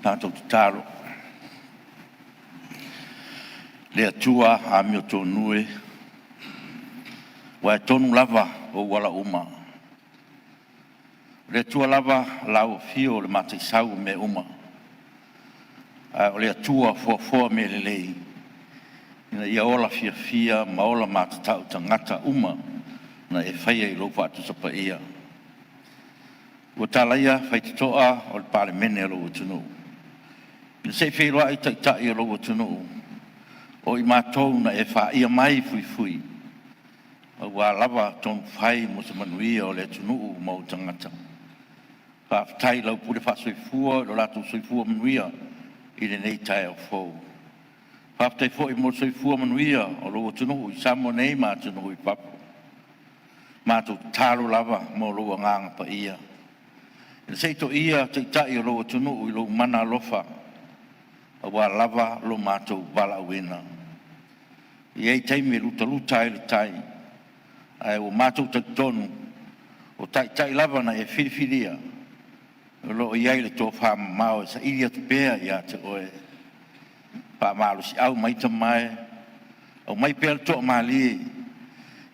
tātou taro. Le atua a mio tonue, wa tonu lava o wala uma. Le atua lava lau fio le matisau me uma. O le atua fua me le lei. Ina ia ola fia ma ola matatau tangata uma na e whaia I lopa atu sapa ia. Ua talaia whaititoa o le Parliamentary lo utunu. Ina se whairoa I taitai o lo utunu. O I mātou na e whaia mai fui. Ua lava tonu whai mo se manuia o le tunu mau tangata. Whaafitai lau pure whasoifua lo lato soifua manuia I le nei tai au fau. Whaafitai fo I mo soifua manuia o lo tunu I Sāmoa nei mātunu I papu. Mātou talo lava mo lo nganga pa ia. Ina seito ia taitai o lo tunu I lo mana lofa. Awa lava lo mātou wala awena. Iei taimi luta I le tai. Ai o mātou taktonu. O tai lava na e whiriwhiria. O lo iei le tō whama mao. Sa iria tu pēa ia te oe. Pa mālo si au maita mai. Au mai pēa le tō mālie.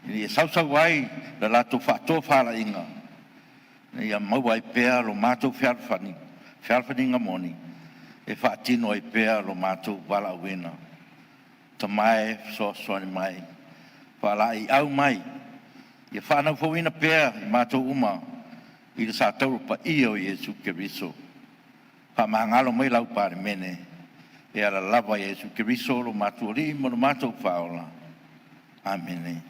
Ni e sausau ai la lato whato whala inga. Ni a mau ai pēa lo mātou whiarwhani. Whiarwhani nga moni. E whaatino ai pēa lo mātou wala awena. Ta mai soani mai. Whala I au mai. Ia whanau fawina pēa I mātou uma. I le sātauru pa ia o Iesu Keriso. Whamangalo mai lau Parliamentary. E ala lava Iesu Keriso lo mātou li mo lo mātou whaola. Amen.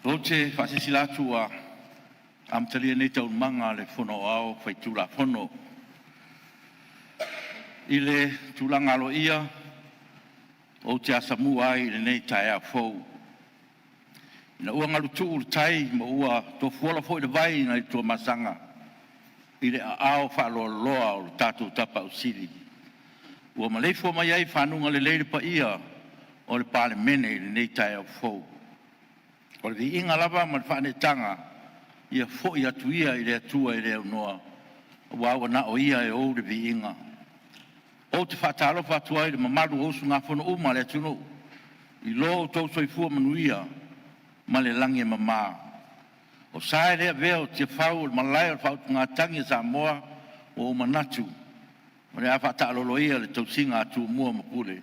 Rote whasisi tua am talia nei tau manga le whono au whai tula whono. I le tulanga alo ia o te Sāmoa I le nei tai a whou. Ina ua ngalu tuu le tai ma ua tō fuola fo I le vai na I tua masanga. I le ao whaaloa loa o le tātou tapa o siri. Ua malei fua mai ai whanunga le leire pa ia o le Parliamentary I le nei tai a whou. O le inga lava ma le whanetanga ia fo I atu ia I le atua I le au noa. Wawa na o ia e o le inga. O te whatalo whatua I le mamaru osu ngā whono uma le atuno. I lo tau soifua manuia ma le langi mama. O sae rea vea o te whau o malai o whau ngā tangi Sāmoa o manatu. O le a whatalo lo ia le tau singa atu mua mapule.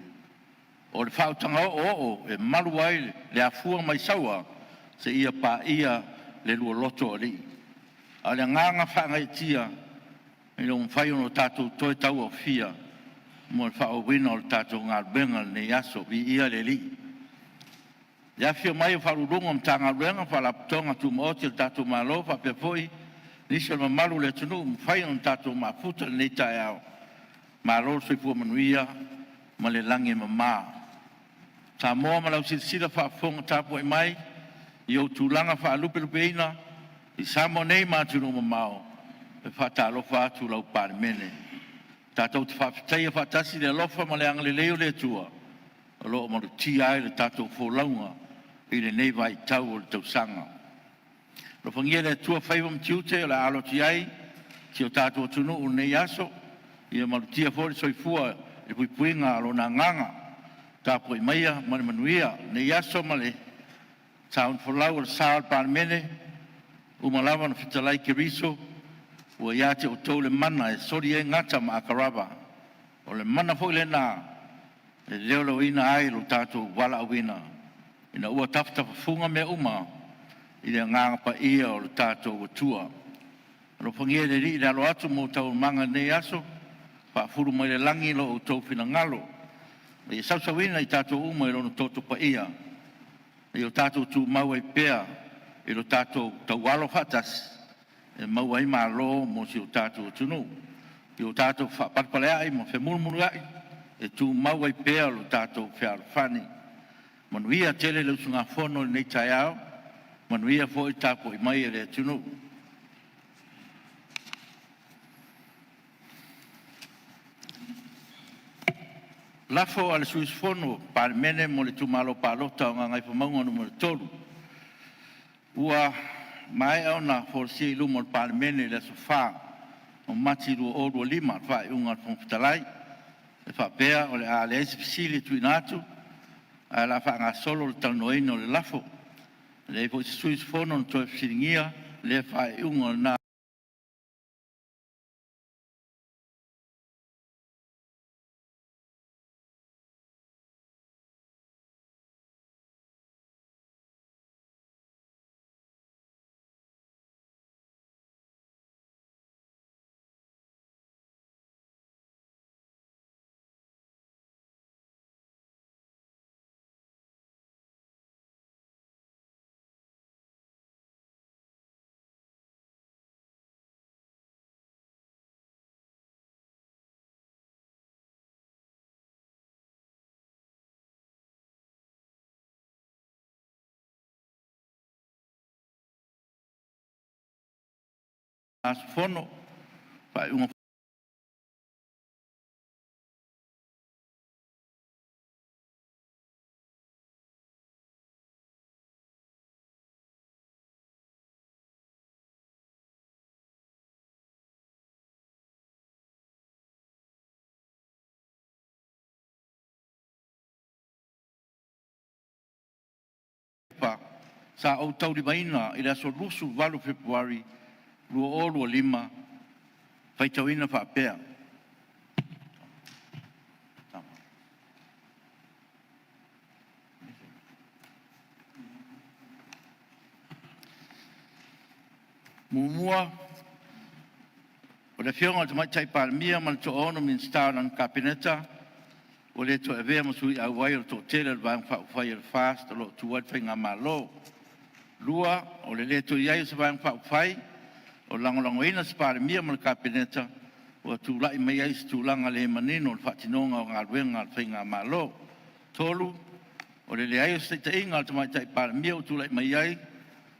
O le whau tanga o e malu ai le afua mai saua. Se ia pa ia le lua loto ali. A le nganga whanga I tia, I lo mwhai ono tātou toi tau o fia, mo le whao wina o le tātou ngā benga ne yaso, vi ia le li. Ia fia mai o wharurunga mtanga ruenga, whalaputonga tu maoti le tātou malo, whapea foi, nisi o mamaru le tunu, mwhai ono tātou mafuta le neitai au. Malo soifua manuia, ma le langi mama. Sāmoa ma lau sila whaafonga tāpua I mai, I o tūlanga whaalupe ina, I Sāmoa nei mātunu mamao, e whaatalo whaatu lau Parliamentary. Tātou te whaafitai a whaatasi le alofa ma le angale leo le tua, o loo maru ti ai le tātou wholaunga, I le nei vai tau o le tausanga. Lo whangia le tua whaiva mtiute o le alo ti ai, ki o tātou tunu o nei aso, I le maru tia fori soifua, e puipuinga alo na nganga, tāpua I maia, ma le manuia, nei aso ma le Taun folau o Sāl Parliamentary, umalawa na fitalai Keriso, ua iate o tau le mana e sori e ngata ma akaraba. O le mana fo le nā, e leo lo ina ai lo tātou wala awina. Ina ua tafta funga me uma, I le nganga pa ia o le tātou watua. Lo fangia le ri lo atu mo tau manga nei aso. Pa furu mai le langi lo o tau fina ngalo. E sausawina I tātou uma I lono toto pa ia. E o tātou tu maua I pea. E lo tātou tau alo fatas. E maua I malo mo si o tātou tunu. E o tātou whapatpalea ai mo whemurumuru ai. E tu maua I pea lo tātou whiarwhani. Manuia tele le usunga whono nei tai au. Manuia fo I tāpo I mai e le tunu. Lafo ale suis fono par mene mo le tumalo palota nga ngai pamaunga numero 3. Ua mai ona for si lumo par mene le sofa o mati ru o 5 fa unga fontalai e fa pea o le ale sipsili tuinatu ala fa nga solo le tanoino le lafo le fo suis fono to singia le fa unga na fono fa unga sa o tau di baina I le aso lusu valu Februari lua o lua 5 faitauina fa pea. Mumua o le fionga o te mai tai Parliamentary ma le to ono min star nan kabineta o le to eve mo sui au wai o to tele le vang fa fai le fast lo tu wat fai nga malo. Lua o le to iai se vang fa fai o lango ina se Parliamentary ma le kabineta o tu lai mai ai tu langa le manino le fatinonga o ngalwenga le fai nga malo. Tolu o le ai se te inga te mai tai Parliamentary o tu lai mai ai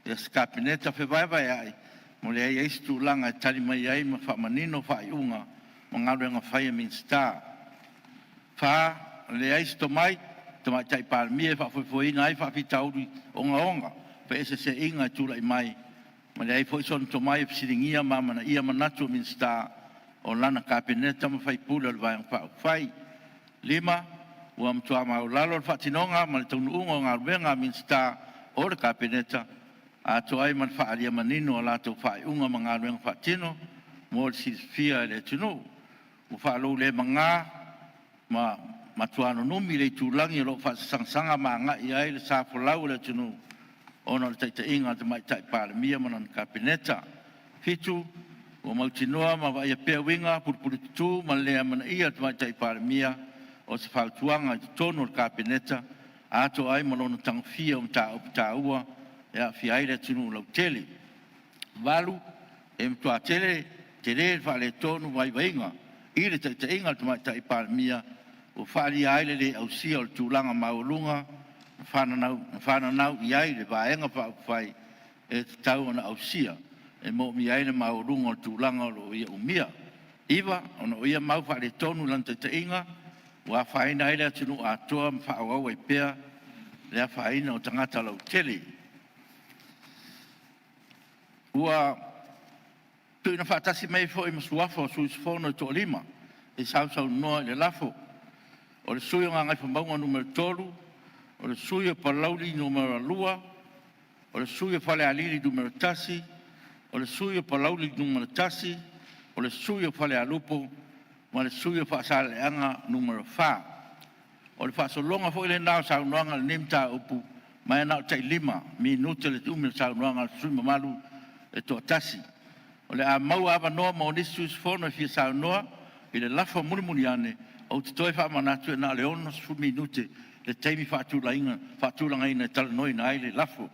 e se kabineta fe vai ai mo le ai tu langa tali mai ai ma fa manino fa iunga mo ngalwenga fai min star. Fa le ai sto mai te mai tai Parliamentary fa foi nai fa fitauri onga pe se inga tu lai mai ma le ai foi son to mai psiringia mama na ia manatu min sta o lana kabineta ma fai pula le vai fa fai 5 o am tua ma lalo fa tinonga ma le tonu unga nga venga min sta o le kabineta a to ai man fa alia manino la to fa unga manga venga fa tino mo si fia le tunu o fa lo le manga ma tuano numi le tulangi lo fa sangsanga manga ia le sa folau le tunu ona le taita inga te mai tai Parliamentary ma nan kabineta fitu o mautinoa ma vai pe winga purpuru tu ma le mana ia te mai tai Parliamentary o se faltuanga te tono le kabineta ato ai malona tangfia ta ua ya fi ai le tunu lo tele valu to tele tele fa le tono vai winga ile taita inga te mai tai Parliamentary o fali ai le au sia o tulanga maulunga fana nau iai le vaenga fa fai e tau ona au sia e mo mi ai le maulunga o tulanga lo ia umia iwa ona ia mau fa le tonu lan te inga wa fai nai le tunu atoa fa au ai pea le fai no tangata lo tele ua tu ina fa tasi mai fo i masuafo su fono to 5 e sau no le lafo o le suyo nga ngai pambaunga numero 3, o le suyo palauli numero 2, o le suyo fale alili numero 3, o le suyo palauli numero 3, o le suyo fale alupo, o le suyo fa saleanga numero 4. O le fa solonga fo ile nao sa unuanga le nimta upu, mai nao tai 5 minuto le umil sa unuanga le suyo malu e to tasi. O le a mau ava noa mo nisu fono fi sa noa i le lafo muli ane o te toi wha manatu e na le ono su minute le teimi whaatulanga ina tala noi na ai le lafo.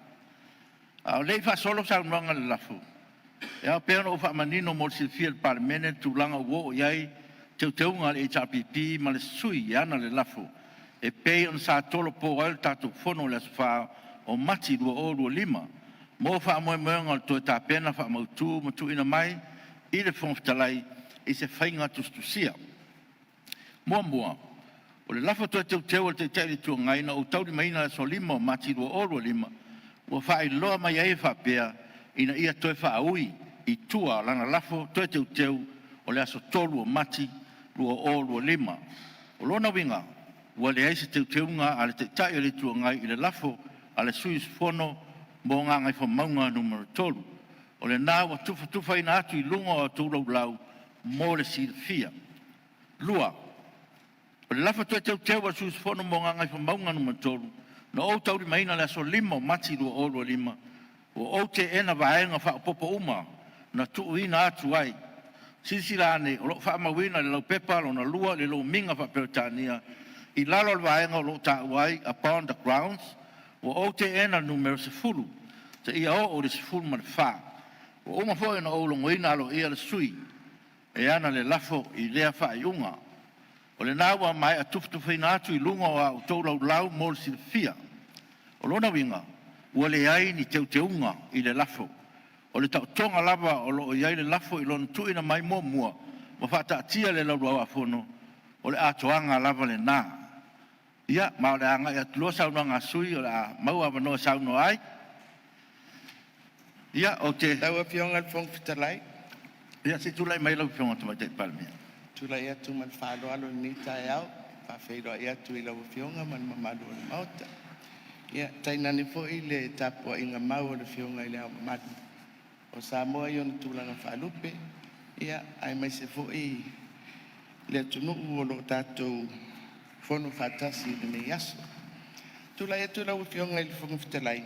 A o lei wha solo sa unwanga le lafo. E a pēna o wha manino mo si fia le Parliamentary tūlanga uo o iai te unga le HRPP ma le sui i ana le lafo. E pei on sa tolo po al tatu fono le asufaa o mati lua o lua lima. Mo wha moe moenga to ta pena wha mautu ina mai i le whongfitalai i se whainga tustusia. Mua. O le lafo to teu o te teiri tua ngaina o tauri maina le so lima o mati lua o lua lima. Ua wha i loa mai ai wha pea ina ia toi wha aui i tua lana lafo to teu o le aso tolu o mati lua o lua lima. O lona winga ua le aise teuteunga a le te tai o le tua ngai i le lafo a le suis fono mo ngā ngai whamaunga numero tolu. O le nā wa tufa ina atu i lunga o tūlau lau mo le silfia. Lua, o le lafa teu wa suis fono mo ngā ngai whamaunga numero tolu. No o tauri maina le aso lima o mati lua o lua lima. O te ena vaenga wha popo uma na tuu ina atu ai. Sisila ane, o lo wha mawina le lau pepa lo na lua le lo minga wha peotania. I lalo le vaenga o lo ta uai upon the grounds. O te ena numero se fulu. Te ia o le se fulu ma le wha. O uma fo ena o longo ina alo ia le sui. E ana le lafo i lea wha i unga. O le nawa mai a tufutufu ina atu i lunga o au taulau lau mo le silfia. O lona winga, ua le ai ni teuteunga i le lafo. O le tau tonga lava o lo iai le lafo i lona tuina mai mua. Ma whata atia le lau lau afono. O le atoanga lava le nā. Ia, ma o le anga ia tulua saunua ngā sui o le a maua wanoa saunua ai. Ia, o te... Tau a fionga le whongfitalai. Ia, se tūlai mai lau fionga tamai te palmea. Tūlai atu man whaalo alo ni tae au. Whawheiroa i atu i lau fionga man mamadu o le mauta. Ia, tainani fo i le tapua inga mau o le fionga i le au mamadu. O Sāmoa i ona tūlanga whaalupe. Ia, ai mai se fo i le tunu o lo tātou fono fatasi le me yaso. Tula e tula u fionga i le fonga fitalai.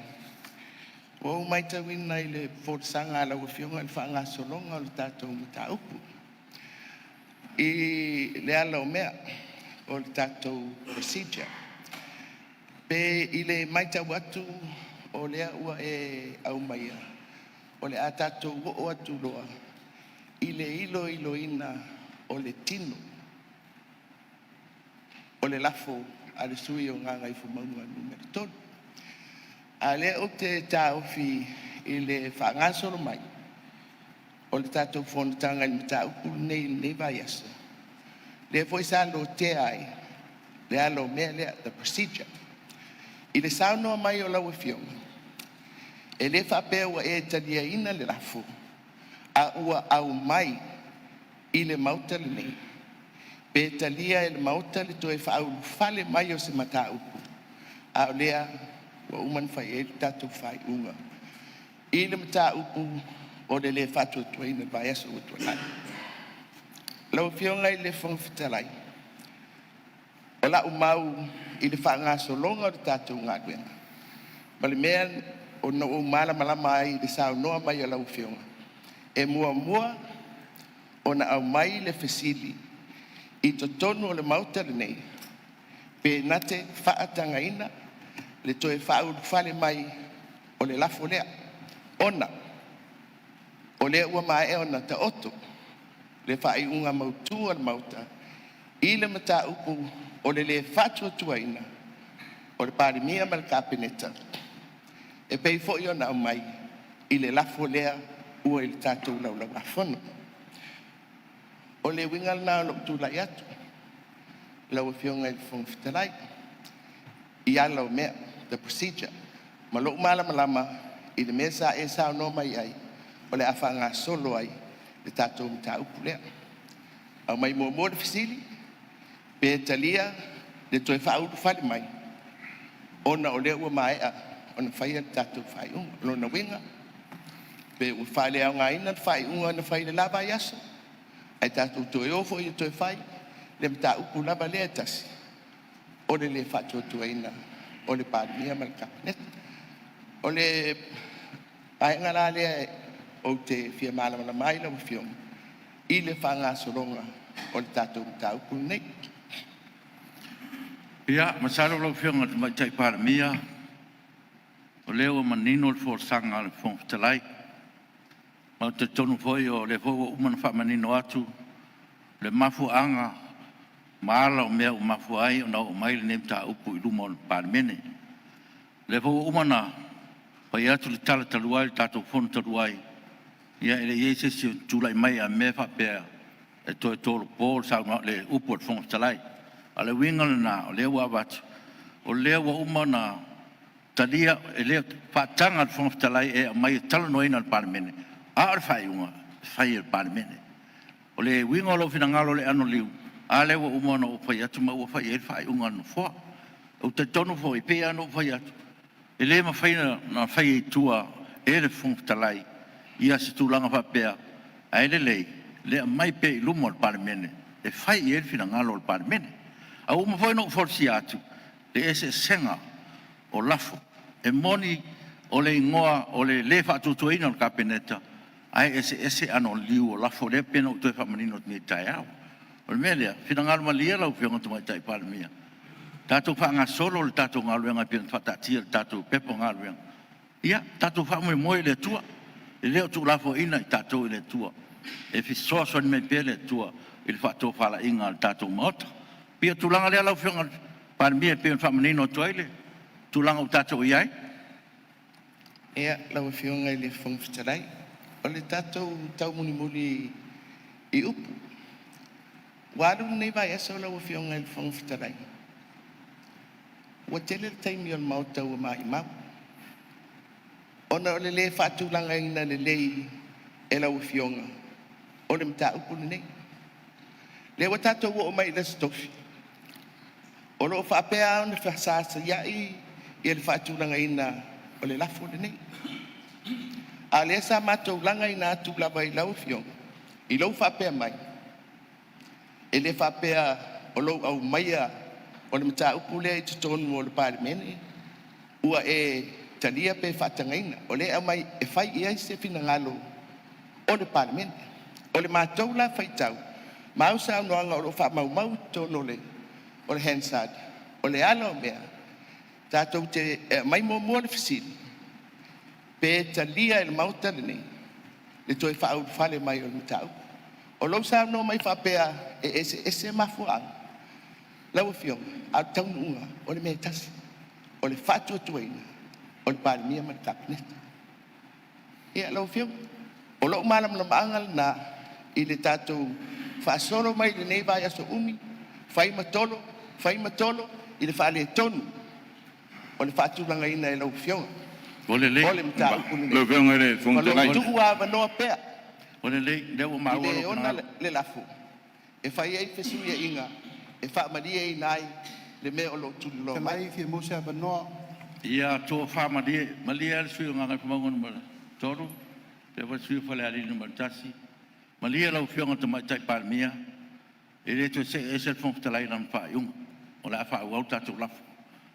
O mai tawina i le fōrsanga la u fionga i le whaanga solonga o le tātou mita upu. I le ala o mea o le tātou procedure. Pe i le mai tau atu o lea ua e au maia. O le a tātou o atu loa. I le ilo ina o le tino. O le lafo a le sui o ngā ngai whumaunga numero tonu. A le o te tāofi i le whaangasoro mai. O le tātou whonatanga i mita upu nei vai asa. Le foi sa lo te ai. Le alo mea lea, the procedure. I le saunoa mai o lau e fionga. E le whapea ua e talia ina le lafo. A ua au mai i le mauta le nei. Pe talia e le mauta le toe whaau fale mai o se mata upu. A lea wa uman whai e tatu whai unga. I le mata upu o le whatu tuaina vai aso o tuanai. Lau fionga i le whongfitalai. O la umau i le whaanga solonga o le tatu ngā duenga. Ma le mea o no o malama ai le sao noa mai o lau fionga. E mua o na au mai le fesili. I to tonu o le mauta le nei. Pe nate whaatanga ina. Le toe whaau whale mai o le lafo lea. Ona. O lea ua mai e ona ta oto. Le whaai unga mautu o le mauta. I le mata upu o le whatua tuaina. O le parimia ma le kapeneta. E pei fo i ona au mai. I le lafo lea ua i le tātou lau afono. O le wingal na lo tula yatu. Lau fionga i whongfitalai. I ala o mea, the procedure. Ma lo malama i le mesa e sao no mai ai. O le awhanga solo ai. Le tātou mita upu lea. Au mai mo le fisili. Pe talia le toi whauru whale mai. Ona o lea ua mai a. Ona whaia le tātou whai unga. Lona winga. Pe ua whale au ngā ina whai unga na whai le lava yaso. Ai tātou toi ofo i toi whai, le mta upu lava lea tasi. O le whatua tuaina, o le pārimia ma le kapaneta. O le aenga la lea, o te fia malama mai la fiong I le whangasoronga o le tātou tāupu nei. Ia, masalo lau whionga te mai tai pāra mia. O leo manino le fōrsanga le whongtalai. Mau te tonu foi o le fōwa umana wha manino atu. Le mafu anga, maala o mea o mafu ai o nao o mai le nem tā upu I luma o le pāra mene. Le fōwa umana, pai atu le tala taluai, le tātou whono taluai. Ia ele iese si tūlai mai a mea whapea e toi tōru pōr sa le upu o le whongtalai. A le winga le nā, o lea wawatu. O lea wa umana talia, e lea whaatanga le whongtalai e a mai tala noina le pārmene. A le whaiunga, whai le pārmene. O le winga o lo whina ngalo le ano liu. A lea wa umana o whai atu ma ua whai e whaiunga no whoa. O te tonu fo I pēa no whai atu. E lea ma whai na whai e tua e le whongtalai. Ia se tūlanga whapea. A ele lei, lea mai pe I lumo le pārmene. E whai e le whina ngalo le pārmene. A uma foi no forsi atu. Le ese senga o lafo. E moni o le ingoa o le lefa tutuina o kapeneta. Ai ese ano liu o lafo le pena o toi whamanino te tai au. O le melea, whina ngalu malia lau whionga tu mai tai pārmia. Tātou whaanga solo le tātou ngaluenga pina whatatia le tātou pepo ngaluenga. Ia, tātou whaamui moe le tua. E leo tu lafo ina I tātou I le tua. E fisoa soni me pe le tua. I le whatou whala inga le tātou maota. Pia tulanga le alau whionga pārmia pia whamanino toile. Tulanga o tātou iai. Ea, lau whionga I le whongwhitarai. O le tātou tau muni muli I upu. Waru nei vai asa lau whionga I le whongwhitarai. Wa tele le taimi o le mautau o mai mau. Ona o le le whaatulanga ina le lei e lau whionga. O le mta upu nei. Le wa tātou o mai le stofi. O lo whapea o le whasasa iai I le whaatulanga ina o le lafo le nei. A le sa mātou langa ina atu lava I lau whionga. I lau whapea mai. E le whapea o lo au maia o le mta upu le I tutonu o le Parliamentary. Ua e talia pe whaatangaina. O le au mai e whai iai se whina ngalo o le Parliamentary. O le mātou la whaitau. Mau sa noanga o lo wha mau tono le o le Hansard. O le ala o mea. Tātou te mai mua le whisiri. Pe talia le mauta le nei. Le toi wha whale mai o le tau. O lo sa no mai whapea e ese mafuanga. Lau whionga. Au taununga o le mea tasi. O le whatua tuaina. O le pārmia ma le kabineta. Ia lau whionga. O lo malam na maangal na I le tātou whaasoro mai le nei vai aso umi. Whai matolo I le whaale tonu. O le whaatulanga ina lau whionga. O le lei. O le mta upuni. Lau whionga le whongtalai. O le tuku a wanoa pea. O le lei, leo maa I le waro ona le lafo. E whai ei whesuia inga. E wha maria I nai le mea o lo tuli lo mai. Kalai fia mosa banoa. Ia tō whamalia, malia le sui o ngā whamangon ma toru. Te wa sui whale alinu ma tasi. Malia lau whionga te mai tai pārmia. E le to se e se whongtalai na mwhaiunga. O la wha au tātou lafo.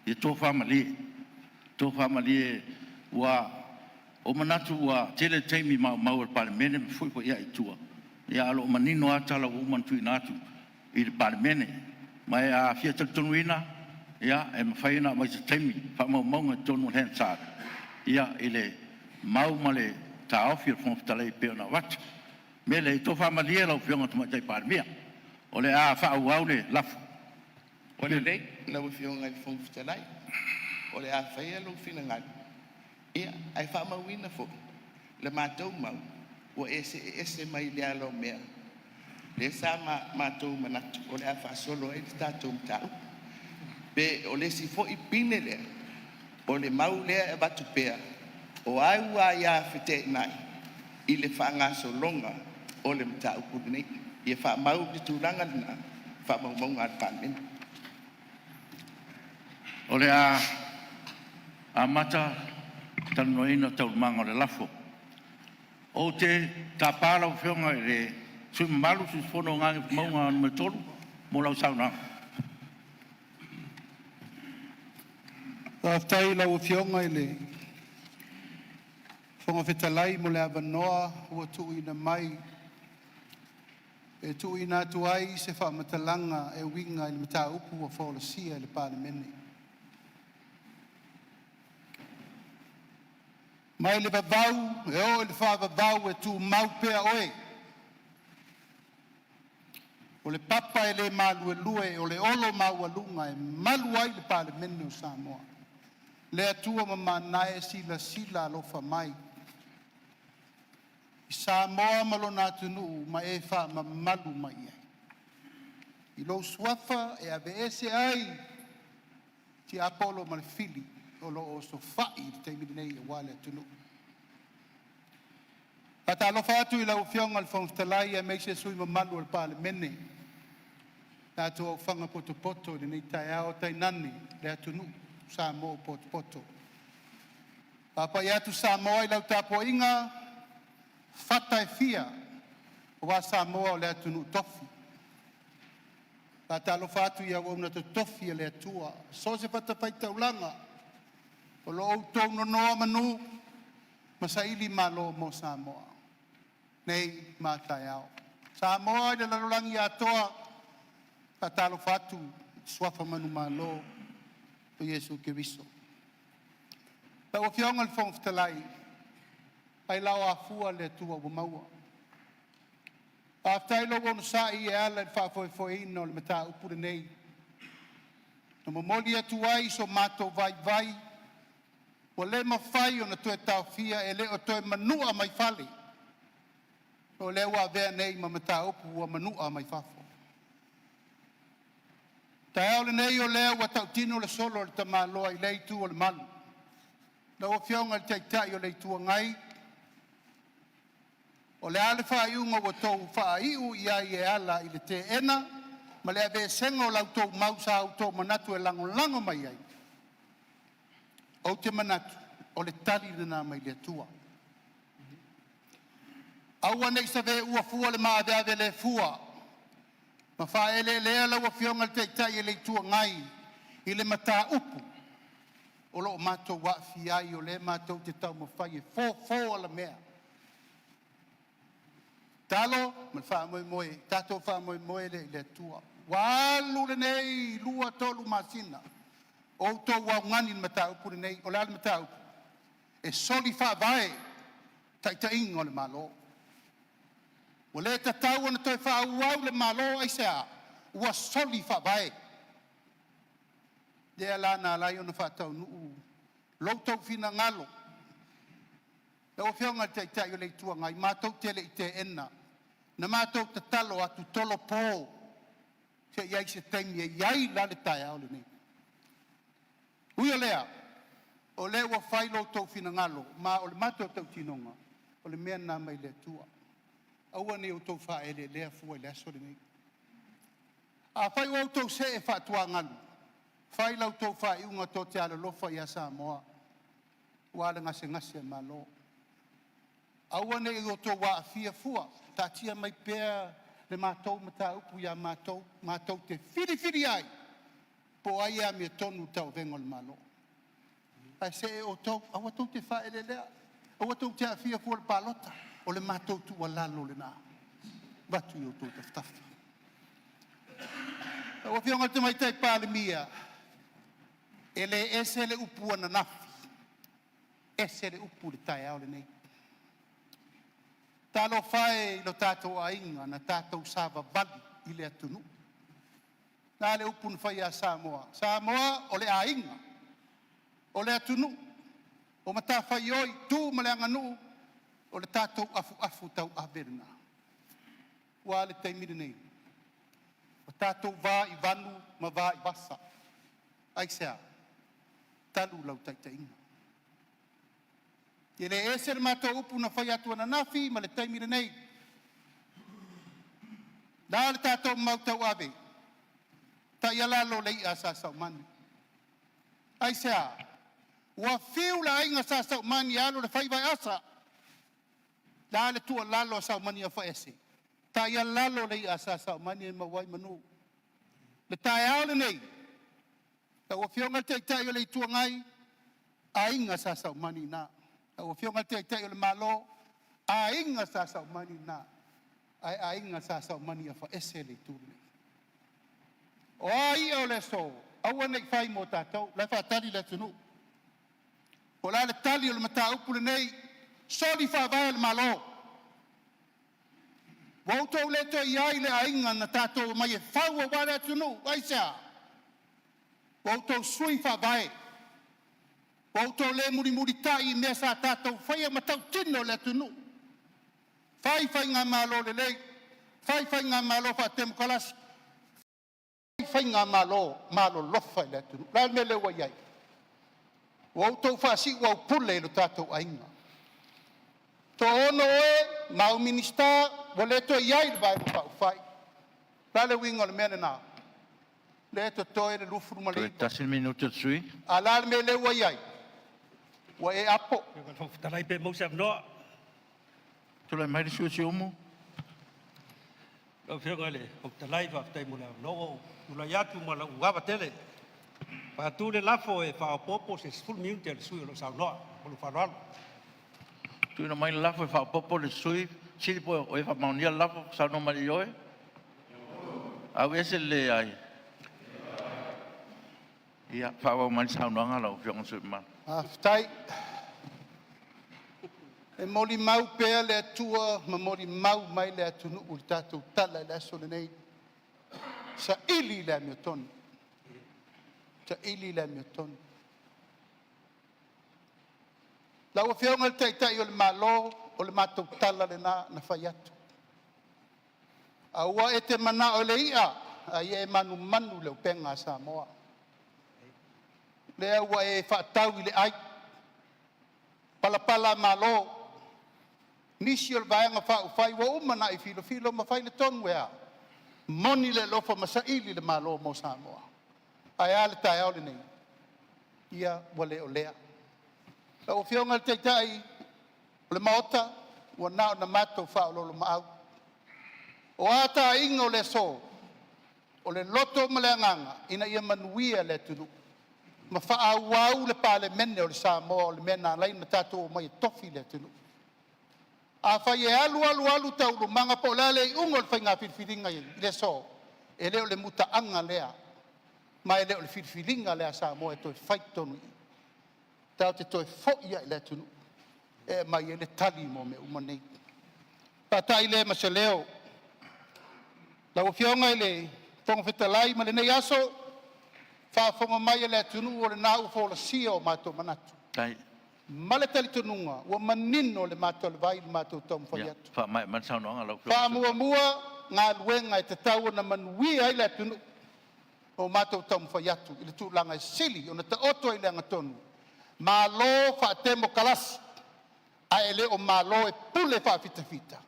Ia tō whamalia. Tō whamalia ua o manatu ua tele teimi mau al Parliamentary me fui po ia I tua. Ia alo manino atala o mantu inatu I le Parliamentary. Mai a fia taltonuina. Ia e mawhaina mai se teimi. Wha maunga tonu Hansard. Ia ele mau male ta ofi o whongtalai peo na watu. Mele tō whamalia lau whionga tu mai tai pārmia. O le a wha au le lafu. O le lei, lau whionga I whongwhitalai. O le a whaia lau whina ngai. Ia, ai wha mauina fo. Le mātou mau. O ese mai le alo mea. Le sa mātou manatu. O le a wha solo e le tātou mtau. Pe o le si fo I pine lea. O le mau lea e batu pea. O au a ia white nai. I le whaanga so longa. O le mta upuri nei. Ia wha mau ki tūranga na. Wha mau maunga ar pāmena. O le a mata tanoina tau manga o le lafo. O te tāpāra o whionga I le sui malu sui whono ngangi maunga anu me tolu. Mo lau sauna. Tātai lau whionga I le Whangawhetalai mo le avanoa ua tuuina mai. E tuuina atu ai se whaamatalanga e winga i le mata upu wa whaolasia i le Parliamentary. Mai le vavau, e o le whaavavau e tu mau pea oe. O le papa e le malu e lue, o le olo mau alunga e malu ai le Parliamentary o Sāmoa. Le atua mamanae sila sila alofa mai. Sāmoa malona atunu ma e wha ma malu mai ai. I lo suafa e ave ese ai ti apolo ma le fili o lo o so fai te teimini nei e wale atunu. Ata alofa atu i lau fionga al whangtalai e meise sui ma malu al Parliamentary. Na atu au whanga poto poto ni nei tai ao tai nani le atunu Sāmoa poto poto. Papa i atu Sāmoa i lau tapo inga fata e fia o wa Sāmoa o le atunu tofi. Pa talo fatu ia wona to tofi le atua. So se fata fai taulanga. O lo au tau no noa manu masaili malo mo Sāmoa. Nei mātai au. Sāmoa i le lalulangi atoa pa talo fatu swafa manu malo o Yesu Keriso. Pa o fionga le whongwhitalai ai lau a fua le tua wa maua. Aftai lo wonu sai e ala le whaafoefoeina o le mata upure nei. Na mamoli atu ai so mato vai vai. O le mawhai o na tue tau fia e le o toe manua mai fale. O le ua vea nei ma mata upu ua manua mai fafo. Tai au le nei o le ua tau tino le solo le tamaloa i leitu o le malu. Na ua fionga le taitai o leitu ngai. O le ale whaiunga wa tau whaiu i ai e ala i le te ena, ma le ave senga o lau tau mausa au tau manatu e lango mai ai. O te manatu, o le tali rina mai le tua. Aua nei sa ve ua fua le maa ave le fua. Ma whaele le ala ua fionga le teitai e le tua ngai, i le mata upu. O lo mato wa fiai o le mato te tau mawhai e fō ala mea. Talo, man wha moe, tato wha moe le tua. Walu le nei, lua tolu masina. O to wa ngani mata upu le nei, o le ale mata upu. E soli wha vae, taita ingo le malo. O le tatau ana toi wha au le malo aisea, ua soli wha vae. Dea lana lai ona wha tau nuu, loutou fina ngalo. E o whionga taita i o le tua ngai, mātou tele i te ena. Na mātou te talo atu tolo pō. Se iai se teimi e iai la le tai au le nei. Ui o lea, o le ua whailo tau fina ngalo, ma o le mātou tau tinonga, o le mea nā mai le tua. Aua ne o tau wha e le lea fua i le aso le nei. A whai o tau se e wha tua ngalu. Whai lau tau wha i unga tō te ala lofa i a Sāmoa. Ua le ngase e malo. Aua ne o tō wā fia fua, tā tia mai pēr le mātou mata upu ia mātou te whiri ai, po ai a mea tonu tau vengo le malo. Ai se e o tau, aua tau te wha ele lea, aua tau te a fia fua le pālota, o le mātou tu wa lalo le nā. Watu i o tō taftafa. Aua whionga te mai tai pālemia, ele ese le upu ana nafi, ese le upu le tai au le nei. Talo whae lo tātou a inga na tātou sāwa bali i le atunu. Nā le upun whai a Sāmoa. Sāmoa o le a inga. O le atunu. O mata whai oi tū ma le anganu. O le tātou afu tau a verna. Wa le teimiri nei. O tātou wā i vanu ma wā i wasa. Aisea. Talu lau taita inga. E le ese le mātou upu na whai atu ana nafi, ma le taimire nei. Nā le tātou mautau ave. Tai alalo lei a sāsau mani. Aisea, ua whiu la ainga sāsau mani alo le whai vai asa. Nā le tua lalo a sau mani a wha ese. Tai alalo lei a sāsau mani e mawai manu. Le tai aole nei. Ta ua whionga te tai o lei tua ngai, a inga sāsau mani nā. O fionga te o le malo, a inga sa mani na, a inga sa mani a fa ese le tūne. O ai o le so, aua nei fai mo tātou, le fa tali le tunu. O la le tali o le mata upu le nei, soli fa vai le malo. Wautou le to iai le a inga na tātou mai e fau o wale tunu, waisa. Wautou sui fa vai. Wautou le muri tai mea sa tātou whaia matau tino le tunu. Whai ngā malo le lei. Whai ngā malo wha temu kalasi. Whai ngā malo lofa le tunu. Rai me le wai ai. Wautou whaasi wau pule lo tātou ainga. To ono e, mau minista, wale to iai le vai mo whai. Rai le winga le mene nā. Le to toe le lufuru malei. Tasin minuto sui. Ala me le wai ai. Wa e apo. Talai pe mo se no. Tula mai sui si umu. Lo fio gale, o talai fa tai mo no. Ula ya tu mo la uga tele. Pa tu le lafo e fa popo se full minute le sui lo sa no. Mo fa no. Tu no mai lafo fa popo le sui. Si po o fa maunia lafo sa no mai yoe. Au ese le ai. Ia fa wa man sa no ngala o fiong sui ma. Tai. E moli mau pea le atua, ma moli mau mai le atunu u tātou tala le aso le nei. Sa ili le mio tonu. Sa ili le mio tonu. Lau a whiaunga le taitai o le malo, o le mātou tala le na whai atu. A ua e te mana o le ia, a ia e manu le upenga a Sāmoa. Le ua e whaatau i le ai. Pala malo. Nisi o le vaenga whai wa umana i filo ma whai le tonu ea. Moni le lofa masaili le malo mo Sāmoa. Ai ale tai au le nei. Ia wale o lea. La o whiaunga le teitai o le maota, ua nao na mato wha o lolo maau. O ata inga o le so, o le loto ma le anganga, ina ia manuia le tunu. Ma whaau le pale mene o le Sāmoa o le mena lai na tātou o mai tofi le tunu. A whai e alu tau lo manga po lale i ungo le whai ngā whirwhiringa i le so. E leo le muta anga lea. Ma e leo le whirwhiringa lea Sāmoa e toi whai tonu i. Tau te toi foia i le tunu. E mai e le tali mo me umanei. Patai le ma se leo. Lau whionga i le whonga whetalai ma le nei aso. Whaafonga mai e le tunu o le nā ufola sia o mātou manatu. Tai. Male tali tununga, ua manino le mātou le vai le mātou tomu whai atu. Fa mai man sa no ngala. Wha mua ngā luenga e te tau na manuia i le tunu o mātou tomu whai atu. I le tūlanga e sili o na te oto i le angatonu. Mālo wha temo kalasi. A ele o mālo e pule wha fita.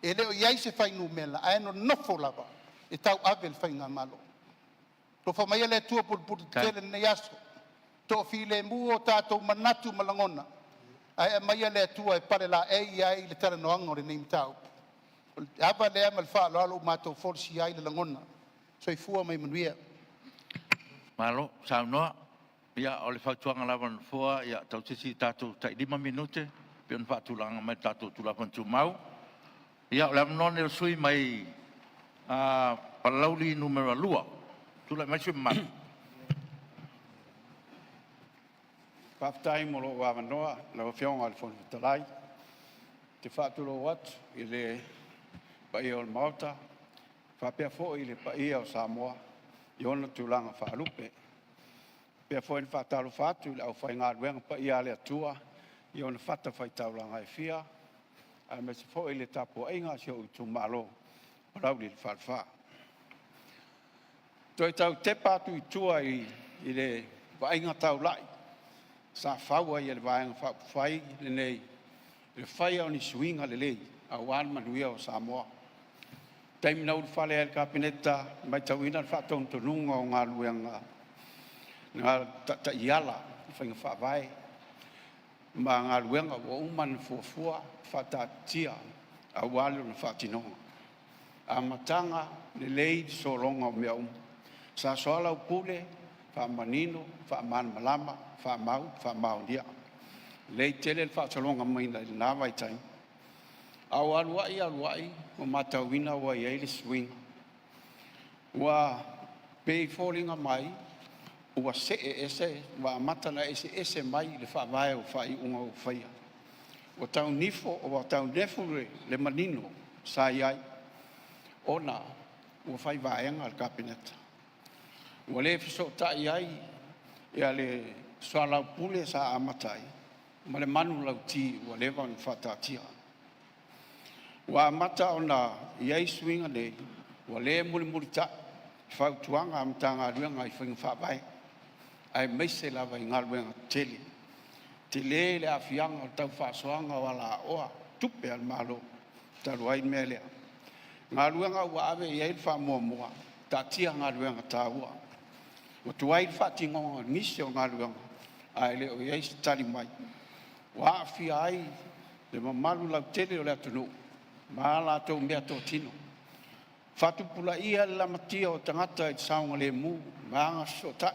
Ele o iai se whai numela. A eno nofo lava. E tau avel whai ngā mālo. Lo fa mai le tua pulpul tele nei aso. To file mu o tātou manatu malangona. Ai mai le tua e pare la ai le tara noanga o le nei tau. Ava le amal fa lo matou forsi ai le langona. So I fua mai manuia. Malo sa no. Ia o le fatuanga lawan fua ia tau sisi tātou tai 5 minute. Pion fatulanga mai tātou tulapan tumau. Ia o le amnon e sui mai palauli numero 2. Tula mai sui mai. Paftai mo lo wa manoa la fiong al fon talai te fatulo wat ile pa iol mauta fa pe fo ile pa ia o Sāmoa iona tulanga fa lupe pe fo en fatalo fatu au fa nga wen pa ia le tua iona fata fa taulanga e fia a me se fo ile tapo inga sio tu malo rau le fa toi tau te patu tua I ile va inga taulai sa faua ia le vaenga whai le nei. Le whai au ni suinga le lei. A wan manuia o Sāmoa. Taimi nau whale el kapineta. Mai tauina whaton tonunga o ngā luenga. Ngā ta iala. Whainga whawai. Ma ngā luenga o uman fuafua. Whatatia. A wale na whatinonga. A matanga le lei solonga o mea Sa soala upule. Whamanino. Whaman malama. Whamau dia. le tele fa salonga mai na vai tai au aluai o matawina wa ia le swing wa pay falling mai ua se ese wa matana ese mai le fa vai o fa i unga o faia o tau nifo o tau nefure le manino sa iai ona ua fai vaenga al kabineta ua le fiso ta iai ia le soala pule sa amatai ma le manu lau ti ua lewa ni fatatia ua mata ona iai swinga nei ua le muli ta fautuanga amtanga ruanga i whainga whapai ai meise lava i ngaruenga tele te le afianga o tau whasoanga wala oa tupe al malo taru ai melea ngaruenga ua ave iai wha mua ta tia ngaruenga ta ua o tuai whatingonga nisi o ngaruenga ai le o iai tari mai wa afia ai le mamalu lau tele o le atunu ma la tau mea tō tino whatupula ia la matia o tangata i saunga le mu maanga sota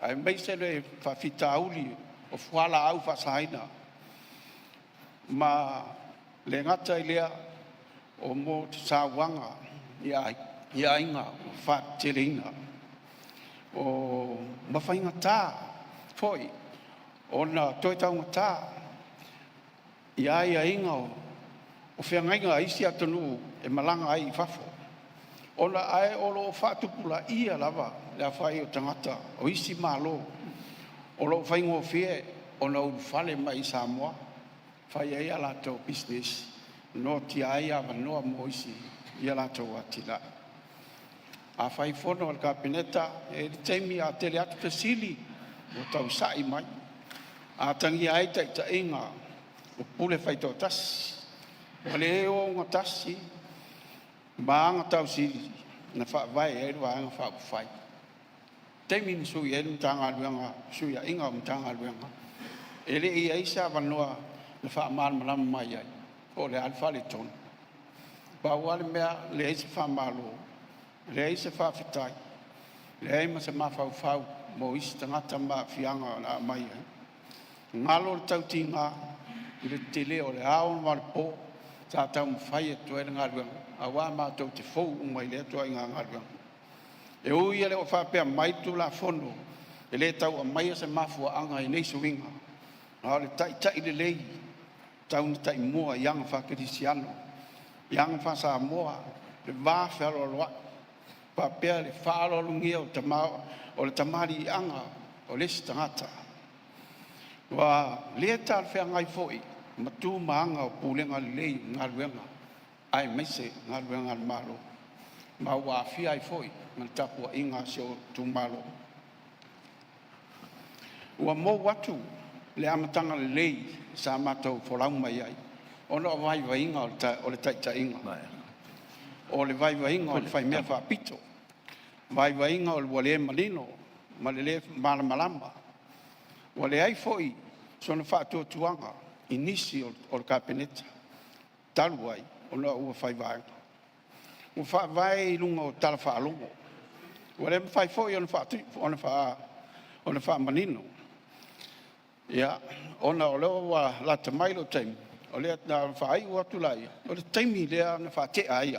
ai meise le whawhita auli o fuala au whasaina ma le ngata i lea o mo te sāwanga ia inga o whatereinga o mawhainga tā foi o na toitaunga tā ia inga o whiangainga isi atonu e malanga ai i whafo ona ai olo whatupula ia lava le whai o tangata o isi malo o lo whaingo fie o na urufale mai Sāmoa whai ai ala tau business no ti ai ava noa mo isi ia la tau atila a whai fono al kabineta e teimi a tele atu te sili o tau sai mai a tangi ai ta inga o pule whai tau tasi o le o ngā tasi maanga tau sili na whaavai e rua anga whaavai teimi ni sui e mtanga luenga sui a inga o mtanga luenga e le i aisa wanoa na whaamal malama mai ai o le alfa le tonu pa wale mea le aisa whaamalo le aisa whaafitai le aima se mawhau mo isi tangata ma fianga na mai ai ngalo le tau tinga i le tele o le aon wale po ta tau mwhai e toi ngā luenga a wā mātou te fou umai le atua i ngā ngaruanga. E ui ele o whapea mai tu la fono, e le tau a mai se mafua anga i nei suinga. A le tai le lei, tau ni tai mua ianga whakerisiano, ianga wha Sāmoa, le wā whiaro loa, whapea le whaaro lungia o le tamari i anga o le tangata. Wa le tal whea ngai foi, matu maanga o pūlenga lei ngaruanga. Ai meise ngaruenga malo ma wa fia ai foi man tapu inga so tu malo wa mo watu le amatanga lei sa mato folau mai ai ono vai inga o le tai inga o le vai inga o le fai mea fa pito vai inga o le wale malino ma le malama wale ai foi sono fa tuanga inisi o le kabineta taluai ona ua fai vai ua fa vai lunga o tala fa longo ua fai foi ona fa manino ya ona o leo wa la tamailo time o le na fa ai ua tulai o le time le na fa te ai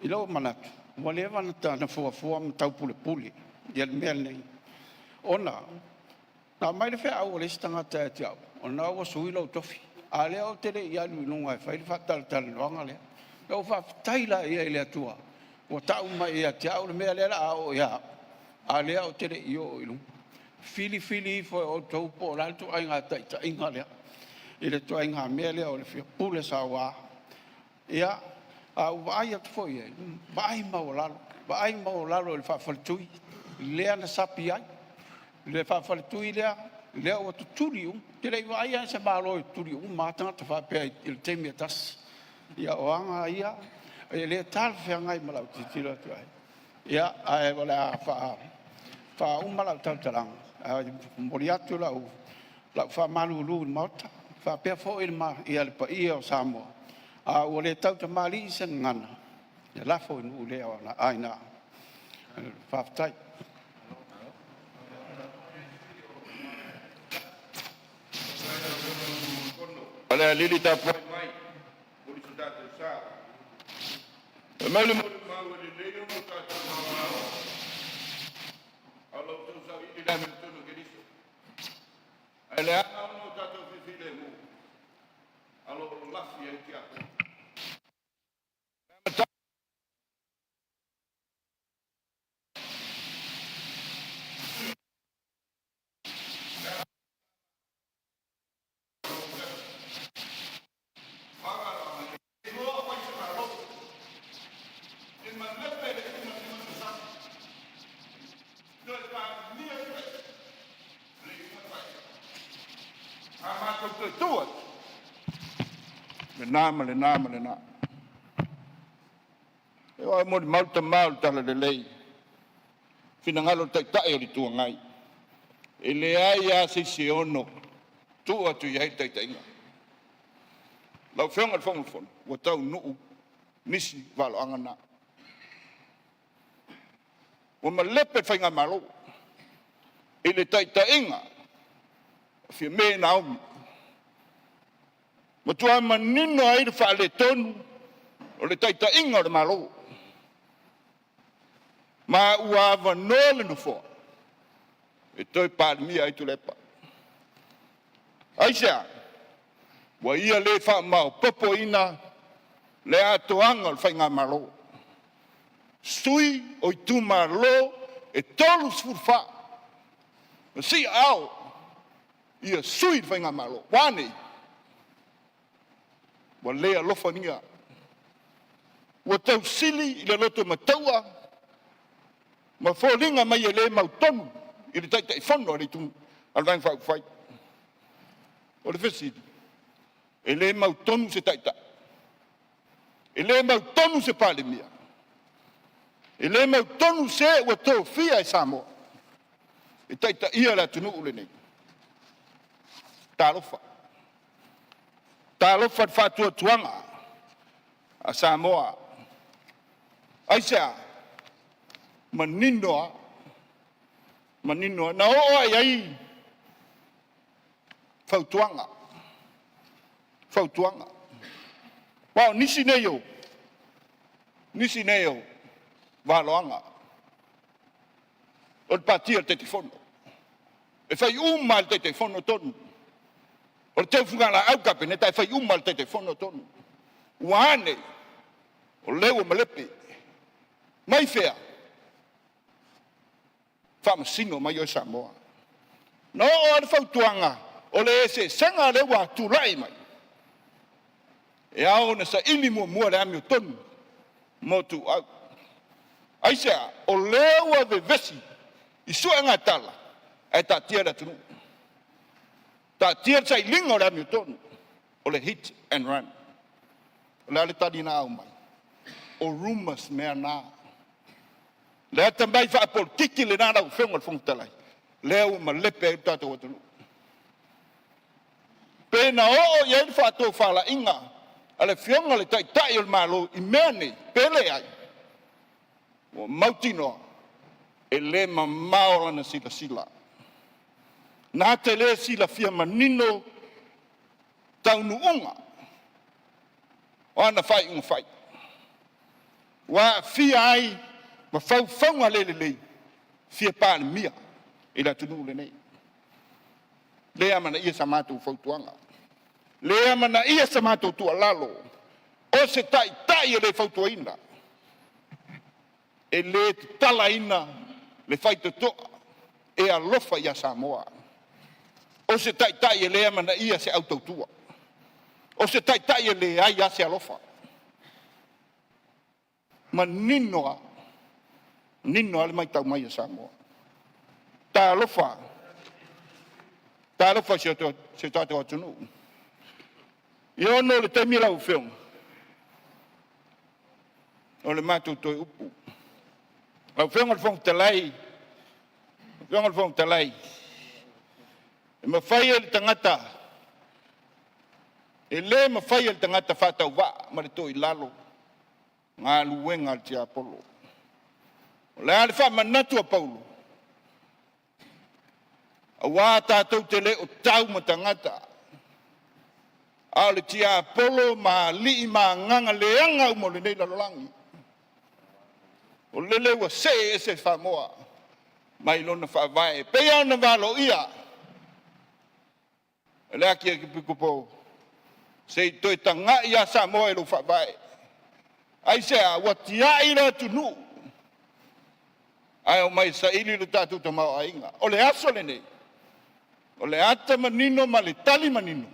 ilo manatu ua le va na fua tau pule ia mel nei ona na mai le fa au le stanga ta te ona ua suilo tofi a leo tere ia lunga e whai whatal loanga lea. Leo whataila ia i lea tua. O tau mai ia te au le mea lea a o ia. A leo tere io i lunga. Fili fo o tau po laltu ai ngā taita inga lea. I le tua inga mea lea o le whia pule sa wā. Ia, a uai atu fo ia. Vai mau lalo le whawhaletui. Lea na sapi ai. Le whawhaletui lea. Lea o tuturiu, te rei wa ia se malo tuturiu, mātanga te whapea i le teimia tas. Ia o anga ia, e le tal whea ngai malau te tira tu ai. Ia, ae wale a wha umalau tau taranga. Mori atu lau wha malu ulu in mauta, whapea fo ia le pa ia o Sāmoa. A o le tau ta mali i se ngana. Ia lafo in ulea o na aina. Whaftai. Oleh lili tak poin mai, boleh sudah tersah. Malu mau lili mau tak mau. Allah tu sawi di dalam itu nukidisu. Oleh Allah mau tak tu filemu. Allah laf ya tiap. Tuat. Lena. Eu amo mal tala de lei. Finangalo tai o tu ngai. Ele ai a se ono. Tu ia tai. Lau whenga whonga. Wa tau nuu. Nisi valo angana. Wa malepe whainga malo. Ele tai inga. Fia me naomi. Ma tua manino ai le whaale tonu. O le taita inga o le malo. Ma ua awa nole no fo. E toi Parliamentary ai tu lepa. Aisea. Wa ia le wha mau popo ina. Le atoanga o le whainga malo. Sui o i tu malo. E tolu sfurfa. Si au. Ia sui le whainga malo. Wane. Wa lea lofania. Wa tau sili i le loto mataua. Ma fōlinga mai e le mautonu. I le taita i whono a le tunu. Al rang whau whai. O le whesi. E le mautonu se taita. E le mautonu se Parliamentary. E le mautonu se ua tō fia e Sāmoa. E taita ia la tunu ule nei. Tālofa. Tālofa whātua tuanga. A Sāmoa. Aisea. Maninoa. Na o ai. Whautuanga. Wao, nisi neo. Waloanga. O le patia te fono. E whai uma te fono tonu. O le teu whungala au kapene, tai whai uma te fono tonu. Uane. O leo malepe. Mai whea. Whamasino mai o Sāmoa. No o ar whautuanga. O le ese sanga le wa turai mai. E ao na sa ili mua le ami o tonu. Motu au. Aisea, o leo a vevesi. I sua ngatala. E ta tira tunu. Ta tira sai linga o le ami o tonu. O le hit and run. O le ale tadina au mai. O rumors mea nā. Lea tambai wha politiki le nāra u whenga whongtalai. Leo ma lepe e tātou atunu. Pēna o iei whātou whala inga. Ale whionga le tai o le malo i mea nei. Pele ai. O mautinoa. E le ma maola na sila. Nā te le sila fia manino. Taunu unga. O ana whai. Wa fia ai. Ma whaunga lelelei. Fia Parliamentary. I la tunu le nei. Lea mana ia sa mātou whautuanga. Lea mana ia sa mātou tua lalo. O se tai e le whautuaina. E le tala ina le whaito toa. E alofa ia Sāmoa. O se tai e lea mana ia se autotua. O se tai e le ai a se alofa. Ma ninoa le mai tau mai a Sāmoa. Tā alofa se tātou atunu. I ono le taimi lau whiong. O le mātou toi upu. Lau whiong al whong talai. E mawhai le tangata. E le mawhai le tangata whātau wā. Ma le toi lalo. Ngā luenga al tia apolo. O le ale wha manatu a Paulo. A wā tātou te le o tau ma tangata. A le tia polo ma li ma nganga leanga mo le nei lalolangi. O lele wa se Sāmoa. Mai lona whaavae. Pea na walo ia. Le aki ki pikupo. Se toi tanga ia Sāmoa e lo whaavae. Ai se a watia ira tunu. Ai o mai sa ili le tatu ta mau ainga. O le aso le nei. O le ata manino ma le tali manino.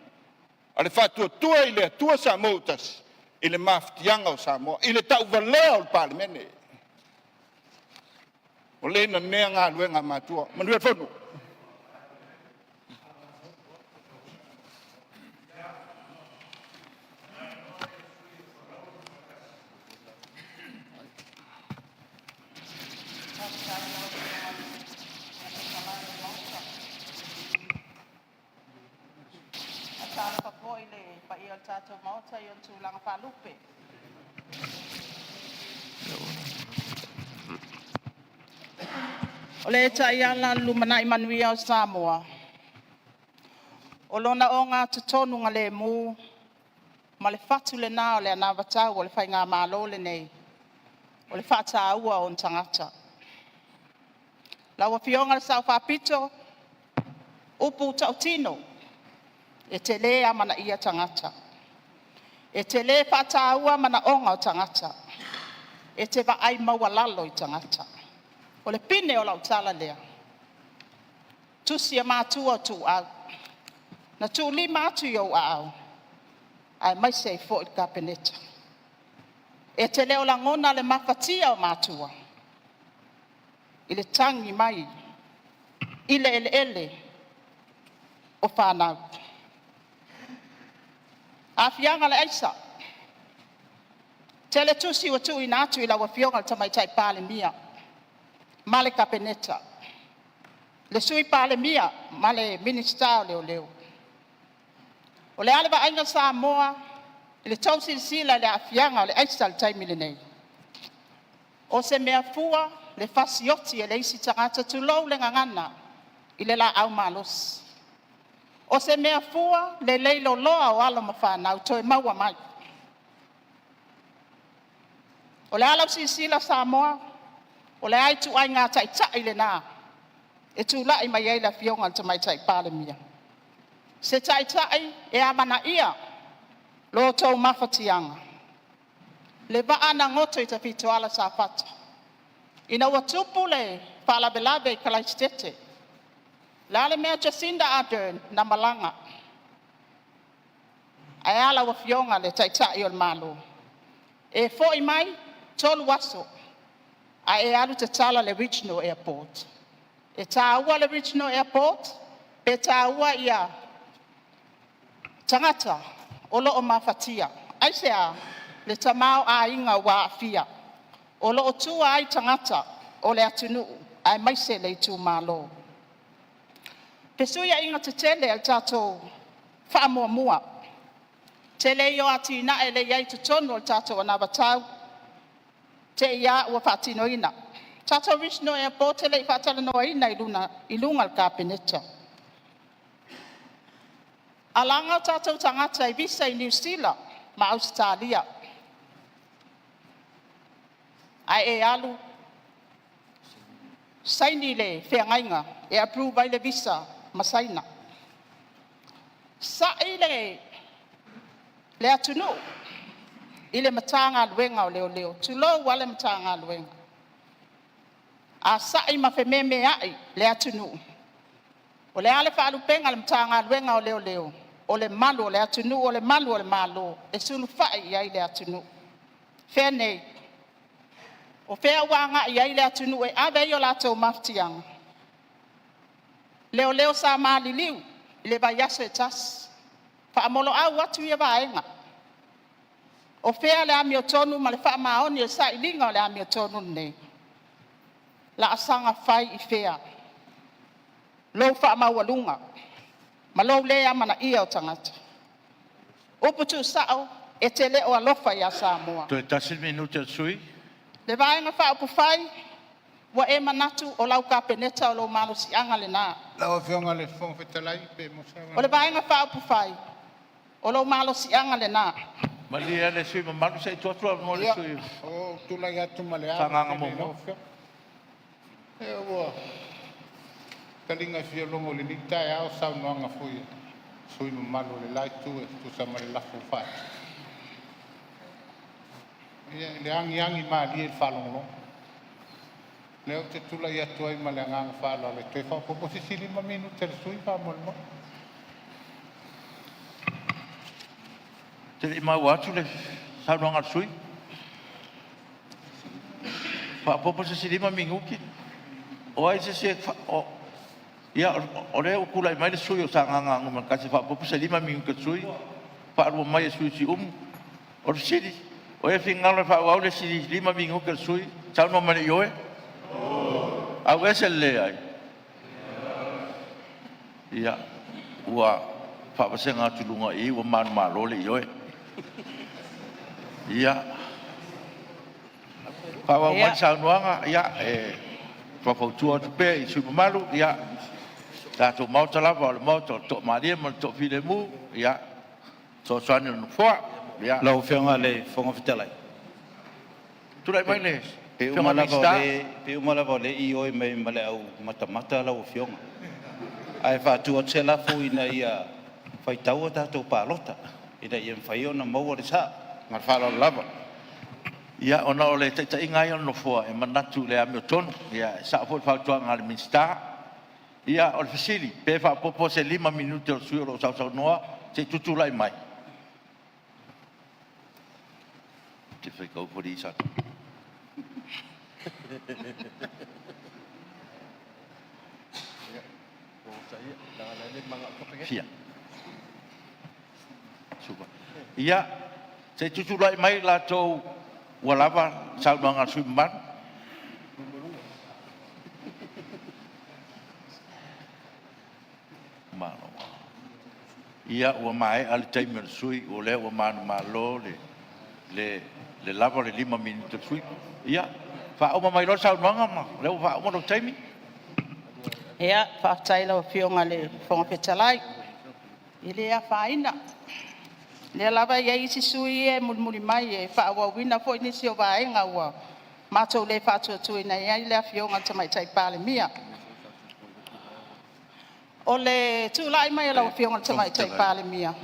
A le whatua tua i le atua Sāmoa tas. I le maftianga o Sāmoa. I le tau valea o le Parliamentary. O le na nea ngā luenga mātua. Manuia whanu. O le tai ala lumana i manuia o Sāmoa. O lona o ngā tutonu ngā le mū, ma le whatu le nā o le anawatau o le whai ngā mālo le nei. O le whata aua o ntangata. Laua fionga le sau whapito, upu tau tino, e te le amana ia tangata. E te le whata aua mana onga o tangata. E te wa ai maua lalo i tangata. O le pine o lau tala lea. Tusi a mātua tu au. Na tu li mātu i au au. Ai mai se fo i ka peneta. E te leo la ngona le mawhatia o mātua. I le tangi mai. I le ele o whanau. A fianga le aisa. Te le tusi o tu i nātu i lawa fionga le tamaitai pāle mia. Male kapeneta. Le sui pale mia, male minister leo leo. O le ale wa ainga Sāmoa, le tausi sila le afianga le aisa le taimi le nei. O se mea fua, le fasioti e le isi tangata tulou le ngangana, i le la au malos. O se mea fua, le leilo loa o alo mawhanau, toi maua mai. O le alau sila Sāmoa, o le ai tu ai ngā tai tai le nā. E tu lai mai ei la fionga le tamai tai pāle mia. Se tai tai e amana ia lo tau mawhatianga. Le vaana ngoto i ta fito ala sa fata. Ina ua tupu le pālabelabe i kalaistete. La le mea Jacinda Ardern na malanga. Ai ala wa fionga le tai tai o le malo. E fo i mai tolu waso. A e alu te tala le regional airport. E tāua le regional airport, pe tāua ia tangata o loo mawhatia. Ai sea le tamau a inga wa fia. O loo tua ai tangata o le atunu ai maise le tu malo. Pe suia inga te tele al tātou whaamua mua. Tele yo ati na e le iai tutono al tātou anawatau. Te ia ua whaatinoina. Tātou regional airport te lei whaatalanoina i lunga ka peneta. Alanga tātou tangata i visa i New Zealand ma Australia. Ai e alu. Saini le whengainga e approve ai le visa ma saina. Sa i le atunu. I le matanga luenga o leo leo. Tulo wale matanga luenga. A sai ma whememe ai le atunu. O le ale whaalupenga le matanga luenga o leo leo. O le malu o le atunu, o le malu o le malo. E sunu whai ai le atunu. Whenei. O whea wanga i ai le atunu e awe i o lato maftianga. Leo leo sa maali liu. I le vai yaso e tas. Whaamolo au atu i e vaenga. O fea le ami o tonu ma le wha maoni o sa ilinga o le ami o tonu nei. La asanga whai i fea. Lou wha maualunga. Ma lou lea mana ia o tangata. Uputu sao e te leo alofa i a Sāmoa. Toi tasin minuta sui. Le vaenga wha upu whai. Wa e manatu o lau ka peneta o lau malo si anga le nā. Lawa fionga le fonga fetalai pe mo sa. O le vaenga wha upu whai. O lo malo sianga le nā. Malia le sui mamalu sei tuatua mo le Ia, sui. o tulai atu malea. Whanganga momo. E ua. Talinga fia longo le nita e ao sau noanga fui. Sui mamalu le lai tu e tu sama le lafu fai. Ia, le angi maa li e whalongo. Leo te tulai atu ai ma le anganga whala le te whapopo si 5 minuta le sui pa molmo. Te mau atu le saunoanga sui. Whapopo se 5 minguki. O ai se o ia o le o kula mai le sui o sanganga ngoma kasi whapopo se 5 minguki sui. Whaarua mai e sui si o le siri. O e whingalo whaau le siri 5 minguki sui. Sauno mane ioe. Au ese le ai. Ia ua whapasenga tulunga i ua manu malo le ioe. Ia. Whawa mai saunoanga, ia, whawhautua tu pe i sui mamalu, ia. Tātou mauta lava o le mauta, tō maria, ma tō while mu, ia. Tō soane no whua, ia. Lau whianga le whonga whitalai. Turai mai le. Pe umalava le i oi mai male au mata lau whionga. Ai whātua te lafo ina ia whaitaua tātou pālota. Ina ia mwhai ona maua le sā. Ngar whala lava. Ia, ona o le taita ingai ono fua, e manatu le ame o tonu. Ia, sa fo whautua ngā le minsta. Ia, o le fasili, pe whapopo se 5 minute o sui o sau noa, te tutulai mai. Te whaikau pori i sata. Fia. Super. Ia, se tutulai mai la tau walava saunoanga sui man. Mano. Ia ua mai al taimi o sui o le ua manu malo le lava le 5 minuta sui. Ia, whaoma mai lo saunoanga ma, le ua whaoma no taimi. Ea, whaataila o whionga le whongapetalai. I lea whaina. Lea lava ia isi sui e mulmuli mai e whaawawina fo inisi o vaenga ua. Mātou le whātua tuina ia i lea whionga tamai tai pāle mia. O le tūlai mai lau whionga tamai tai pāle mia.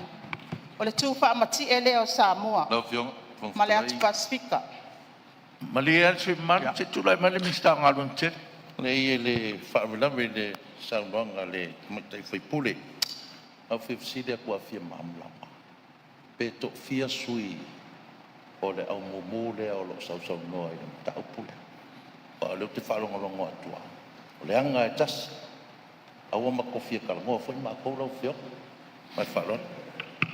O le tū whaamati e leo Sāmoa. Lau whionga. Ma le atu Pasifika. Malia sui man, se tulai mai le mista ngalun te. Le ie le whaawelawe le saunoanga le matai whaipule. Au whiwside kua whia maamlama. Pe to whia sui o le au momo lea o lo sau noa i le mtau pule. O leo te whaalongalongo atua. O le anga e tas. Aua ma kofia kalangoa fwoi ma koulau whio. Mai whaalon.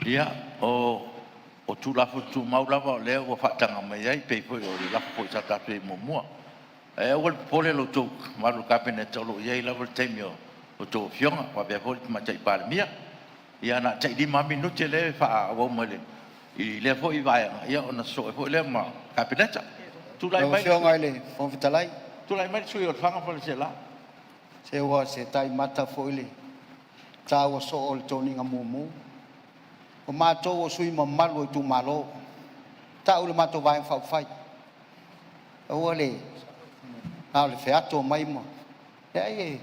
Ia, o tu lafo tu maulava o leo o whaatanga mai ai, pei fwoi o le lafo fwoi sa tātu e momua. E o le pole lo tō maru kapene tolo iai lava le taimi o tō whionga, wa bea fwoi ma tai pāre mia. Ia na tai 5 minute le wha awau mai le. I le fwoi vaianga, ia o na so e fwoi le ma kapeneta. Lau whionga i le whongapetalai. Tulai mai sui o le whanga pole se la. Se ua se tai mata fo i le. Tā ua so o le tōninga mumu. O mātou o sui mamalu i tū malo. Tā ule mātou vai whauwhai. Ua le. Nā le whiato mai mo. Ia e.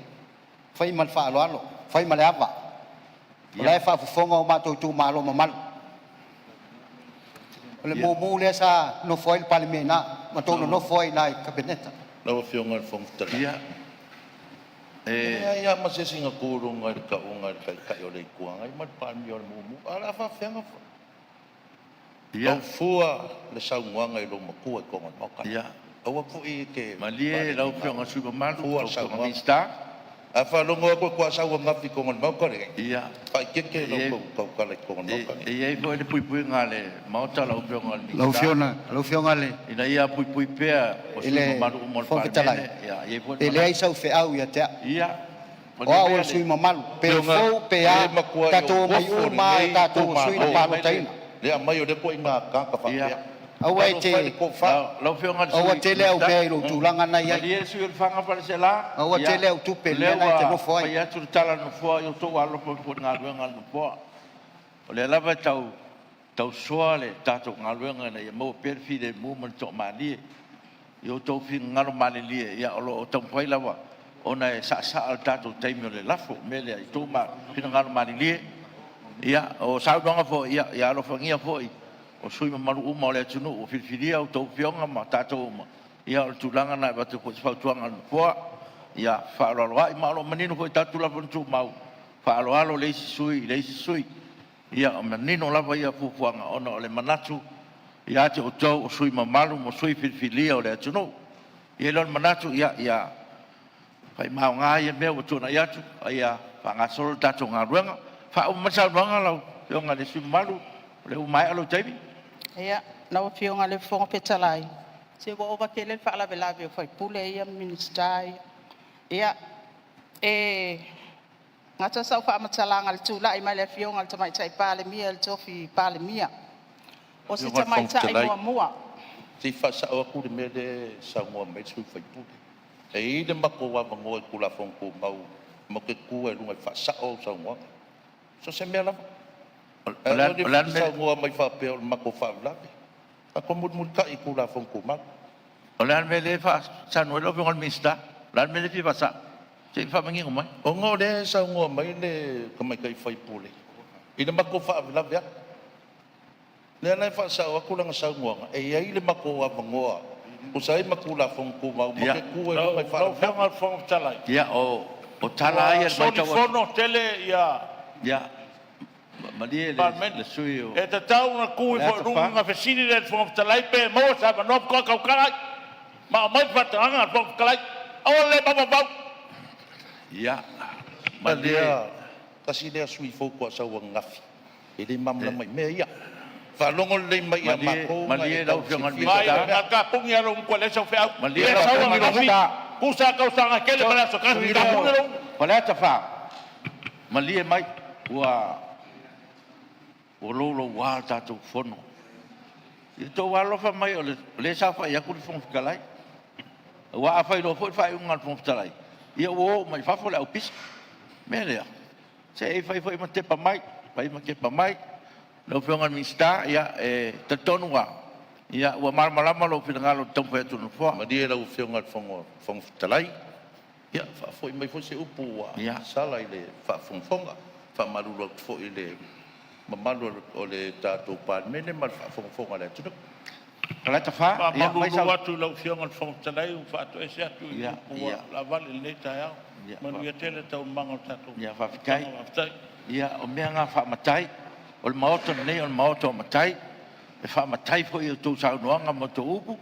Whai mal whaaloalo. Whai mal awa. O lai whaafufonga o mātou i tū malo mamalu. O le mumu le sa no foi le palimena. Mātou no foi na i kabineta. Lau whionga le whongtala. Ia. Ia ma se singa kūrunga i ka unga i kai o le kuanga. I mat pāmi o le mumu. Ala whawhenga wha. Ia. Au fua le saunuanga i lo makua i konga noka. Ia. Aua pui ke... Malie lau whionga sui mamalu, Fua o sau whionga wanga. mista. A whalongo a koe kua saua ngafi konga noka re. Ia. Pai keke lau kau kala i konga noka. E iai fwoi le pui ngā le mauta lau whionga le mista. Lau whionga le. Ina ia pui pea o sui mamalu o mol whongapetalai. Ia, iai fwoi Pe lea i sau whiau ia tea. Ia. O a sui mamalu. Pe fau pe a tato mai uma e tato sui na palo taina. Lea mai o le po i ngā kāka whapea. Aua e te... Lau whionga le sui. Aua te leo mea i lo tūlanga nei ai. Malie sui le whanga pale se la. Aua te leo tupe lea nai te no foi. Pai atu le tala no fua, i o tō alo po ngā ruenga no fua. O le lava tau soa le tātou ngaluenga na ia mau perfi le movement to mani. Yo tau fi ngalo mani lie ia o tau pai lava. Ona e sa al tātou taimi o le lafo me le i tō ma pina ngalo mani lie. Ia o saunanga fo ia alo fangia fo i. O sui ma maru uma o le atunu o filfilia o tau fionga ma tātou uma. Ia o tulanga na watu ko whautuanga na poa. Ia whaaloaloa i maalo manino fo i tātou lava ntu mau. Whaaloalo leisi sui. Ia o manino lava ia fufuanga ona o le manatu. Ia te o tau o sui mamalu mo sui filfilia o le atunu. Ia lon manatu ia pai mau ngā ia mea o tūna i atu. Ia whangasoro tātou ngā ruanga. Whao masau ruanga lau. Fionga le sui mamalu. Le umai alo taimi. Ia, nau fionga le fonga petalai. Se wa ova kele whaala velawe o whai pule ia ministai. Ia, ngata sau wha amatalanga le tūla i mai le fionga le tamai tai pāle mia le tofi pāle mia. O se tamai tai mua. Si whasa o aku le mea le Sāmoa mai sui whai pule. E i le mako wa mangoa i kula whonko mau. Mo ke kua e runga i whasa o Sāmoa. So se mea lama. Lan Sāmoa mai whapea o le mako whaulawe. Ako mut ka i kula whonko mau. O lan me le fa sanua lo fionga mista. Lan me le fi fasa. Se fa mangi ngomai. O ngō le Sāmoa mai le kamai kai whai pule. I le mako whaulawe. Le anai whasa o aku langa Sāmoa. E iai le mako wa mangoa. O sai makula whonko mau. Mo ke kua e runga i whaulawe. Fionga whonga talai. Ia o tala ai So ni fono tele ia. Ia. Malie le sui o. E te tau na kui fo runga whesini le whonga talai pe mo sa manop kua kaukarai. Ma o mai whatanga whonga talai. Awa le bau. Ia. Malia. Kasi lea sui fōkua sa ua ngafi. E le mamla mai mea ia. Whalongo le mai ia mako. Malie lau fionga Mai mista. na ka pungi aro mkwa le sau whiau. Malie Le lau sau fionga ngafi. mista. Kusa kau sanga kele mara so kasi ka pungi aro. Pala ta fa. Malie mai ua o lolo wa tātou fono. I tō walofa mai o le sa whai aku le whongwhikalai. Wa a whai lo fwoi whai unga le whongwhikalai. Ia o mai whafo le au pisa. Mea lea. Se e whai ma tepa mai. Whai ma kepa mai. Lau whionga mista ia e te tonu wa. Ia ua malamalama lo whingalo tampu e tunu wha. Malia lau whionga le whongwhitalai. Ia whafoi mai fwoi se upu wa. Sala i le whawhongwhonga. Whamaruru au fwoi le mamalu o le tātou Parliamentary ma le whawhongwhonga le tunu. Kala ta wha. Ma maruru atu lau whionga le whongtalai u whaato e se atu i ua la vale le tai au. Manu ia tele tau manga o tātou. Ia whawhikai. Ia o mea ngā whaamatai. O le maoto nei o le maoto o matai. E whaamatai fo i o tō saunoanga mo tō upu.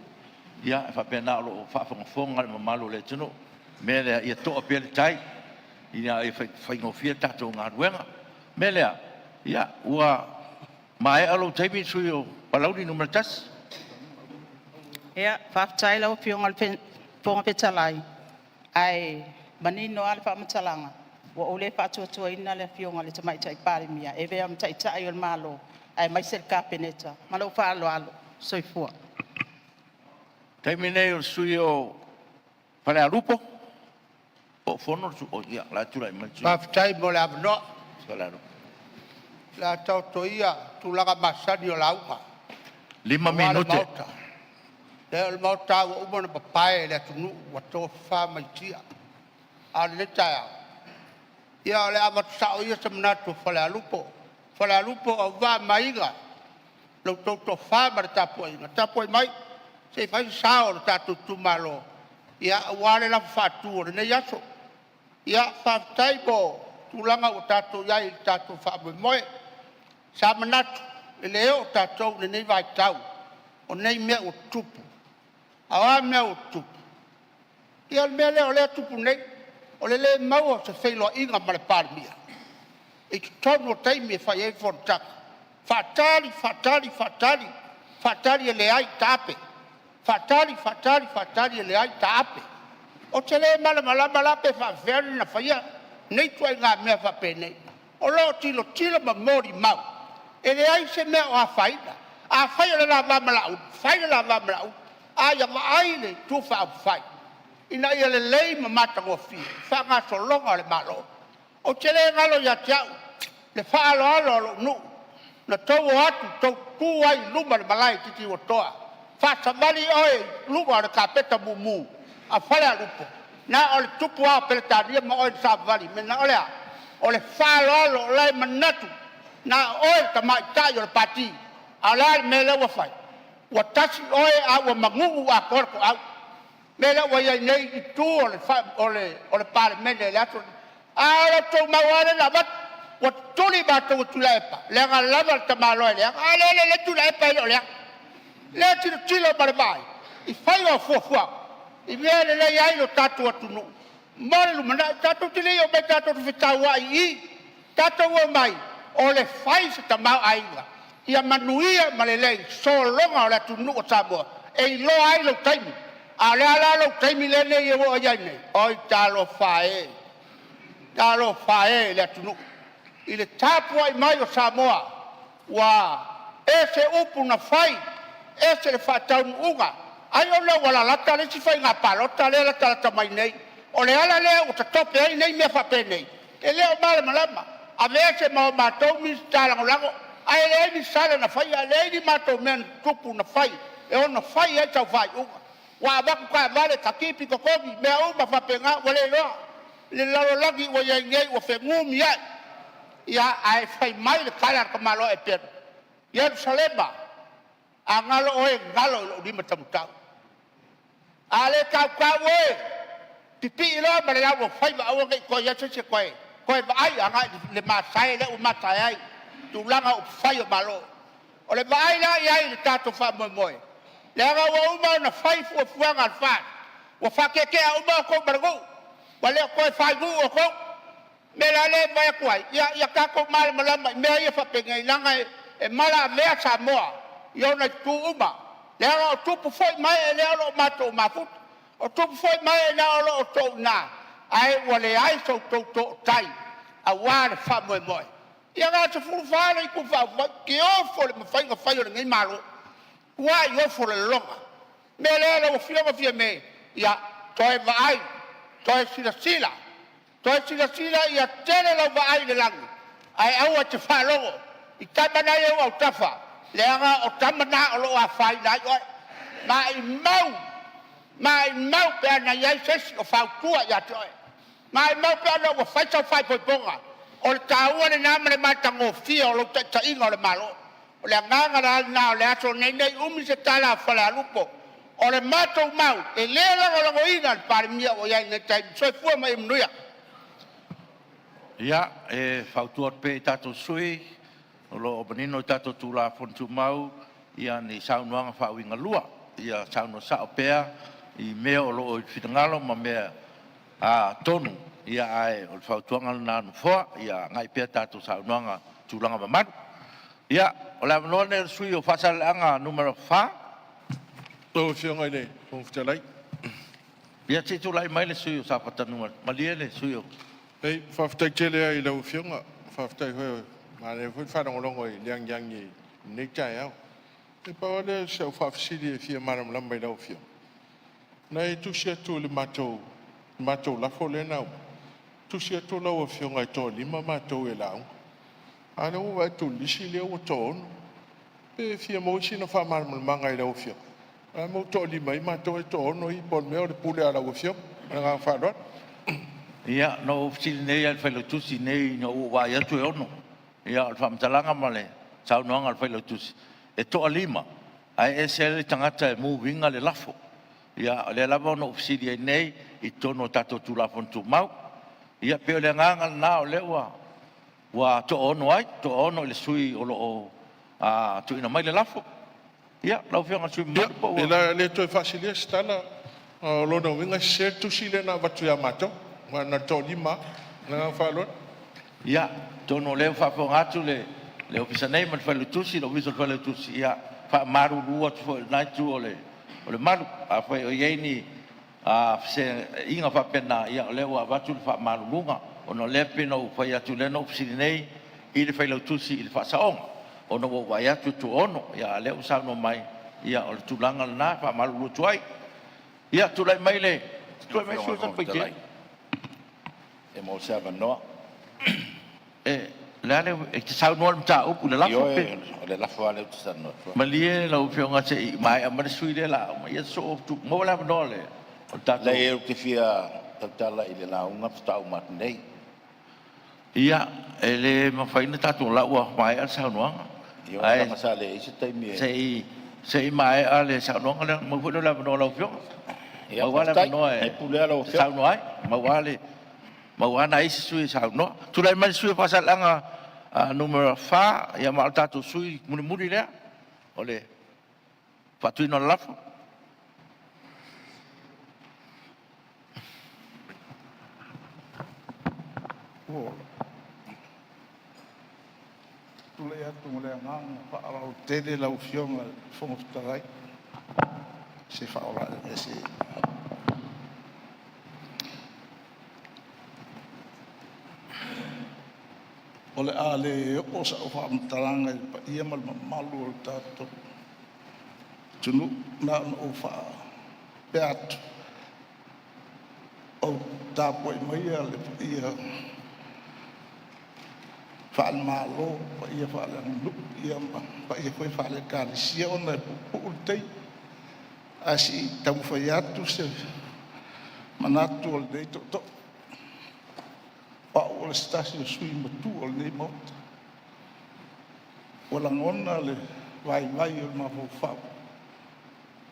Ia e whapena o whawhongwhonga le mamalu le tunu. Mea lea ia toa pia le tai. Ia e whaingofia tātou ngā ruenga. Mea lea. Ia ua mai alo taimi sui o palauri numera tas. Ia, whaftai lau fionga le fonga petalai. Ai, manino ale whamatalanga. Wa ole whatuatua ina le fionga le tamai tai pāre mia. E vea mtai tai o le malo. Ai maisel ka peneta. Malo whaalo soifua. Taimi nei o sui o pare alupo. O fono su o ia la tura i manchu. Whaftai mo le avno. Salaro. La tau toia tulaga masani o launga. 5 minute. Le o le mauta wa umana papae le atunu wa tō whamaitia. A le taia. Ia o le amatau ia sa manatu whale alupo. Whale alupo au wā maiga. Lau tō whamare tapu inga. Tapu mai. Se whai sao le tātou tumalo. Ia wale la whātu o le nei aso. Ia whaftai mo. Tulanga o tātou iai tātou whaamui moe. Sa manatu. E leo tātou le nei vai tau. O nei mea o tupu. Awa mea o tupu. Ia mea leo lea tupu nei. O le maua se whailo inga ma le pārmia. E ki tonu o teimi e whai e whontaka. Whatari e le ai tāpe. Whatari e le ai tāpe. O te le malama pe whawheri na whaia. Nei tuai ngā mea whape nei. O lo tilo ma mori mau. E le ai se mea o a whaina. A whaia le la wamalau. A ia maaile tu wha whai. Ina ia le lei ma matango fi. Whanga so longa le malo. O te le ngalo ia tiau. Le whaalo alo nu. na tau atu tau tu ai luma le malai titi o toa fa samali oi luma le kapeta mumu a fala lupo na ole tupu a peletaria ma oi savali me na ole fa lo lai manatu na oi tamai tai o pati ala me le wa fai wa tasi oi a wa mangu a korko a me le wa ia nei tu ole fa ole Parliamentary le atu ala to ma wale la bat wa tuli ba to tulepa le ga lava ta malo le ale le tulepa le tilo barbai I fai o fofua I vele le ai lo tatu atunu mole lu mana tatu tili o be tatu fitawa I tatu o mai o le fai se tamau aiga ia manuia malelei so longa o le tunu o Sāmoa e lo ai lo taimi ale ala lo taimi le le e o ai nei oi talo fae le tunu I le tapu ai mai o Sāmoa wa ese upu na fai ese le fatau unga ai ona wala lata le sifai nga palota le la tala mai nei o le ala le o tope ai nei me fa pe nei e le o mala malama a vese ma matou mi stala ngolango ai le ni sala na fai ale ni matou men tupu na fai e ona fai e tau fai unga wa ba ku ka vale takipi ko kobi me o ma fa pe nga wale lo le lalo lagi o ye ngei o fe ngumi ya ai fai mai le kala ka malo e pe Yerusalema angalo oe ngalo lo di matamutau ale ka we tipi lo ba ya wo fai ba o ko ya se ko ba ai anga le masai le o matai tu langa o fai o malo o le ba ai la ya le tato fa mo le ga wo ma na fai fu nga fa wo fa ke o ma ko bargo wale ko fai gu o ko me la le ba ko ya ka ko mal malama me ya fa pe ngai langa e mala me Sāmoa Iona tu uma le o tupu foi mai le o mato mafut o tupu foi mai na o to na ai wale ai so to tai a wale fa mo ia ga te fu fa le ku fa ke o fo le fai ga fai o ngai malo wa yo fo le longa me le o fia me ia toi vai toi sila ia tele lo vai le lang ai au te fa logo I tabana yo au tafa le anga o tamana o lo a fai na yo mai mau pe na ia ses o fa tua ya toi mai mau pe no o fai fai po ponga o taua le na le matango fio o lo ta ingo le malo o le nganga na le aso nei umi se tala fala lupo o le mato mau e le la lo ina par mia o ia ne tai so fu mai mnuia Ia, e whautua pe tato sui, o lo opanino tato tūla fontu mau, ia ni saunuanga whauinga lua, ia saunua sao pea, I mea o lo o whitangalo, ma mea tonu, ia ai o whautuanga nānu whoa, ia ngai pea tato saunuanga tūlanga mamadu. Ia, o la manone sui o whasaleanga numero 4. Tō whionga nei, o whitalai. Ia te tūlai mai le sui o sapata numero, malia le sui o. Hei, whawhitai tele ai lau whionga, whawhitai hoi, ma ne whanongolongo I liang i nektai au. E pawa le se au whawhisiri e fia maram lambai lau whionga. Nei tusi atu le matou lafo le nau. Tusi atu lau a whionga I tō lima matou e lau. Ana ua atu lisi leo o tō ono. Pe fia moisi na wha maram lamanga I lau whionga. Ana mau tō lima I matou e tō ono I pon mea o le pule a lau whionga. Ana ngā whanot. Ia, no ofisiri nei al whailotusi nei no wai atu e ono. Ia, al whamtalanga male, saunoanga al whailotusi. E toa lima, ai e se le tangata e mūwinga le lafo. Ia, le lava no ofisiri nei, I tono tato tu lafo tu mau. Ia, peo le nganga na o lewa, wa to ono ai, to ono le sui o lo o, tu ina mai le lafo. Ia, lau whianga sui mau. Ia, le toi whasilia stala, lo na winga se tusi le na watu ya matou. Na tō lima, na whalot. Ia, tono leo whapongatu le ofisa nei man whailutusi, lo wiso whailutusi, ia, whamaru rua tu naitu o le maru, a whai o yeini, se inga whapena, ia, leo a watu le whamaru runga, o no lepe no whai atu le no ofisiri nei, I le whailutusi, I le whasaonga, o no wai atu tu ono, ia, leo sauno mai, ia, o le tulanga na, whamaru rua tuai, ia, tulai mai le, tulai mai suosan paitei. E mo se avanoa. E La le e te sau no mta upu le la Yo pe. le la fa le tsano. Malie la upio nga se mai ama sui le la ma ia so tu mo la no le. O tato. La e te fia tala ile la unga tau mat nei. Ia ele ma faina tato la ua mai al sau no. Yo la sale ise tai mi. Sei mai ale sau no le mo fu la no la upio. Ya wala no e pule la sau no ai ma wale ma wana isi sui sau no. Tu lai mai sui pasal anga numero fa ia ma tato sui muri le. Ole fatui no la fa. Tule atu mole nganga pa arau tele lau fionga fonga tarai. Se fa ora ese. Ole ale o sa o fa mtaranga pa ia mal malu o tato. Tunu na o fa peat. O tapo mai ale ia fa'al malo pa ia fa'al lu ia pa ia foi fa'al kalisia ona putei asi tamu faiatu se manatu ol dei to pa ol stasio sui matu ol nei mot wala ngona le vai ol ma fa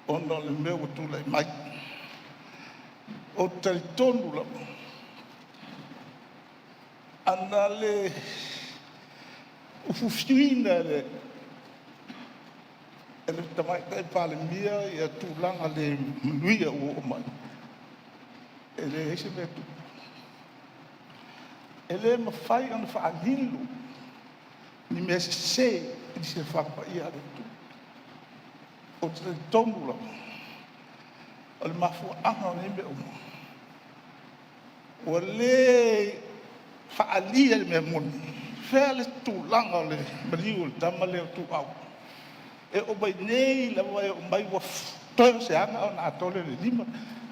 ona le meu tu le mai o tel tonu la andale ufufiina le ele tamai kai pale mia ia tu langa le luia o mai ele ese vetu ele ma fai an fa alilu ni me se di se fa pa ia le tu o te tonu la o ma fu ana ne me o le fa alia me moni fele tu langa le maliu tamale tu au e o bai nei la vai o mai wa to se anga na tole le lima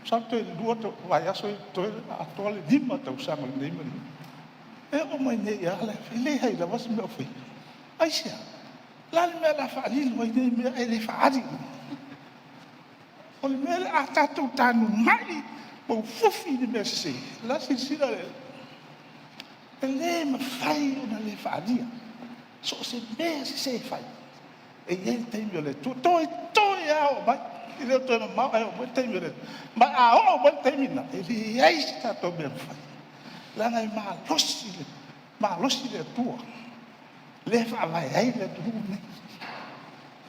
sa to lua to vai aso to a tole lima to sa mal nei mali e o mai nei ya la fele hai la vas me ofi aisha la me la fa ali vai nei me ele fa ali o me a tatu tanu mai o fufi de merce la sila ele ma fai una le fadia so se me se fai e ele tem le tu to ya o vai ele to ma o vai tem le ma a o vai termina ele aí está to bem fai lá na ma losi le tua le fa vai aí le tu ne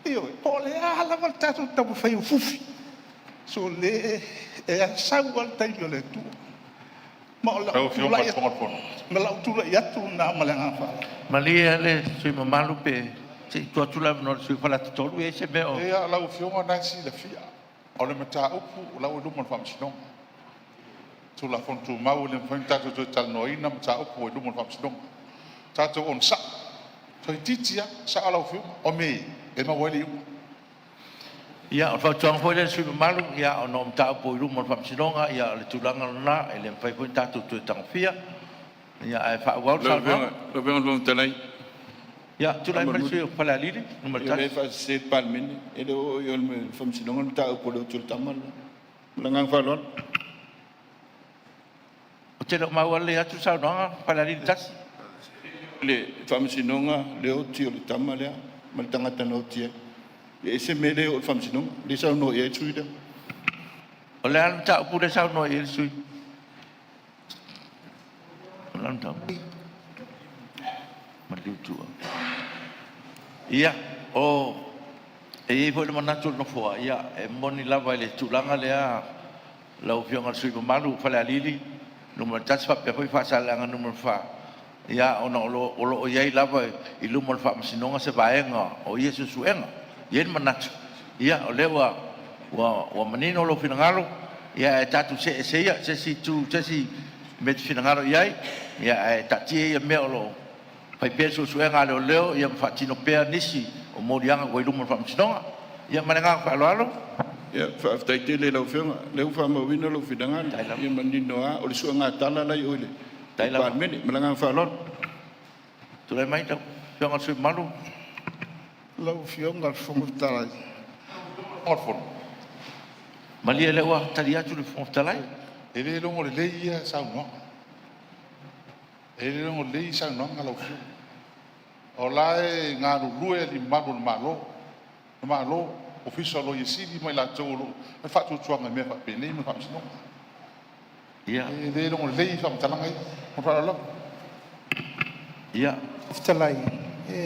io po le ala volta tu to fai o fufi so le e sa volta le tu ma la ma la tu ya tu na ma la fa Malia le sui mamalu pe se tu la no sui fala tolu e se be o e la o fionga na si la fia o le mata upu la o lu mo fam sino tu la fon tu mau le fon ta tu tal no ina mata upu o lu mo fam sino ta tu on sa so titia sa la o fio o me e ma wali ia o fa tong foi le sui mamalu ia o no mta po lu mo fam sinonga ia le tulanga na e le fai foi ta tu tang fia ia e fa wa sa Lo veo lo telai. ia tu lai mai sui fala lili numero Yo le 3 fa se palmen ele o yo me fam sinong ta po lo tul tamal. Langang fa lon. o te no ma wale atu sa no fala lili tas Le fam sinonga le o ti o le tamal ya. Mal tanga tano ti. E se me le o fam sinong le sa no e tuida. o le an ta pu de sa no e sui lan ta maliu tu ia o e foi le manatu no fo ia e moni lava le tulanga le a la o fionga sui malu fala lili numero tas fa pe foi fa sala numero fa ia ona o ia lava i lumo fa sinonga se vaenga o ia se suenga ien manatu ia o lewa wa manino lo finangalo ia tatu se ia se si tu se si met finangalo ia ia tati ia me lo fai peso suenga le leo ia fa tino pe nisi o morianga ko lumo fa sinonga ia mananga fa lo Ya fa tai tele lo fionga le fa mo wino lo fidangan ia manino a o le suanga tala lai o le. Tai la men malanga fa lon. Tulai mai tau. Fianga sui malu. Lau fionga whakatalai. Orfon. Malia lewa tali atu le fontalai. E le longo le leia Sāmoa. E le longo le leia Sāmoa ngā lau fionga. O lae ngā rurue li malu na malo. Na malo, ofisa lo yesidi mai la tau lo. Me whatu tuanga mea whapene, me whamasino. Ia. E le longo le leia whamatalanga i. Mo whara lau. Ia. Talai.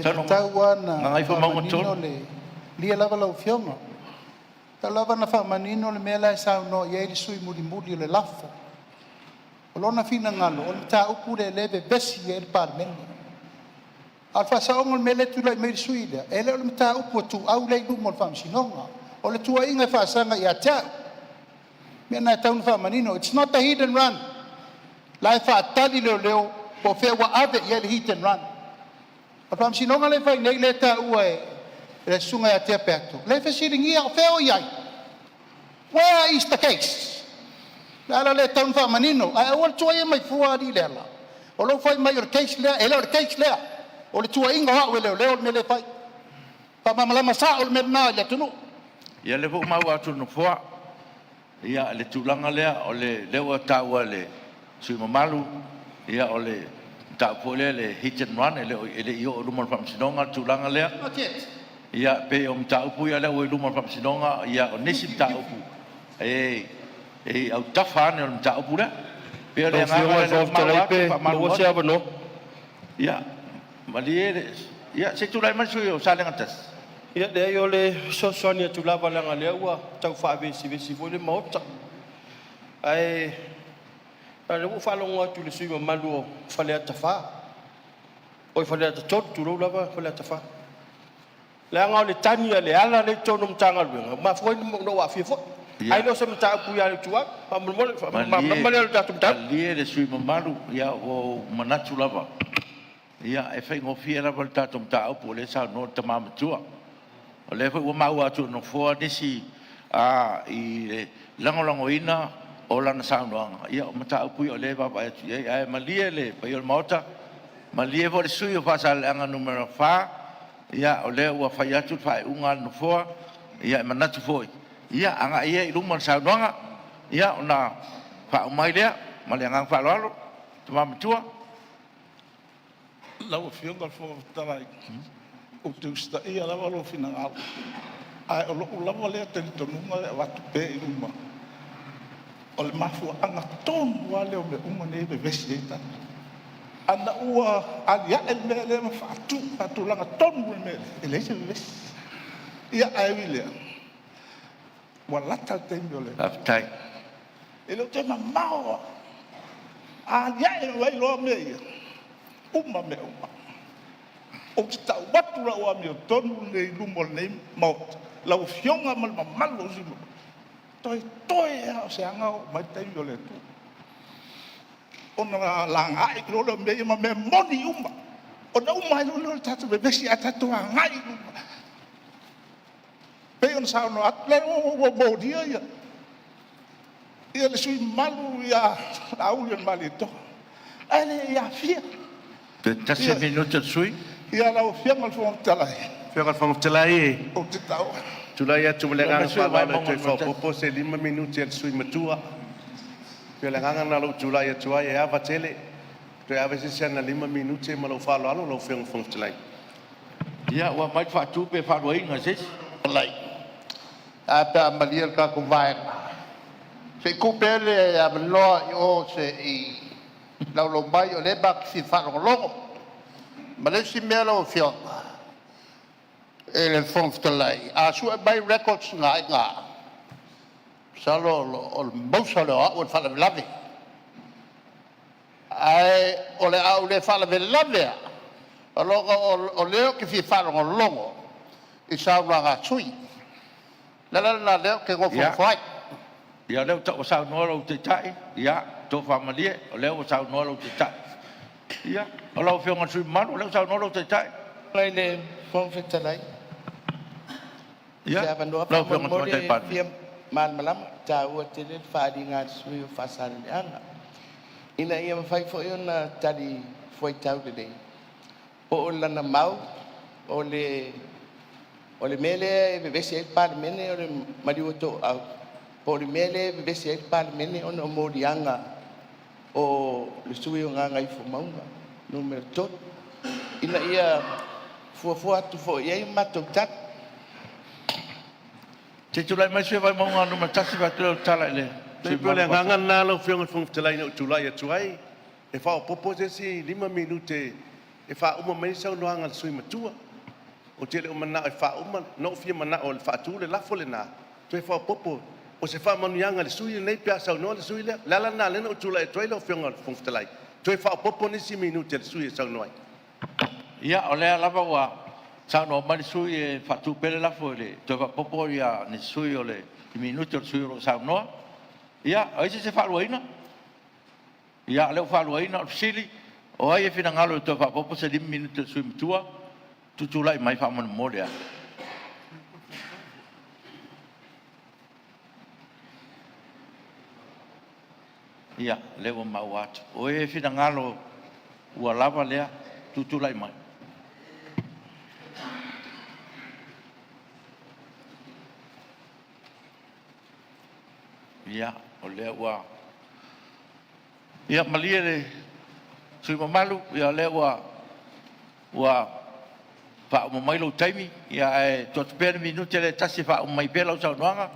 Tano Taua na ngai fa mau manino tonu. le lia lava lau fionga. Ta lava na fa manino le mea lai sao no ia ili sui muri muri le lafo. O lona fina ngalo, o le ta upu le leve besi ia ili Parliamentary. Alfa sa ongo le mele tulai meiri sui lea. Ele o le ta upu tu au lei lumo le whamsinonga. O le tua inga fa sanga ia tau. Mea na taun fa manino. It's not a hit and run. Lai fa tali leo leo. Po fea wa ave ia le hit and run. O pam sinonga le fai nei le ta ua e sunga ya te peto. Le fa siringia o feo iai. Where is the case? La le taun fa manino. Ai o tua ia mai fuari le la. O lo fai mai o case le, ele o case le. O le tua inga ha o le me le fai. Pa mamala sa o me na le tunu. Ia le vo mau atu no foa. Ia le tulanga lea o le lewa taua le sui mamalu. Ia o le ta pole le hit and run ele io lumon pam sinonga tulanga lea. Not yet. Ia pe o mta upu ia le o lumon pam sinonga ia o nisi ta upu. Au tafane o mta upu le. Pe le nga le ma pe mo se ava no. Ia maliere ia se tulai man sui o sale ngatas. Ia de yo le sosonia tulava langa le ua tau fa vesi vo le mota. Ai le ua whalonga tu le sui malu o whale atafa. Oi whale atatot tu rau lava whale atafa. Le anga o le tania le ala le tono mtanga luenga. Ma fwoi ni no wa fifo. Ai lo se mta pu ya le tua. Pa mole le tatu mta. Lie le sui malu ia o manatu lava. Ia e whai ngofia lava le tatu mta upu le sa no te mamatua. O le fwoi ua mau atu no fua nisi i le langolango ina o lana saunoanga. Ia o mata upui o le baba atu. Ia malie le pai o le maota. Malie vo le sui o fasa le anga numero 4. Ia o le ua fai atu fai unga no foa. Ia e manatu foi. Ia anga ia i luma le saunoanga. Ia o na fa umai lea. Ma le anga fa loalo. Tuma matua. Lau fionga whakatalai. O te usta ia lawa lo fina ngau. Ai o loko lawa lea te tonunga le watu pe i luma. O le mafua anga tonu wale o me uma ne me vesi e tata. Ana ua alia e me le ma fatu langa tonu me e le se me vesi. Ia ai wilea. Wa lata te mi o le. Aftai. E leo te mamao. Alia e wai loa me ia. Uma me uma. O te tau watu la ua me o tonu le lumo le maut. Lau fionga mal mamalo zima. Toi o se anga o mai tai o le tu. Ona langa i krolo me ma me moni uma. Ona uma i lo tatu be besi atatu ngai uma. Pe on sa no atle o bodia ia. Ia le sui malu ia au le malito. Ale ia fia. Te tase minuta sui. Ia la o fia mal fo talai. Fia ka fang telai. O te tau. Tulai atu le nganga fa la te fa popo se 5 minuti al sui matua. Pe le nganga na lo tulai atu ai ava tele. Pe ave se na 5 minuti ma lo fa lo lo fang telai. Ia ua mai fatu pe fa inga sis. Lai. Apa malir ka ku vai. Se ku pele a lo o se i la lo mai o le bak si fa lo. Malesi melo fio. Ele fong telai. A su by records nga. Salo o bosa lo o fa lave. Ai o le au le fa lave. O lo leo ke fi fa longo. I sa nga sui. La leo ke go fai. Ia leo ta o sa no lo te tai. Ia to fa malie o leo o sa no lo te tai. Ia o lo fionga sui malu leo sa no lo te tai. Lai le fong fetalai. Ia Siapa no apa mo de fiam mal malam tahu tele fadi ngat sui fasal anga. Ina ia fai fo yon tadi foi tau de. po o lana mau o le mele vevesi ai palemene o le maliua toʻau po o le mele vevesi ai palemene ona o molianga o le sui o gagai fomauga numero tolu ina ia fuafua atu foʻi ai matou tatu Te tulai mai sui vai maunga numa tasi vai tula tala ele. Te pole nganga na lo fiong fong telai no tulai atuai. E fa popo te si 5 minute e fa uma mai sa no anga sui matua. O te le uma na e fa uma no fia mana o fa tu le la fole na. Tu e fa popo o se fa manu yanga le sui nei pia sa no le sui le la na le no tulai atuai lo fiong fong telai. Tu e fa popo ni si minute le sui sa no ai. Ia o lea lava wa sa no mali sui e fatu pele la fole. Tu va popo ia ni sui o le minuto o sui o sa no. Ia ai se fa luina. Ia le fa luina o sili o ai e fina ngalo tu va popo se 10 minuto sui mtua. Tu tulai mai fa mon molia. Ia le o mawat. O e fina ngalo ua lava lea tu tulai mai. Ia, o lea ua. Ia malia le sui mamalu, ia lea ua pa o mai lo taimi, ia e tot pere minute le tasi fa o mai pela o sa noanga.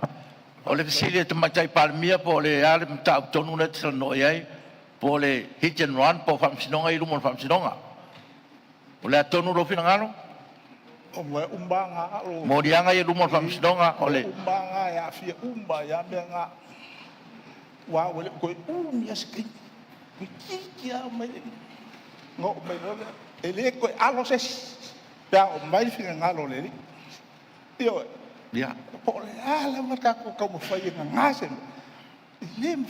O le fasili te matai palmia po le ale mta tonu le tsal no ai, po le hit and run po famsinonga i lumon famsinonga. O le tonu lo fina ngalo. O me umbanga alo. Morianga i lumon famsinonga o le. Umbanga ya fia umba ya benga. Wa wele ko ya ski. Ki ya mai. No me no ele ko alo ses. Ya o mai fina ngalo le. Io Ya. po le ala marka ko ko mo fai nga sen. Le mo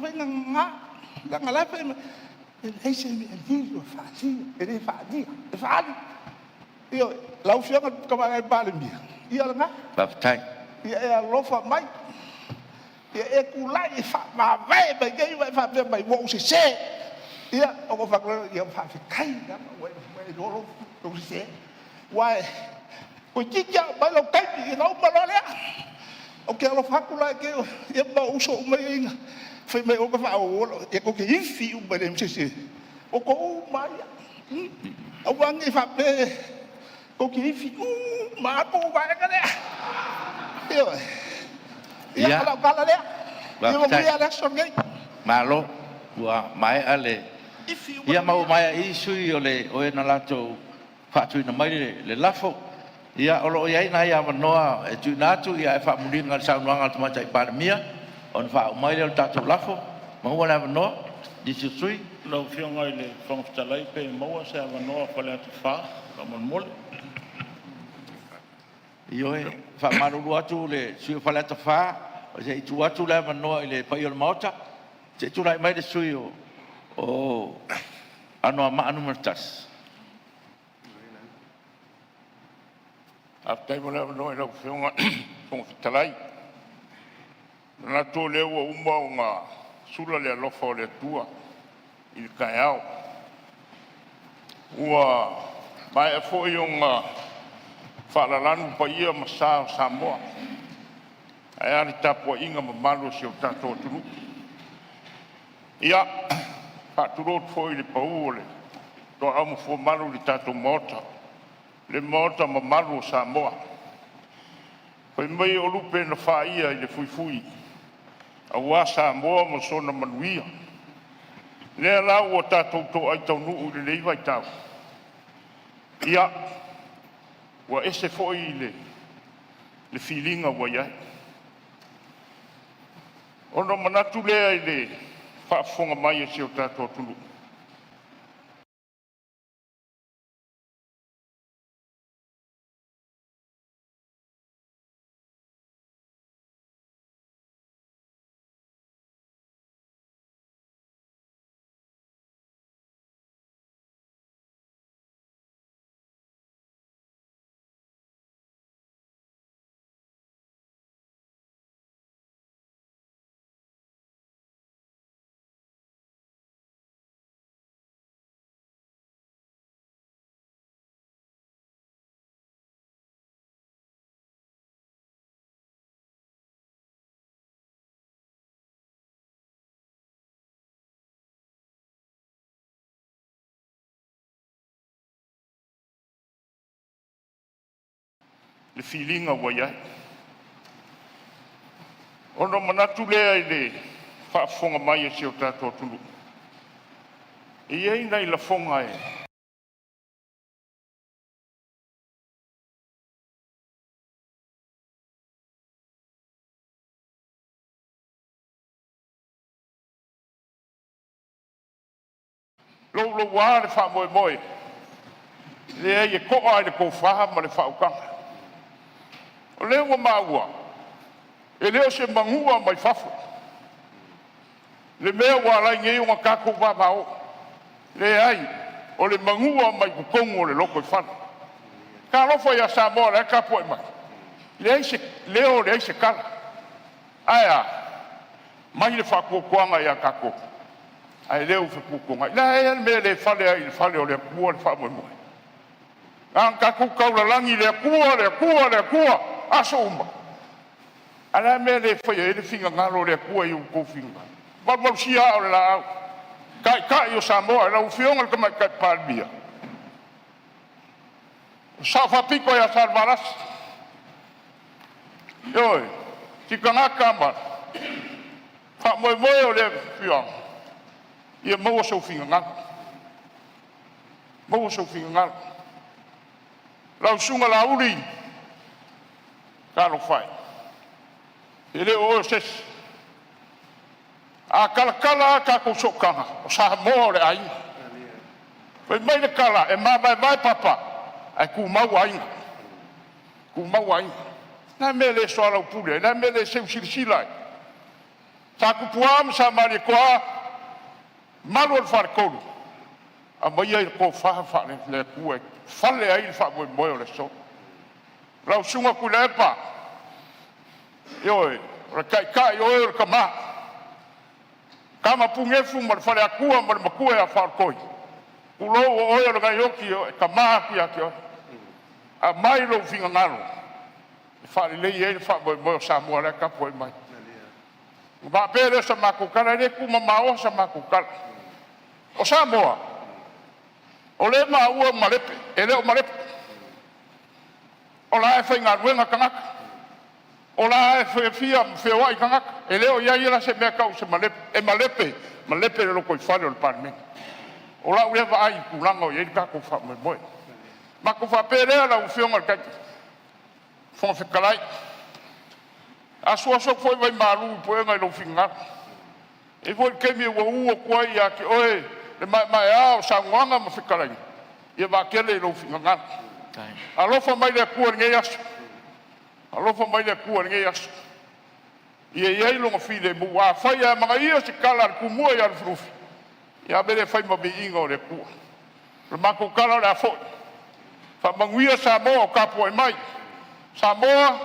fai nga. La ngala fa. Ele se me digo fazia, ele fazia. Io lau fianga kama pale mia. Ia nga. Baftai. Ia e lofa mai. Ia e kulai fa ma vai ba gai vai fa mai wo se. Ia o fa ia fa kai na we lo se. Wai ko tija ba lo kai no ba lo le. O ke lo fa kulai ke ia ba uso mai inga. Foi mai o ka fa o e ko ke infi u ba dem se. O ko mai. O wangi fa be ko ki fi ma ko ba ka le ia ala kala le ia mo ia le so ngai Malo ua mai ale. Ia mau mai i sui o le o na lato fatu na mai le lafo. Ia o lo ia na ia manoa e tu na tu ia e fa mulinga sa nuanga tama tai palmia on fa mai le tatu lafo. Mo wala manoa di sui lo fionga le fong talai pe mo sa manoa fa le fa como mol. Io e fa maruru atu le sui fa lata fa o se tu atu le manoa le pai o mauta se tu lai mai le sui o ano ama anu mertas A tai mo le manoa lo fionga fong talai na to le o uma nga sula le lo fo le tua il kaiao ua mai fo nga Whaalalanu pa ia ma Sāmoa. Ai ari tapua inga ma malo si o tato tunu. Ia, whaaturo fo i le pau ole. Toa amu fo malo li tato mota. Le mota ma malo Sāmoa. Pai mai o lupe na whaia i le fui. A wā Sāmoa ma sona manuia. Lea lau o tato to ai tau nuu le leiva i tau. Ia, wa ese foi le feelinga wa ya ono manatu le ile fa fonga mai e se o tato tulu le feelinga wa ia ono manatu lea i le whaafonga mai e seo tātou tunu i ei nei la fonga e lo wā le wha moe moe le e koa ai le kōwhaha ma le whaukanga o leo wa maua e leo se mangua mai whafu le mea wā lai ngei unga kako wāwao le ai o le mangua mai kukongo le loko i whana ka lofa ia Sāmoa le ka poe mai leo le ai se kala aia mai le whakuakuanga ia kako ai leo whakuakuanga la e mea le whale ai le whale o le kua le whamoe moe ang kako kaula langi le kua aso umba ala me le foi ele finga ngalo le kua i ko finga ba sia o la kai o Sāmoa la ufionga le mai kai palmia sa fa pico ya salvaras yo ti kana kama fa mo o le fiong ia mo so finga ngalo la usunga la uri kalo fai ele o ses a kala ka ko sokanga o Sāmoa le ai pe mai le kala e mai papa ai ku mau ai na me le so la pule na me le se silsila ta ku puam sa mari ko malu al farkolu a mai ai ko fa le ku fale ai fa mo le so la sunga ku le pa yo ra kai yo kama punge fu mar fale akua mar makua ya fa koi ulo o yo ga yoki kama ku ya kio a mai lo finga ngalo fa le ye fa mo Sāmoa le ka poi mai ba pere sa makukala le ku mama o sa makukala o Sāmoa o le ma ua malepe ele o malepe o la e whainga ruenga kangaka o la e whia whiawai kangaka ele o iai la se mea kau se malepe le loko i whare o le Parliamentary o la uewa ai kulanga o iei kako wha moe ma ko wha perea la uwhionga kai whonga whekalai asua fwoi vai maru poenga i lo finga e voi kemi ua ua kuai ia ki oe le mai ao sangoanga ma whekalai ia wakele i lo finga alofa mai le kua ngei aso ia iei longa file mu wa fai a mga ia se kala ku mua ia frufi ia bere fai ma bi inga o le kua le mako kala le afo fa manguia Sāmoa o kapo ai mai Sāmoa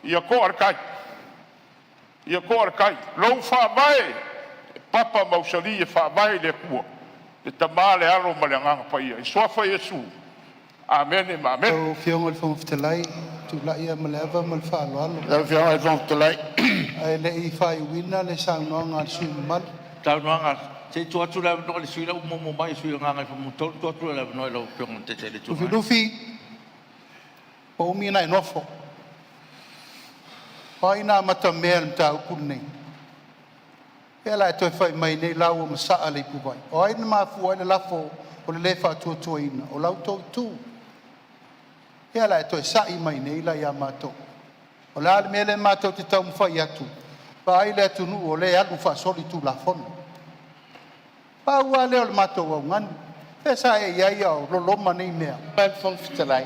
ia ko arkai lo fa vai papa mausali e fa vai le kua e tamale alo malanga pa ia so fa Yesu amen amen o fionga le fonga ftelai tu la ia maleva mal fa alo le fionga le fonga ftelai ai le i fai wina le saunoanga sui mal taunoanga se tu atu la no le sui la mo mai sui nga ngai mo to tu la no lo fionga te le tu lufi o mina e nofo Paina mata mea tau punei. Ela e toi whai mai nei lau o masaa le puwai. O aina mafu aina lafo o le lefa atua tua ina. O lau tau tu. Ela e toi sai mai nei la ia mato. O le ale mele mato te tau mwhai atu. Pa ai le atu nu o le alu wha soli tu la fono. Pa ua leo le mato au ngani. Pesa e ia o loloma nei mea.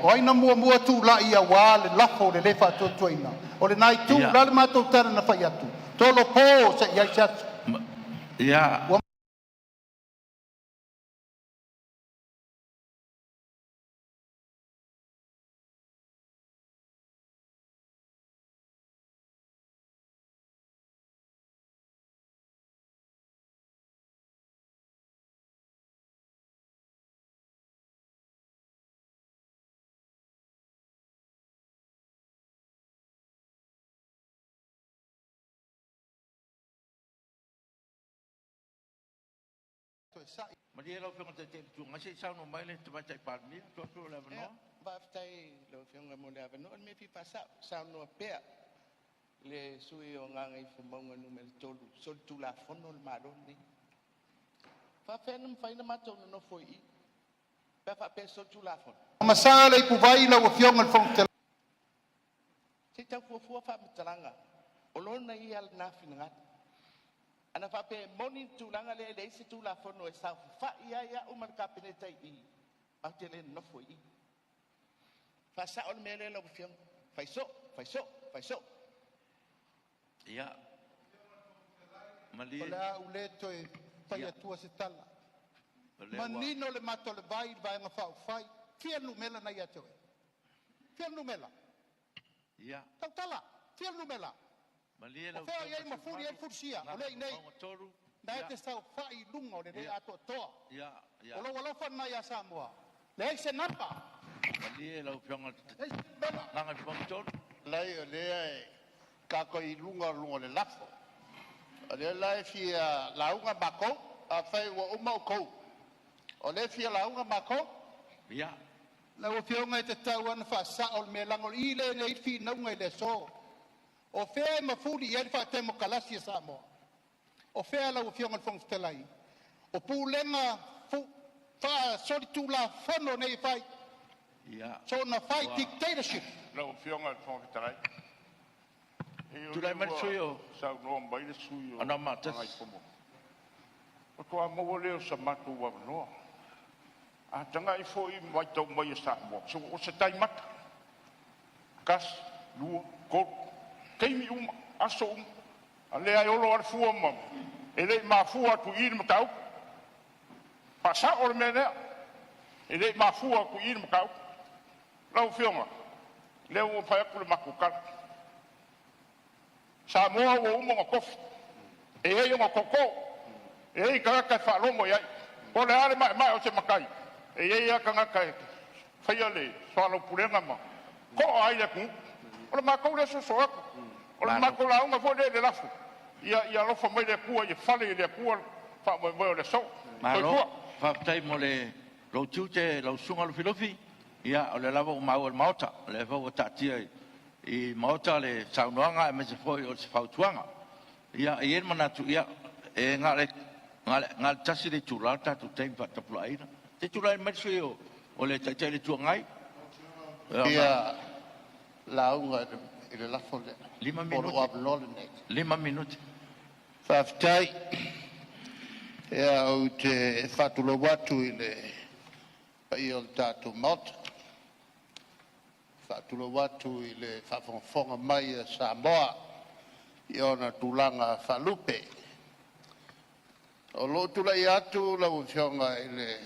O aina mua tu la ia wā le lafo le lefa atua tua ina. O le nai tu la le mato tara na whai atu. Tolo po se iai se atu. Ia. Ma dia lo fionga te tu ngasi sa no mai le te mai tai palmi to to le no Baftai lo fiong mo le avano me pi pasa sa no pea le sui o ngai fumonga numero tolu sol tu la fono il maroni fa fenum fa ina mato no foi pa fa pe sol tu la fono Masala i puvai la o fiong al fong te se ta fu fa mitranga o lo na ia na finga ana fa pe moni tu langa le se tu la fono e sa fa ia o mar kapineta i pa tele no foi Fasa on mele lo fiong fai so ia mali Ola ule toi pai atua se tala. Manino le mato le vai nga fau fai. Fia numela na ia toe. Fia numela. ia Tau tala. Fia numela. mali O fea ia mafuri e fursia. Ole nei. toru Na te sau fai lunga o le nei ato toa. ia Olo wala fa na ia Sāmoa. Le se napa. mali lo fiong Bela. langa fong toru Lai o lea ka koi lunga le lafo. O lea lai fia launga mako, a whai wa uma o kou. O lea fia launga mako, ia La o fionga e te tau ana wha sao me langol i le nei fi naunga i le so. O fea mafuri i alfa te mo kalasi e Sāmoa. O fea la o fionga le fong stelai. O pūlenga wha sori tū la whano nei whai. ia So na whai dictatorship. Lau fionga le fong tarai. Tu lai mai suyo. Sa no mai le suyo. Ana matas. O toa mo leo sa matu wa no. A tanga I fo I mai tau mai sa mo. So o se tai mata. Kas lu ko keimi aso ale ai olo ar fu mo. Ele ma fu atu I mo tau. Pasa o mene. Ele ma fu aku I mo tau. Lau fionga. Leo o fa ku le makukal. Sāmoa o umo kof. E e o koko. E e ka ka fa lomo ia. O le ale mai o se makai. E e ka ka faia le swalo pulenga ma. Ko ai le ku. O le makau le so so aku. O le makau la unga fo le lafu. Ia lo fa mai le ku ia fale le ku fa mo le so. malo fa tai mo le lo tute lo sunga lo filofi ia o le lava o mau o maota le fa o tatia I maota le saunoanga e me se foi o se fautuanga ia e mana tu ia e ngale tasi le tulata tu tempa tapulaina te tulai mai fio o le tatia le tuangai fia launga i le lafo le. 5 minuti. 5 minuti. Whaftai, ea au te whatulo watu I le pai o tātou mauta. Whatulo watu I le whawhonga mai a Sāmoa I ona tūlanga whalupe. O lo tula I atu lau whionga I le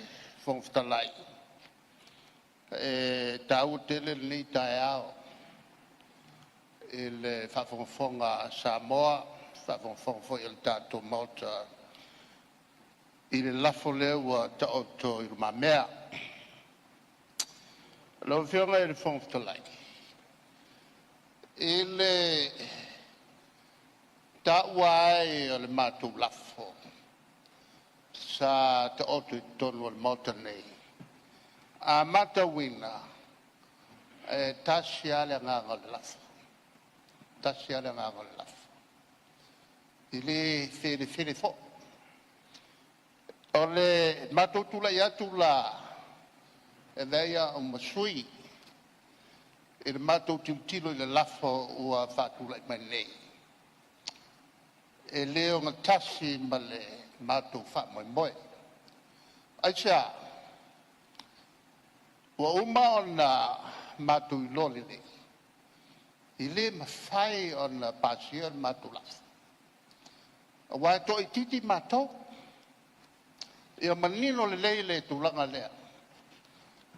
whongwhtalai. E tau tele ni tae ao. I le whawhonga a Sāmoa. Whawhonga foi il tātou mauta. I le lafo leo a taoto I ma mea. Lo whionga I le whongwhtalai. I le ta'wai o le mātou lafo. Sa taoto I tonu al mauta nei. A mata wina. Tasi ale nganga le lafo. Tasi ale nganga le lafo. I le where fo. O le mātou tula I atu la e leia o masui. I le mātou tiutilo I le lafo ua whātula I mai nei. E leo ngā tasi ma le mātou wha moi moi. Aisha, ua uma o na mātou I loli nei. I le mawhai o na pāsia o mātou lafo. A wai to I titi mātou. Ia manino le lei le tūlanga lea.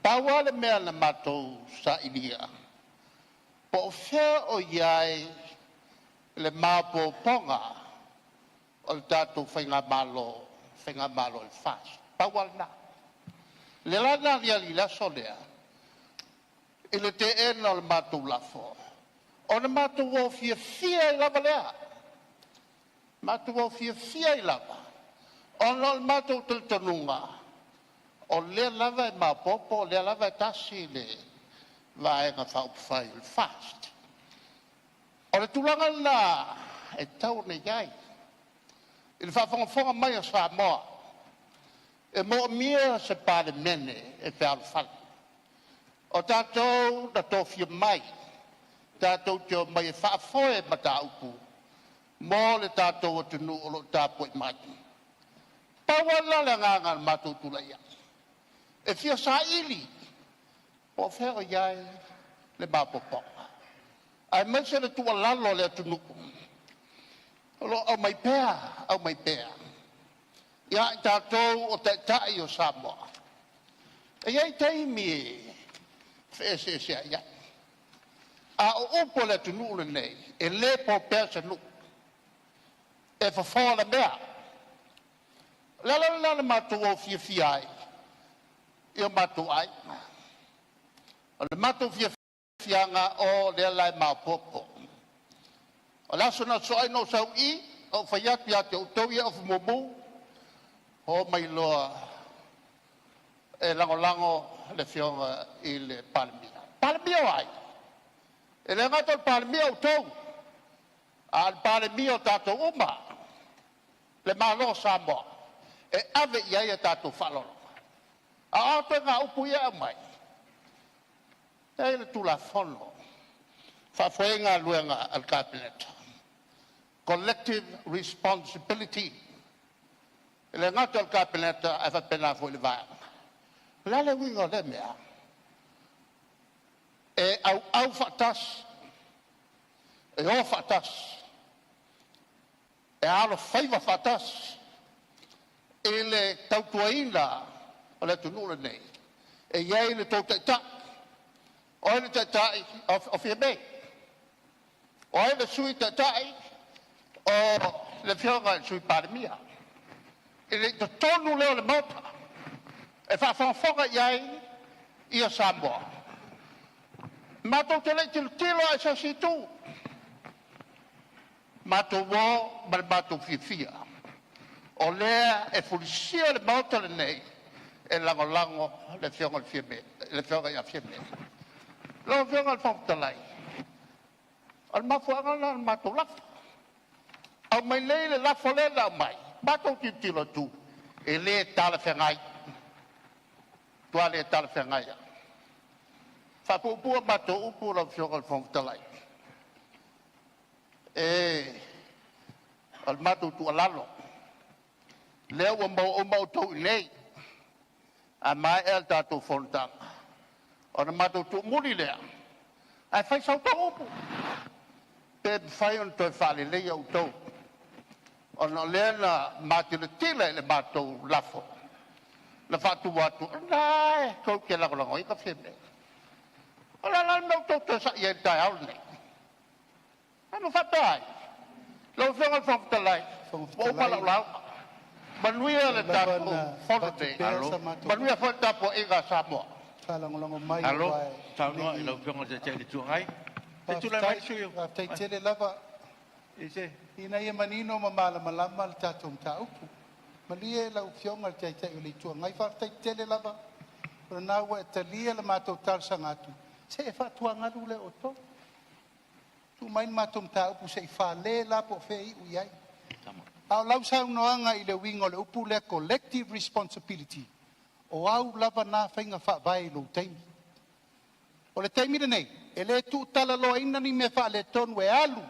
Paua le mea na mātou sa ilia. Po whea o iai le māpo ponga o le tātou whainga malo I whās. Paua le nā. Le lana lia li laso lea. I le te ena o le mātou lafo. O le mātou o fia I lava lea. Mātou o fia I lava. O le mātou tultanunga. O le lava I māpopo, le lava I tasi le vaenga whaupwhai le fast. O le tulanga la e tau nei gai. I le whawhangafonga mai o Sāmoa. E mo mia se pāle mene e whāle whale. O tātou na tōwhia mai. Tātou teo mai e whaafoe ma tā upu. Mō le tātou atu nu o lo tāpoi mai. Pawala le nganga mātou tula ia. E whia sa ili. O whero iai le māpopo. Ai mai se le tua lalo le atu nuku. Lo au mai pēa. Ia i tātou o te tai o Sāmoa. E iai teimi whese se ia. A o upo le atu nuku nei. E le po pēa se nuku. E whawha le mea. Lala mātou o fia ai. Ia mātou ai. Le mātou fianga o le lai māpopo. O laso na soai no sau I, o whaiati ate o tau ia o whumomu, o mai loa e lango le fionga I le Parliamentary. Parliamentary ai. E le ngata o Parliamentary o tau. A le Parliamentary o tātou uma. Le malo Sāmoa. E ave iai e tātou whalolo. A ato ngā upu ia mai. E le tula fono. Whawhenga luenga al cabinet. Collective responsibility. E le ngata al cabinet e whapena fo le vāng. Lale wingo le mea. E au whatas. E o whatas. E alo whaiva whatas. E le tautuaina o le tunula nei. E iei le tau taitak. O le taitai o fia mei. O le sui taitai o le fionga sui Parliamentary. E le tonu leo le mauta. E whawhawhonga iei I a Sāmoa. Mātou te lei tilo ai sa situ. Mātou wō ma le mātou fia. O lea e fulisia le mauta le nei. E lango le fionga le fia me. Le fionga ia fia me. Lo fionga le whawtalai. Al mafuanga na mātou lafa. Au mai lei le lafa le la mai. Mātou tilo tu. E le tala whengai. Tua le tala whengai. Whapupua mātou upu la fionga le whawtalai. E al mātou tu alalo. Leo o mau tau I nei. A mai el tātou whontanga. O na mātou tu muri lea. Ai whai sau tau upu. Pe whai on toi whale lea au tau. O na lea na mātou le tila le mātou lafo. Na whatu watu. Nai, kou ke lango I ka whime. O la lan mau tau te sa I e tai au nei. Ano whatai. Lau whenga whawtalai. O pala lau. Manuia le tapo holiday. Manuia foi tapo inga Sāmoa. Alo, Sāmoa I lau whionga te te tuangai. Te tula mai suyo. Te tele lava. Ise. Ina ia manino ma malama le tātou mta upu. Malia lau whionga te te o le tuangai. Te tele lava. Pero nā ua e talia le mātou tarsanga atu. Se e whatuangaru le oto. Tu main mātou mta upu se I whale la po whei uiai. Au lau sau noanga I le wingo le upu le collective responsibility. O au lava nā whainga whaavai lo teimi. O le teimi le nei, e le tu tala loa ina ni me wha le tonu e alu.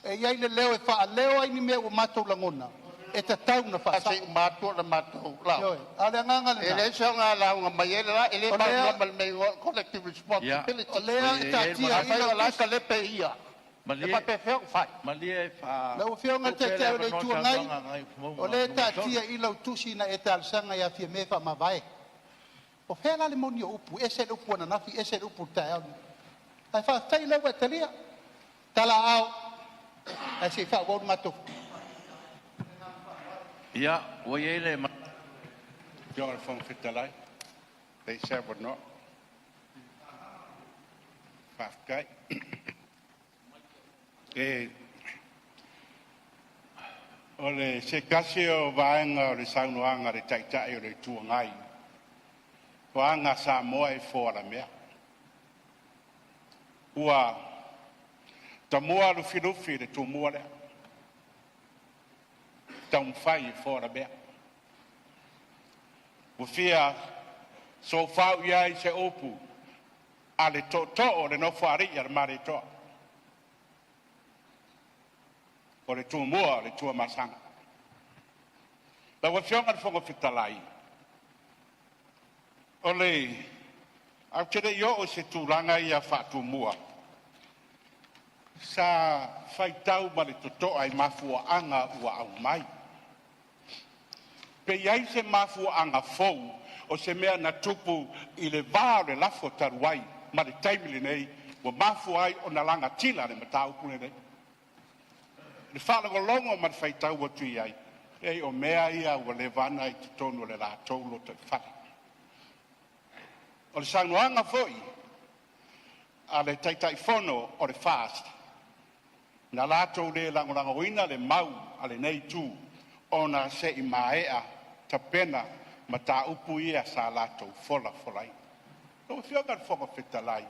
E iai le leo e wha leo ai ni me o mātou langona. E ta tau na wha. Ase mātou na mātou lau. Ale nganga le E le sao ngā lau ngā mai ele la, e le mātou me collective responsibility. O lea e ta tia ina. Ai la ka lepe ia. E pa pe wheo whai. Malia e wha... Lau whionga te te o le tuangai. O le ta tia I lau tusi na e te alsanga ia fia me wha mawai. O whela le moni o upu, ese le upu ananafi, ese le upu tae au. Ai wha tai lau e talia. Tala au. Ai se wha wau mato. Ia, o iei le... Whionga le whawhitalai. They said would not. Whawkai. E o le se kasi o vaenga o le saunoanga le taitai o le tuangai. Wanga Sāmoa e fōra mea. ua tamua lufi le tumua le taum fai fora bea ua fia so fau ia i se opu a le to'o le nofo aria le maretoa o le tumua le tua masanga la ua fionga le fonga fitalai o le au tere yo o se tūranga ia whātumua. Sa whaitau ma le toto ai mafua anga ua au mai. Pe iai se mafua anga fou o se mea na tupu i le vāre lafo taruai ma le taimile nei ua mafua ai o na langa tila le matau kune nei. Le whālangolongo ma le whaitau o tui ai. Ei o mea ia ua le vana i te tonu le la taulo te whare. O le saunoanga foi, a le taitai fono o le fast. Na lātou le langolanga oina le mau a le nei tū, o na se i maea ta pena ma tā upu ia sa lātou folai. O whioga le whonga whitalai,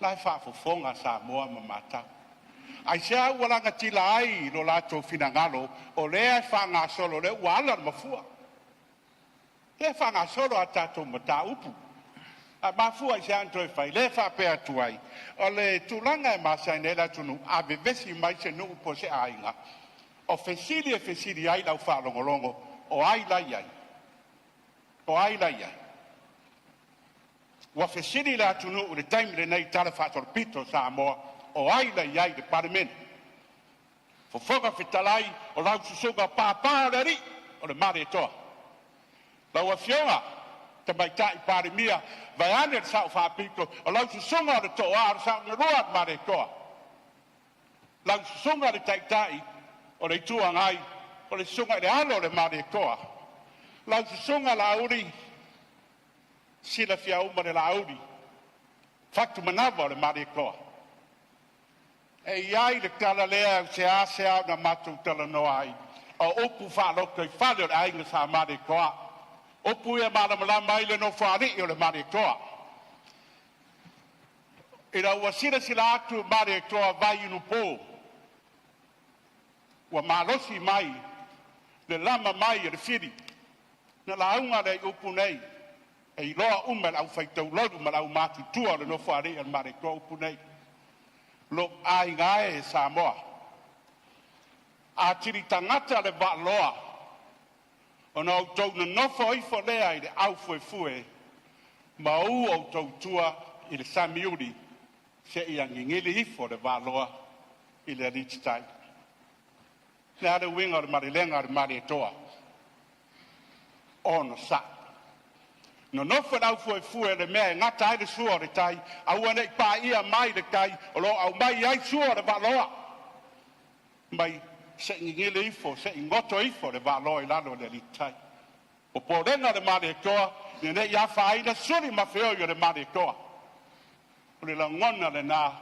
lai whaafofonga Sāmoa ma mātau. Ai se au walanga tila ai lo lātou finangalo, o lea whanga solo le uala le mafua. Le whanga solo a tātou ma tā upu. A mafua i se anto e whai, le whapea tuai. O le tūlanga e masai ne la tunu, a vevesi mai se nuu po se ainga. O fesili ai lau whalongolongo, o ai lai ai. O ai lai ai. Wa fesili la tunu, le taimile nei tala whatorpito Sāmoa, o ai lai ai le Parliamentary. Fofoga fitalai, o lau susuga pāpāreri, o le mare toa. Lau a fionga, te mai tai pare mia vai ane le sau whapito o lau susunga le toa le sau na roa ma le toa lau susunga le tai o le tua ngai o le sunga le alo le ma le toa lau susunga la uri sila fia uma le la uri faktu manava le ma le toa e iai le tala lea se a na matu tala no ai o upu whalokto i whale o le ainga sa ma le toa o puia malama ile no fari o le mare toa. Ira ua sila atu mare toa vai inu po. Ua malosi mai, le lama mai e le whiri. Na launga le upu nei, e iloa umel au whaitau lodu ma lau matu tua le no fari o le mare toa upu nei. Lo ai ngae e Sāmoa. A tiri tangata le va loa. O na au tau na nofo ifo lea i le au fue, ma u au tau tua i le samiuri, se i angingili ifo le valoa i le richitai. Ne ale winga o le marilenga o le mari toa. O no sa. No nofo le au fue le mea e ngata ai le sua le tai, au ane i pā ia mai le tai, o lo au mai ai sua le valoa. Mai se ngile ifo, se ngoto ifo le valoa i lalo le litai. O porenga le mare toa, ne ia whaina suri mawheo i le mare toa. O le langona le nā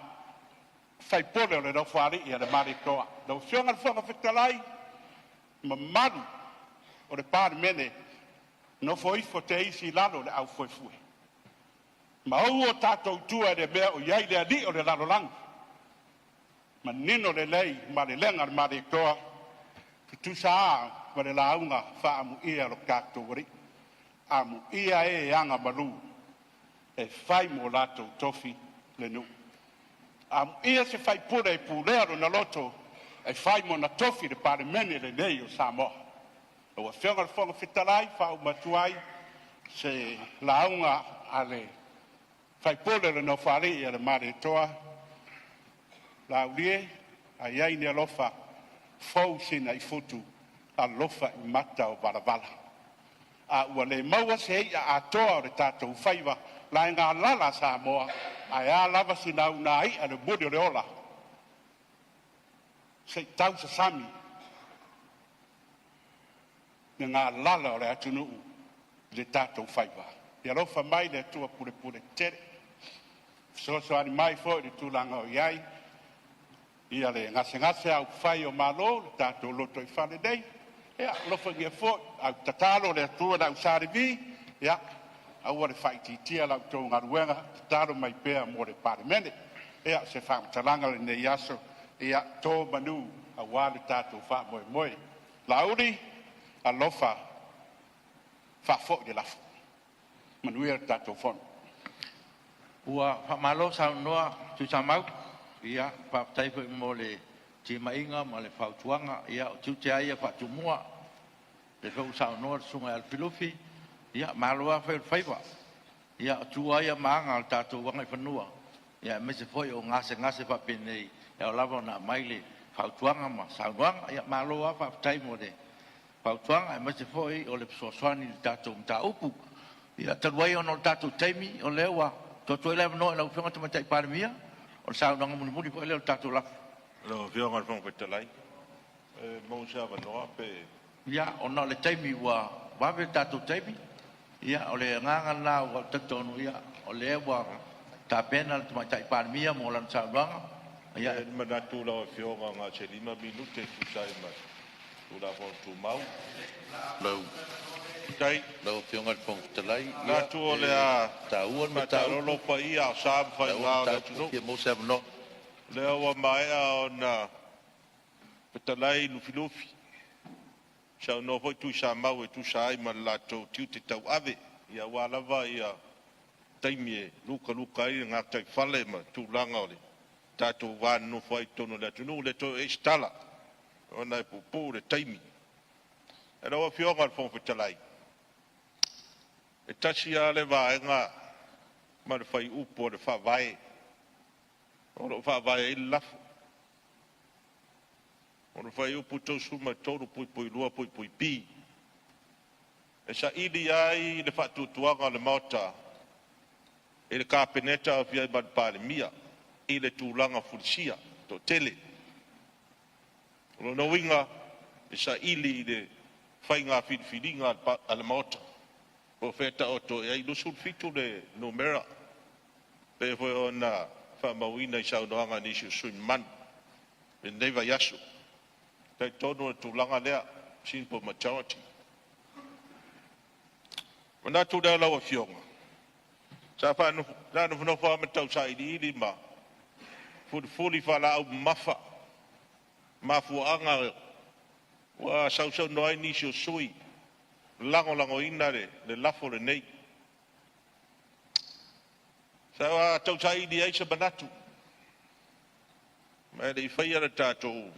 whaipole o le rau whari i le mare toa. Lau whionga le whonga whitalai, ma maru o le Parliamentary, no fo ifo te isi lalo le au fue. Ma au o tātou tua le mea o iai le ali o le lalo langu. Ma nino le lei, ma le lenga le mare toa, tu sa ma le launga wha amu ia lo kātou wari. Amu ia e anga malu, e whai mo lato tofi le nu. Amu ia se whai pura e pūrea na loto, e whai mo na tofi le Parliamentary le nei o Sāmoa. O wa whionga le whonga whitalai, wha umatuai, se launga a le whai pura le no whari ia le mare toa, la ulie a iai ni alofa fau sina i futu a lofa i mata o baravala. A ua le maua se hei a atoa o le tātou whaiva la e ngā lala Sāmoa a e a lava sina una ai a le buri o le ola. Se tau sa sami ni ngā lala o le atunuu le tātou whaiva. I alofa mai le atua pure tere. So ani mai fo i le tūlanga o iai. Ia le ngase au whai o malo, le tātou loto i whale nei. Ia, lofa ngia fo, au tatalo le atua na usare vi. Ia, au le whai titia lau tō ngaruenga, tatalo mai pēa mo le Parliamentary. Ea se whaatalanga le nei aso, ea tō manu a wāle tātou wha moe moe. Lauri, a lofa, wha fo de lafo. Manuia tātou whono. Ua whamalo sa noa tu sa mau. Ia whaaptaipo mo le te mainga ma le whautuanga. Ia o tu te aia whaatumua. Le whau sa noa sunga al filufi. Ia maloa whaiwa. Ia o tu aia maanga al tātou wangai whanua. Ia me se foi o ngase whapenei. Ia o lava na maile whautuanga ma sauanga. Ia maloa whaaptai mo le whautuanga. Ia me se foi o le psoaswani le tātou mta upu. Ia taruai ono le tātou teimi o lewa. Toto ele no la ufianga te matai paramia. O sa no ngam muli po ele o tātou lafu. Lo fianga al fong petalai. Mo sa va no pe. Ia o no le teimi wa ve tātou teimi. Ia o le nganga na o tatonu ia o le wa ta pena te matai paramia mo lan sa ranga. Ia manatu la fianga nga se 5 minute tu sai ma. Tu la fon tu mau. Lo Dai, lo fianga al fong petalai. La tu o le a Tauan ma ta lo pa ia sa fa nga da tu. Ke mo se no. Le o mai a na petalai lu filofi. Sa no foi tu sa mau e tu sa ai ma la tu te tau ave. Ia wala va ia taimie luka i nga tai fale ma tu langa ole. Tato wan no foi tono le tu no le to estala. Ona e pupu le taimi. Era o fianga al fong petalai. E tasi a le vaenga ma le fai upo le whawai. O le whawai i lafo. O le whai upo tau suma tōru pui lua pui pi. E sa ili ai le whatutuanga le maota. E le kāpeneta a fiai bad Parliamentary. I le tūlanga fulisia to tele. O le nawinga e sa ili le whai ngā whiringa a le maota. O feta o to ai do sul fitu le numera pe foi ona fa mawina i sau noanga ni su man en neva yasu te tono tu langa lea sin po majority ona tu da lawa fionga sa fa no no fa matau sai di ma fuli fa la mafa mafu anga wa sau no ai ni sui lango ina le lafo le nei. Sa tau sai di ai sa banatu. Ma le faia le tātou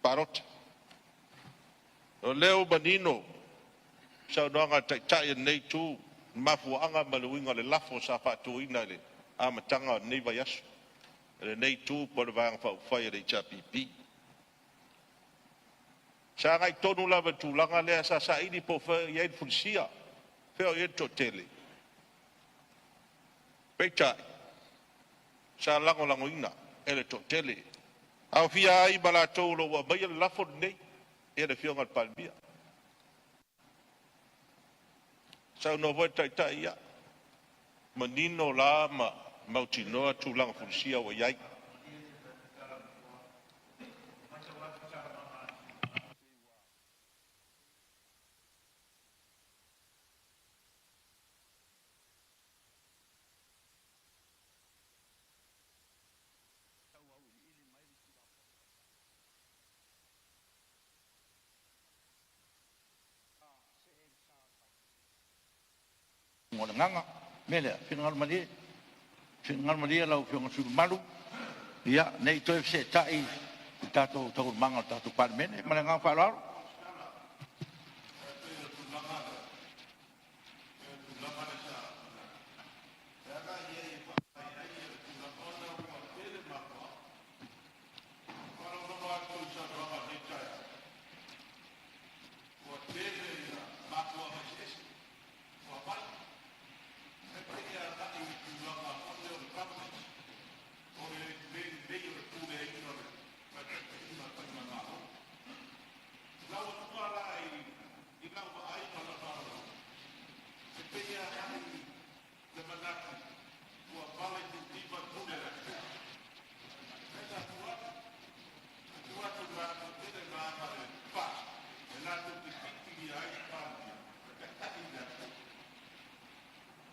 parota. O leo banino sa noanga tai nei tu mafu anga maluinga le lafo sa patu ina le amatanga nei vai asu. Le nei tu po le vang fa faia le chapipi. Sa ngai tonu lava tūlanga lea sa ini po whai iei fulsia. Whio iei to tele. Peitai. Sa lango ina. Ele to tele. Au fia ai bala tōlo wa mai le lafo nei. Ele whio ngal palmia. Sa no voi tai ia. Manino la ma mautinoa tūlanga fulsia wa iei. Ngona nganga mele fingal mali la fiong su malu ia nei to se tai tato to manga tato parmene mana nga falar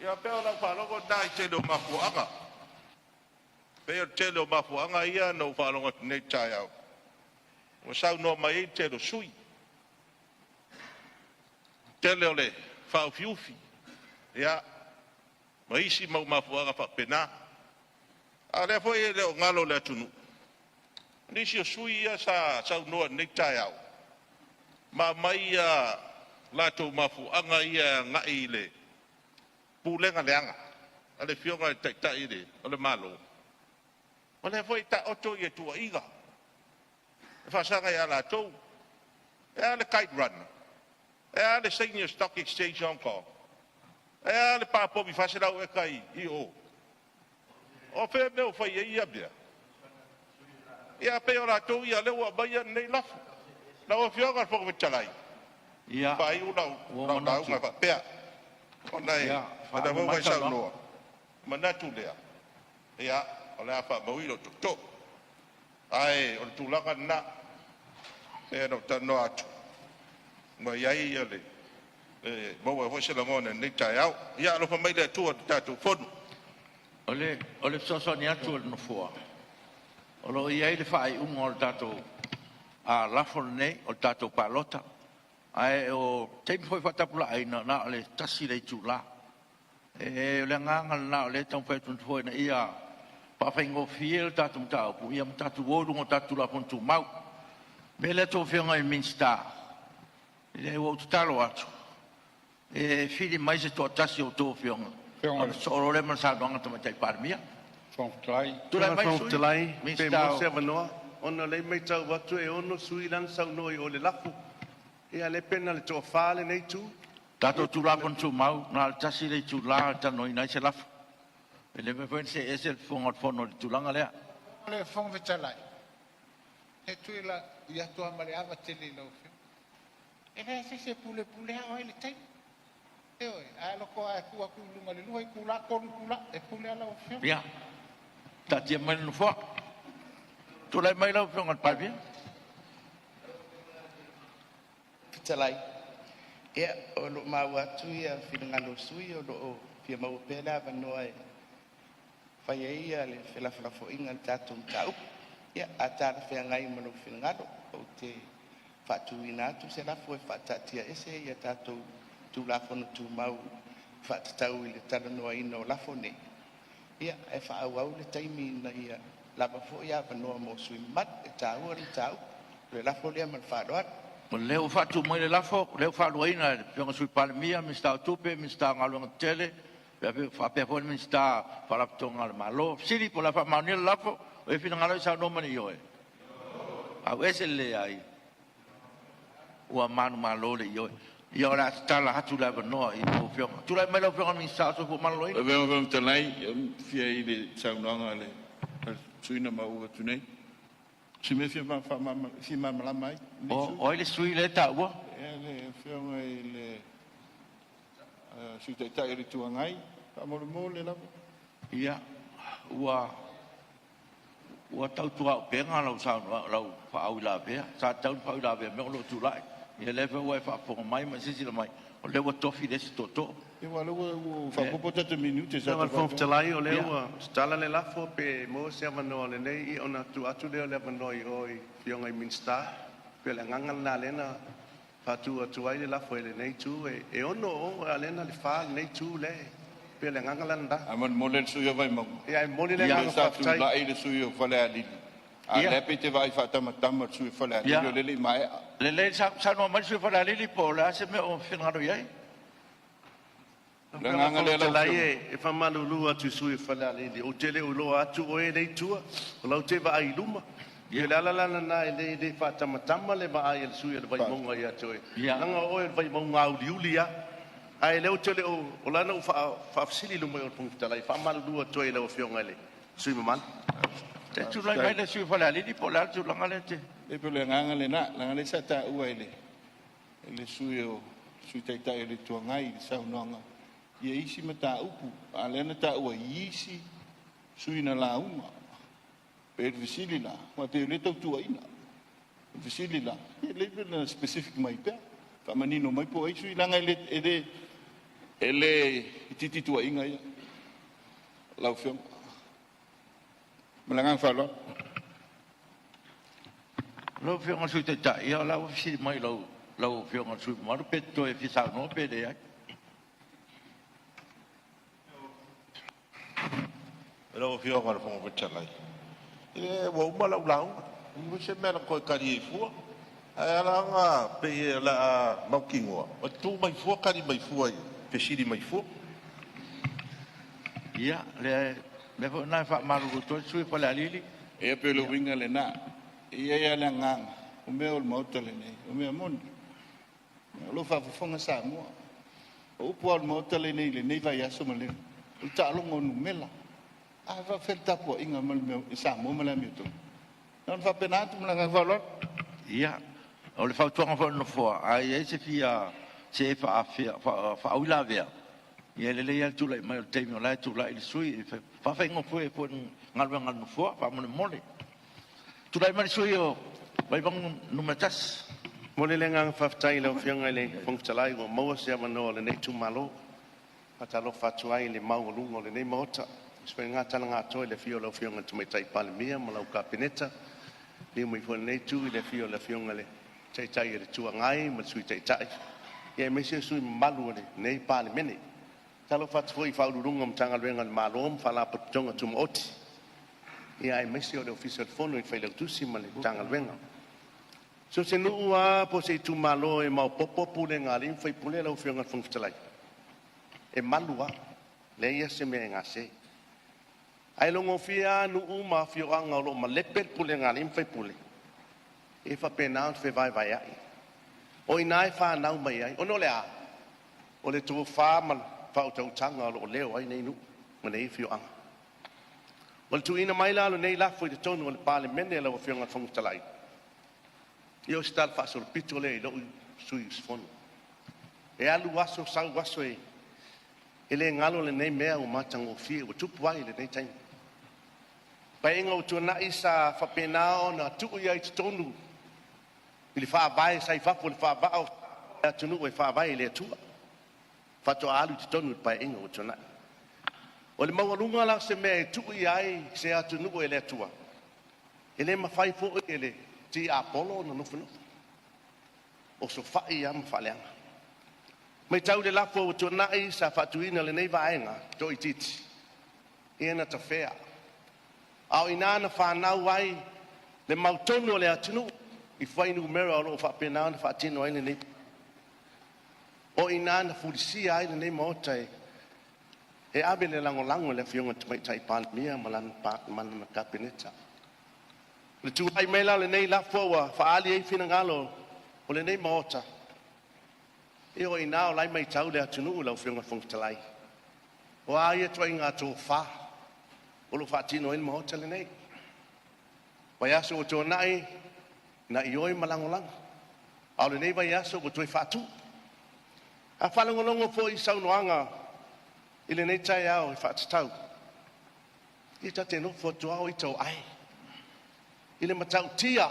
Ia peo la whanoko dai te do makuanga. pe tele o mafuanga ia no whalonga nei tai au. O sau no mai te lo sui. Tele o le whao fiufi. Ia, maisi mau mafuanga whapena. A le foi e leo ngalo le atunu. Nisi o sui ia sa sau noa nei tai au. Ma mai a lato mafuanga ia ngai le pulenga leanga. Ale fionga tai le, ole malo. O le foi ta oto ia tua iga. Fasanga ia lato. E le kite run. E le senior stock exchange Hong Kong. E le papo mi fasela o e kai i o. O fe me o fai ia bia. Ia pe o lato ia le ua baia nei lafu. Na o fionga fo me talai. Ia. Pai u lau lau ma fa pea. Ona e. Ada vo vai sau noa. Manatu lea. Ia, o le afa mawilo to. Ai, o le tūlanga na. E no tano atu. Ma iai ia le. Maua hoi se langone nei tai au. Ia alofa mai le tua tatu fonu. Ole sosoni atu le no fua. O lo iai le whaai unga o le tato a lafo nei o le tato palota. Ai o teimi foi whatapula aina na le tasi le tūla. E le nganga na le tau whaitun foi na ia pa whaingo fie le tato mtau pu ia mtatu wōrungo tatu la pontu mau. Me le tō whionga i minsta. Le o tutalo atu. E whiri mai se tō tasi o tō whionga. Whionga. So oro le man sa doanga tamatai parmia. Whangtai. Tula mai sui. Pe Minsta. mo se vanoa. Ona le mai tau watu e ono sui lan sau noi o le lafu. E ale pena le tō whale nei tū. Tato tula pontu mau na le tasi le tula tano i nai se lafu. E le me fwen se esel whonga whono le tulanga lea. Le fong vitalai. E tui la ia tua mare ava tele lau fio. E le se pule hao ele tai. E oi, a loko a kua kulunga le luai kula kolu kula e pule a lau fio. Ia. Tatia mai no fo. Tula mai lau whonga palpia. Fitalai. Ia, o lo mau atu ia whingalo sui o lo fia mau pēla vanoa e whai e ia le whelawhelafo inga tātou mtau. Ia, a tāra whea ngai mano whingalo o te whatuina atu se lafo e whatatia ese ia tātou tū lafo no tū mau whatatau i le tala noa ina o lafo ne. Ia, e whaau au le taimi na ia lapa fo ia vanoa mo sui mat e tāua le tau. Le lafo lea man wharoat. O leo fatu mai le lafo, leo fatu aina, pionga sui palemia, mista tupe, mista ngalunga tele, pe fo mista falaptonga le malo, siri po la fa mauni le lafo, o e fina ngalo sa no mani yoe. Au ese le ai. Ua manu malo le yoe. Ia ora tala hatu la noa i o pionga. Tu la mai lo pionga mista so po malo ina. Le veo talai, fia i le saunanga le suina mau atu nei. Si me fia ma mai. O ile sui le ta ua. E le fia mai le sui tai ri tuangai. Pa mo le la. Ia. Ua tau tua o penga lau sa lau fa au la pe. Sa tau fa au la pe me lo tu lai. Ia le fa fa po mai ma sisi la mai. O le wa tofi des toto. E wa lo fa po tata minute sa. Sa fong talai o le ua. Stala le lafo pe mo se vanoa le nei i ona tu atu le vanoa i oi fionga i minsta. Pe le ngangal na lena fatu atu ai le lafo le nei tu e ono o alena le fa nei tu le. Pe le ngangal nda. Aman mo le suyo vai mo. Ia mo le ngangal sa fa tu tai. la i le suyo fa le ali. A le pe te vai fa tama suyo fa le ali le mai. Le sa no mai sui fa la lili po la se me o fina ro ia. Le nganga le la e fa malulu atu sui fa la le o tele o lo atu o e nei tua. O lo te va ai luma. Ia la na e le fa tama le va ai le sui le vai monga ia toi. Langa o e vai monga au liulia. Ai le o tele o la no fa sili luma o punta la fa malulu atu e le o fionga le. Sui maman. Te tu lai mai le sui fa la lili po la tu langa le te. E pe le nganga le na, langa le sa ta ua ele. Ele sui tai le tuangai sa unanga. Ia isi mata upu, a lena ta ua isi sui na la uma. Pe visili la, ma pe le tau tua ina. Visili la, le na specific mai pe. Fa manino mai po ai sui langa ele titi tua inga ia. Lau fiong. Malangang whalo. Lo whionga sui te tai, ia lau si mai lau whionga sui maru pe to e fisau no pe de ai. Ro fio ngā whonga wichalai. E wa umala ulau. Mo se mena koe kari e fua. Ai ala ngā pe e la maukingoa. O tū mai fua kari mai fua i. Pe siri mai fua. Ia, le fo nai wha maru to sui pale alili. E pe lo winga le nā. Ia ia le ngang. O mea o le mauta le nei. O mea moni. O lo whawhonga Sāmoa. O upua o le mauta le nei vai aso ma le. O ta alonga o numela. A va felta po inga mal me Sāmoa ma le me to. Non fa penatu ma nga valot. Ia, o le whautuanga wha no fua. Ai e se fia se wha aula vea. Ia le lea tula i mai o teimi o lai tula i le sui. Wha whaingo fue po ngalua ngal no fua. Wha mone mole. Tula i mai sui o vai bang numatas. Mole le ngang whaftai leo whianga le whangtalai o maua se amanoa le nei tūmalo. Patalo whatuai le mau lungo le nei maota. Spre ngā tala ngā toi le fio leo whianga tumaitai Parliamentary ma lau kabineta. Ni mui fo nei tu le fio le whianga le taitai e le tua ngai ma sui taitai. Ia me se sui malu le nei Parliamentary. Talo whatui whaururunga mtanga luenga le malom whala patonga tuma oti. Ia e me se o le official fono i whaile tusi ma le tanga luenga. So se nua po se tu malo e mau popo pule ngā rin whai pule lau whionga whangwhitalai. E malua, le ia se mea ngā se. Ai longo fia nuu ma whioanga o lo ma lepel pule ngā rin whai pule. E wha penao te vai vai ai. O inai wha nau mai ai. O no le a. O le tua wha ma whao tautanga o lo leo ai nei nu. Ma nei whioanga. O le tu ina mai la lo nei lafo i te tonu o le Parliamentary e lau whionga whangwhitalai. Io stal faso il piccolo lo sui sfondo. E alu waso sau waso e le ngalo le nei mea o matango fie o tupu ai le nei time. Pa inga o tuna isa fa penao na tu ia i tonu. Ili fa vai sai fa pol fa ba o tunu e fa vai le tua. Fa to alu i tonu pa inga o tuna. O le maunga la se me tu ia ai se atunu e le tua. Ele ma fai fo ele ti Apollo no no o so fai am faleanga mai tau le lafo o tona i sa fatuina le nei vaenga to ititi ina ta fea au ina na fa na wai le mautono le atunu i fai no mera o fa pena na fatino ai nei o ina na fulisia ai nei mota e abele lango le fionga tai Parliamentary malan man kabineta. Le tu ai mela le nei la foa fa ali e fina ngalo o le nei mota. E o ina o lai mai tau le atunu la whionga whangtalai. O ai e toi ngā tō wha. O lo whatino in mota le nei. Vai aso o tō nai na i oi malangolang. Au le nei vai aso o toi whatu. A whalangolongo fo i saunoanga i le nei tai au i whatatau. I tate no fo tuao i tau ai. Ile matau tia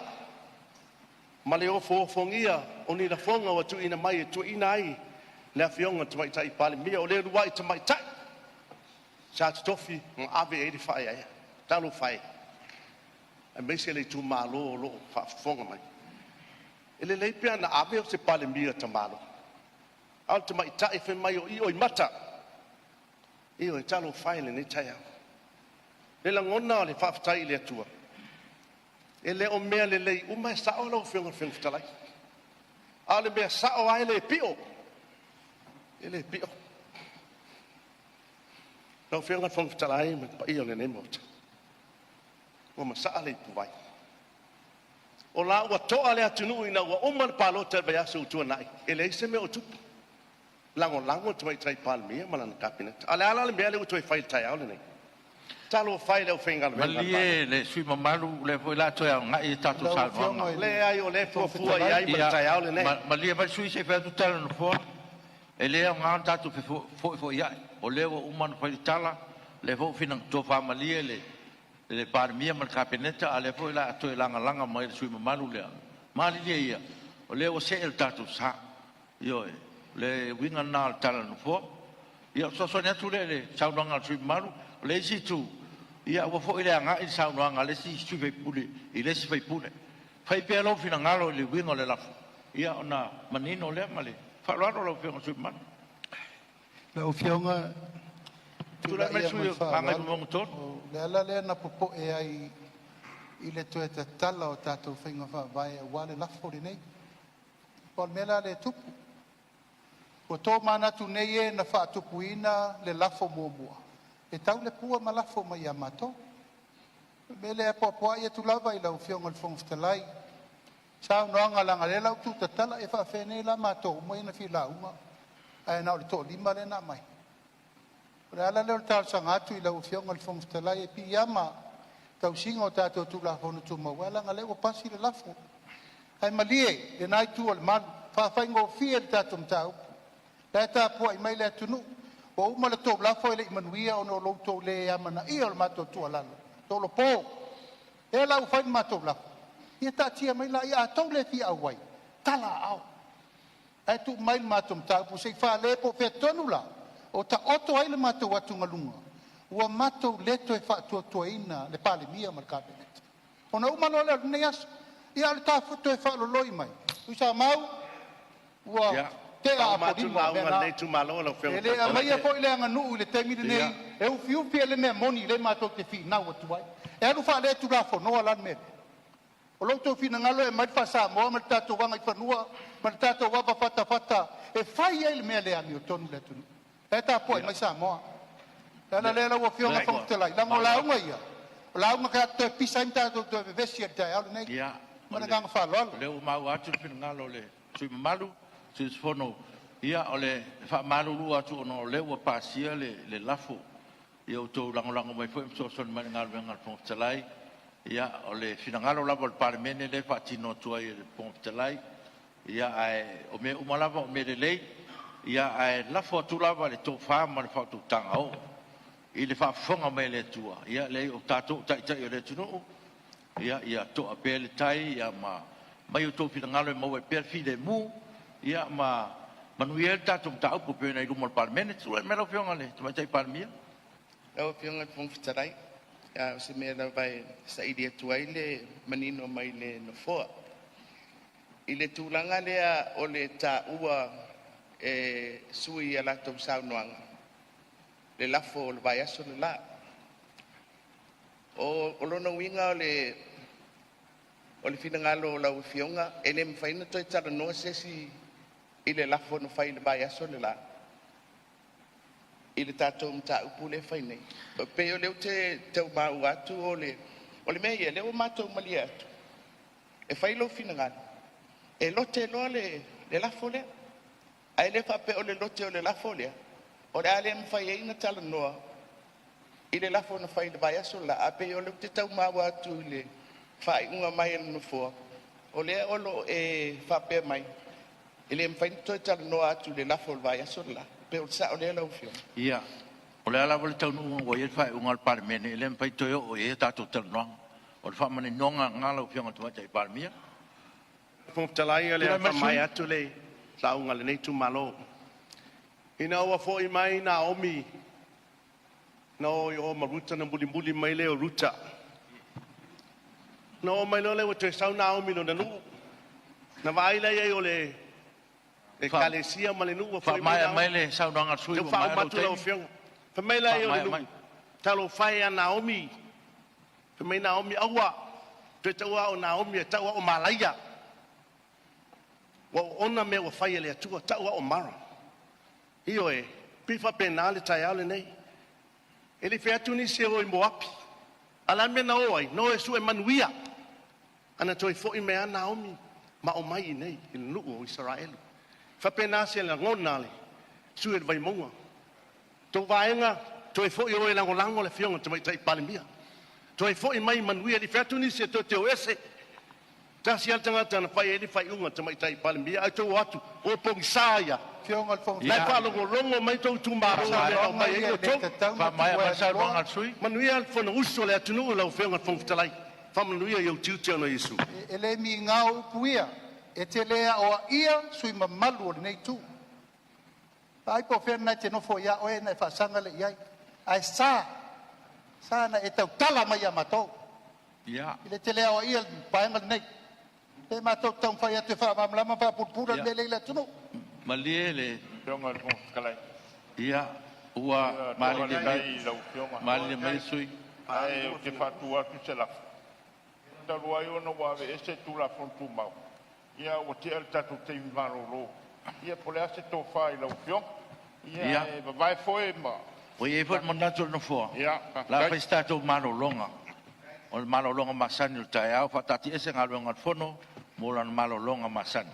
ma le ofo fongia o ni la fonga wa tu ina mai tu ina ai le afionga tu mai tai Parliamentary o le ruai tu mai tai sa tofi ng ave e di fai ai talu fai e me se le tu malo lo fa fonga mai ile le pia na ave o se Parliamentary ta malo al tu mai tai fe mai o i mata i o talu fai le ni tai le la ngona le fa tai le tua. Ele o mea le lei uma sa o lo whionga whangwhitalai. A le mea sa o ai le pio. Ele pio. Lo whionga whangwhitalai me pa ia le nei mota. O ma sa le puwai. O la ua toa le atunu ina ua uma le palota vai aso utua nai. Ele ise mea o tupu. Lango tu mai tai Parliamentary malana kabineta. Ale ala le mea le utua i whai tai au le nei. Talo fai le whenga le Malie le sui mamaru le foi la toia ngai tatu salva. Le ai o le fua i ai ma tai au le nei. Malie vai sui se fa tu tala no fo. E le ngā tatu foi ia. O le o umana fai tala le fo fina to fa malie le Parliamentary mal kabineta ale foi la toia langa mai le sui mamaru le. Mali ia. O le o se el tatu sa. Io le winga na tala no fo. Ia so so ne tu le saunanga sui mamaru le si tu ia ua foʻi le agaʻi le saunoaga le si faipule i lesi faipule fai pea lo finagalo i le uiga o le lafo ia ona manino lea ma le faaloalo lau fioga sui mana Lau fionga tula mai sui magai mamoga tonu le ala lea na popoʻe ai i le toe tatala o tatou faiga faavae ua le lafo lenei o le mea la le tupu ua tō manatu nei e na faatupuina le lafo muamua e tau le pua ma lafo mai a matou me le apoapoaʻi atu lava i lau fioga le fogafetalai saunoaga laga lau tutatala e faafenei la matou mai na filauga ae na o le toʻalima le na mai o le ala lea o le talosaga atu i lau fioga le fogafetalai e piama tausiga o tatou tulafono tumaua laga lea ua pasi le lafo ae malie lenā itu o le malu faafaigaofia le tatou mataupu la e tapuaʻi mai le atunuu ua uma le tolafo e leʻi manuia ona o loutou lē amanaʻia o le matou tualalo tolopō e lau fai le matou lafo ia taatia mai la ia atou le fiaau ai talaao ae tuu mai le matou mataupu sei fālē po featonu la o taoto ai le matou atugaluga ua matou leto e faatuatuaina le palemia ma le kabinete ona uma lo le alunei asa ia le tafoto e faaloloi mai usa mau ua te a apolima e le amaia foʻi le aganuu i le taimi lenei e ufiufi e le mea moni i le matou te fiinau atu ai e alu faale tulafonoa lana mea o loutou finagalo e mai le faasamoa ma le tatou aga i fanua ma le tatou ava fatafata e fai ai le mea le ami o tonu le atunuu e tapuaʻi mai samoa e ala lea lau afioga fogafetalai laga o lauga ia o lauga ka toe pisa ai ma tatou toe vevesi a le taeao lenei ma le gaga faaloalo le ua mau atu le finagalo o le sui mamalu fono ia o le faamalulua atu ona o le ua pasia le lafo ia outou lagolago mai foʻi masosoni mai le galuega le fogafetalai ia o le finagalo lava o le palemene le faatino atu ai le fogafetalai ia ae o mea uma lava o mea lelei ia ae lafo atu lava le tofā ma le faatoutaga o i le faafofoga mai le atua ia lei o tatou taʻitaʻi o le atunuu ia toʻa pea le tai ia ma mai outou finagalo e maua e pea le filemu ia ma manuia le tatou mataupu pe na i luma o le palemene tula me lau fioga le tamaitaʻi palemia lau fioga le fogafetalai o se mea lava e saʻili atu ai le manino mai le nofoa i le tulaga lea o le taʻua e sui a latou saunoaga le lafo o le vaeaso le la o lona uiga o le finagalo o lau fioga e le mafaina toe talanoa sesi i le lafo na fai le vaeaso le la i le tatou mataupu le fainei pei o leu te taumau atu o le mea ia lea ua matou malia atu e fai lou finagalo e lote loa le lafo lea ae le faapea o le lote o le lafo lea o le a lea mafai ai na talanoa i le lafo na fai le vaeaso le la a pei o leu te taumau atu i le faaiʻuga mai e le nofoa o lea olo e faapea mai e le mawhaina toi talanoa atu le lafo o le vaeaso le la pe o le sa o lea lau fio ia o le ala lava le taunuuga ua ia le faaiʻuga o le palemene e le mafai toe oo ia tatou talanoaga o le faamaninoga ga lau fioga tamaitaʻi palemia fogafetalai le faamai atu le lauga lenei tumālō ina ua foʻi mai naomi na o maruta na mulimuli mai le o ruta na o mai lole ua toe sau naomi lona nuu na vaai lai ai o le kalesia ma le nuu ua foʻi mai le saunoaga sui ua faamatu lau fioga faamai lai ai o le nuu talo fai a naomi faamai naomi aua toe taua o naomi e taua o malaia ua ona mea ua fai e le atua taua o mara io e pifa pena le taeao lenei e le featu nisi o i moapi ala me na o ai no e su e manuia ana toi foʻi mea naomi ma o mai i nei i le nuu o Israelu faapena se le agona le su e le vaimoga tou vaega toe foʻi o e lagolago le fioga tamaitaʻi palemia toe foʻi mai manuia le featu nisi e toe te o ese tasi al tagata na fai e le faiʻuga tamaitaʻi palemia ai tou atu o pogisā ia fioga le fogafetalai lai faalogologo mai tou tumālō mai ai o tou faamaia ma le saunoaga sui manuia le fonausu o le atunuu lau feoga le fogafetalai faamanuia iau tiutia ona iesu e lē migao upu ia e te lea o aia sui mamalu o lenei tu ai po fea nai te nofo ia oe na e faasaga leʻi ai ae sā Sana e tau tala mai a matou. Ia. I le te leo ia paenga nei. E matou tau whai atu whaamamlama whaapurpura Ia. me leila tunu. Malie le. Pionga le kalai. Ia. Ua mali le mai. Mali le mai sui. Ai o te fatu atu se la. Talu ai ona wa ve ese tu la fontu mau. Ia o te al tatu te marolo. Ia pole ase to fai la upion. Ia e vai foi ma. O e fo mo natu no fo. Ia. La festa to malo longa. O le malo longa masani o tai au fatati ese ngalo ngat fono. Mo la malo longa masani.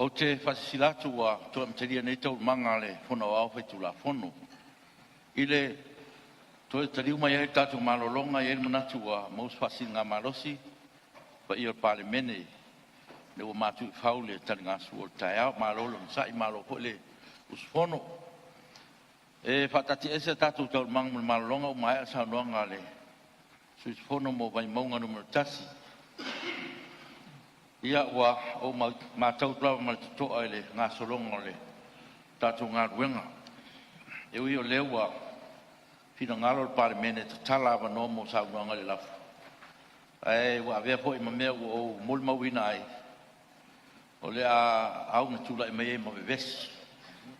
O te whasilatu wa tua mteria nei tau manga le whona o au whaitu la whono. Ile toi tariu mai e tātou malolonga e manatu wa maus whasi ngā marosi pa i o Parliamentary le o mātu i whau le tari ngā su o tai au malolo sai malo ko le usfono. E whatati ese tātou tau manga malolonga o mai a saunoanga le su usfono mo vai maunga numero tasi. Ia wa o mātau plawa ma te toa ele ngā solonga le tātou ngā ruenga. E ui o leo wa whina ngalo le Parliamentary te tala awa no mo saunoanga le lafu. Ai wa avea po i mamea o mol mawina ai. O le a au na tula i mai e ma vevesi.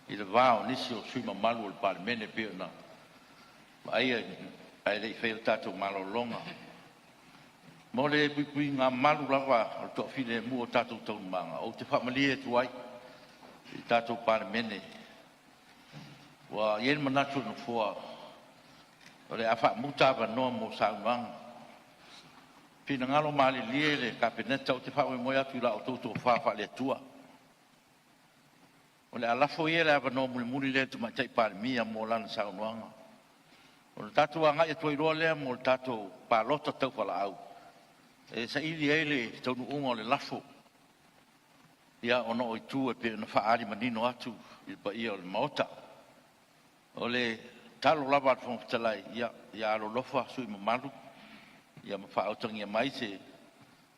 I le vāo nisi o sui mamalu o le Parliamentary peo na. Ma ai le i whai o tātou malo longa. Mo le pui ngā malu lava o tō while mua o tātou tau manga. O te whamalia e tuai i tātou Parliamentary. Wa ien manatu na fua. O le awha mutawa noa mo saunanga. Pina ngalo mali lie le kabineta o te whawe moi atu la o tōtou whawha le tua. O le alafo ie le awa noa muli le tu mai tai Parliamentary mo lana saunanga. O le tātou anga e tuai roa lea mo le tātou pālota tau whala au. E sa ili ele taunu unga o le lafo. Ia ono o i tū e pe na whaari manino atu i pa ia o le maota. O le talo lava at whangwhitalai ia alo lofa sui mamalu. Ia ma whaautangia mai se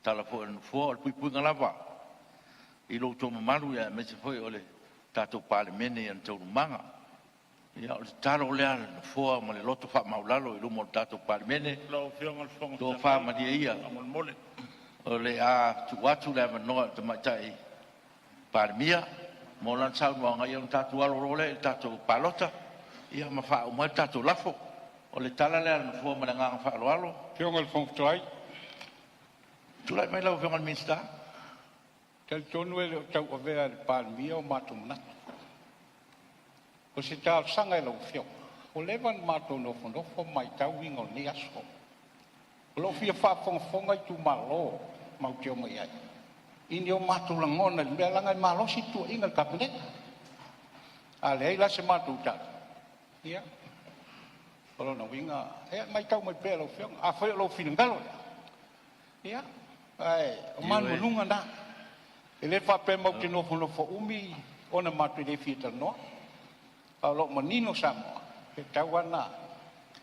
tala fo anu fua o le puipuinga lava. I lo tō mamalu ia me se foi o le tātou Parliamentary an taunu manga. Ia o le talo lea na fua ma le loto wha maulalo i lumo o tātou Parliamentary. Tō wha maria ia. O le a tu watu le manoa te maitai Parliamentary. Mo lan saunoanga ia tātou alorole i tātou palota. Ia ma wha umai tātou lafo. O le tala lea na fua ma le nganga wha aloalo. Whionga le whangtuai. Tulai mai lau whionga le minsta. Tau tonu e leo tau avea le Parliamentary o mātou manatu. O se tāu sanga e lau whio. O lewan mātou nofo mai tau ingo ni aso. O lau whia whaafonga i tu malo mau te o mai ai. Ini o mātou langona, le langa i malo si tua inga le kabineta. A le la se mātou tātou. Ia. O lau na winga, mai tau mai pēr lau whionga. A whai o lau whingalo. Ia. Ai, o manu nunga na. E le whape mau te nofo umi, ona mātou le whieta noa. Alo manino Sāmoa, pe tawana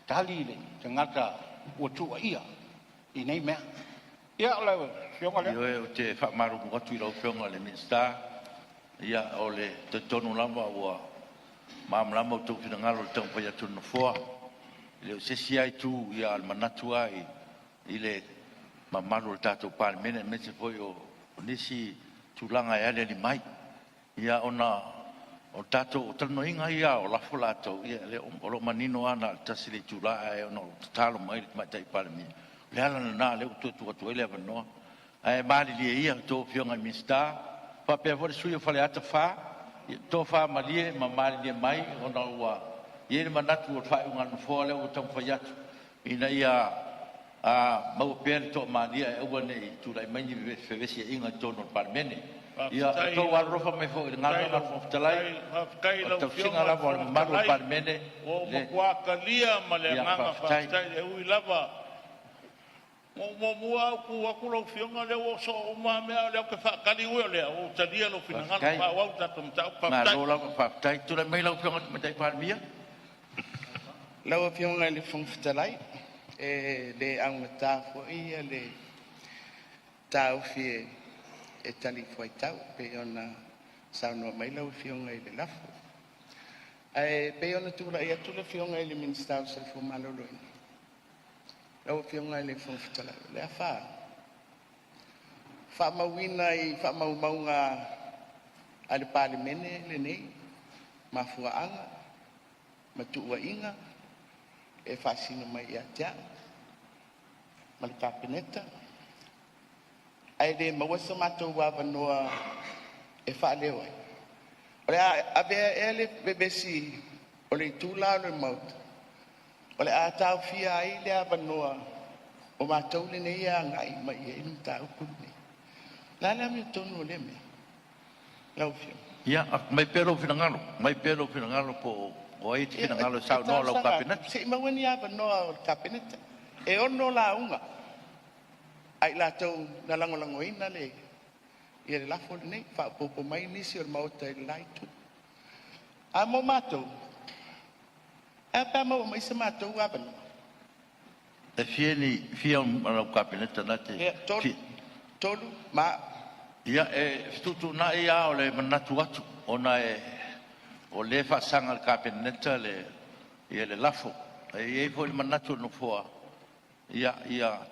tali le tangata o tua ia i nei mea. Ia lau whionga lea. Io e te whaamaru ngatu i lau whionga le minsta. Ia o le te tonu lama ua maamlama o tau whingalo le tau whai atu na fua. Le sesi ai tu ia al manatu ai i le mamaru le tātou Parliamentary me se foi o nisi tulanga e ale ni mai. Ia ona o tātou o tano inga ia o lafo lātou ia le o lo manino ana tasi le tula e ono talo mai le mai Parliamentary. Le ala na le utu atu ele avanoa. Ai mali lia ia tō whionga i minsta. Whapea vore sui o whale ata whā. Tō whā malie ma mali lia mai ona ua. Iere manatu o whai unga nufo leo o tamu whai atu. Ina ia mau pēr tō malia e ua nei tūrai maini whewesi e inga tōno Parliamentary. Ia tō warofa mai fo i ngāna na whaftalai. O tau singa lava o maru Parliamentary. O makuakalia ma le nganga whaftai e ui lava. Mo mua aku lau whionga leo o so o maa mea leo ke whaakali ue leo. O talia lo whina ngana whawau tato mtau whaftai. Ngā lo lava whaftai. Tūrai mai lau whionga mai Parliamentary. Lau whionga le whangwhitalai. Le aunga tāwho ia le tāu fie e tali fwai tau pe ona saunoa mai lau whionga i le lafo. Pe ona tūra ia tūra whionga i le minstau sa le fumaloloina. Lau whionga i le whangwhitalai. Le a wha. Wha mawina i wha maumaunga a le Parliamentary le nei. Ma fuaanga. Ma tuua inga. E whasino mai i atea. Ma le kabineta. Ai le mawasa mātou wawanoa e whaaleo ai. O le avea e le bebesi o le tūla o le mauta. O le ātau fia ai le awanoa o mātou le nei a ngai mai e ilu tāu kuni. Lala mi tonu o le me. Lau fio. Ia, mai pero finangalo po o ai finangalo sa no lau kabinet. Se mawani ava no kabinet. E ono la unga. Ai la tau na lango ina le. Ia le lafo nei fa popo mai nisi o mauta i laitu. A mo matou. E pa mo mai se matou ava no. E fia lau kabinet na te. Ia tolu ma. Ia e tutu na ia o le manatu atu. Ona o le whaasanga le kapeneta ia le lafo. E fo le manatu no foa. Ia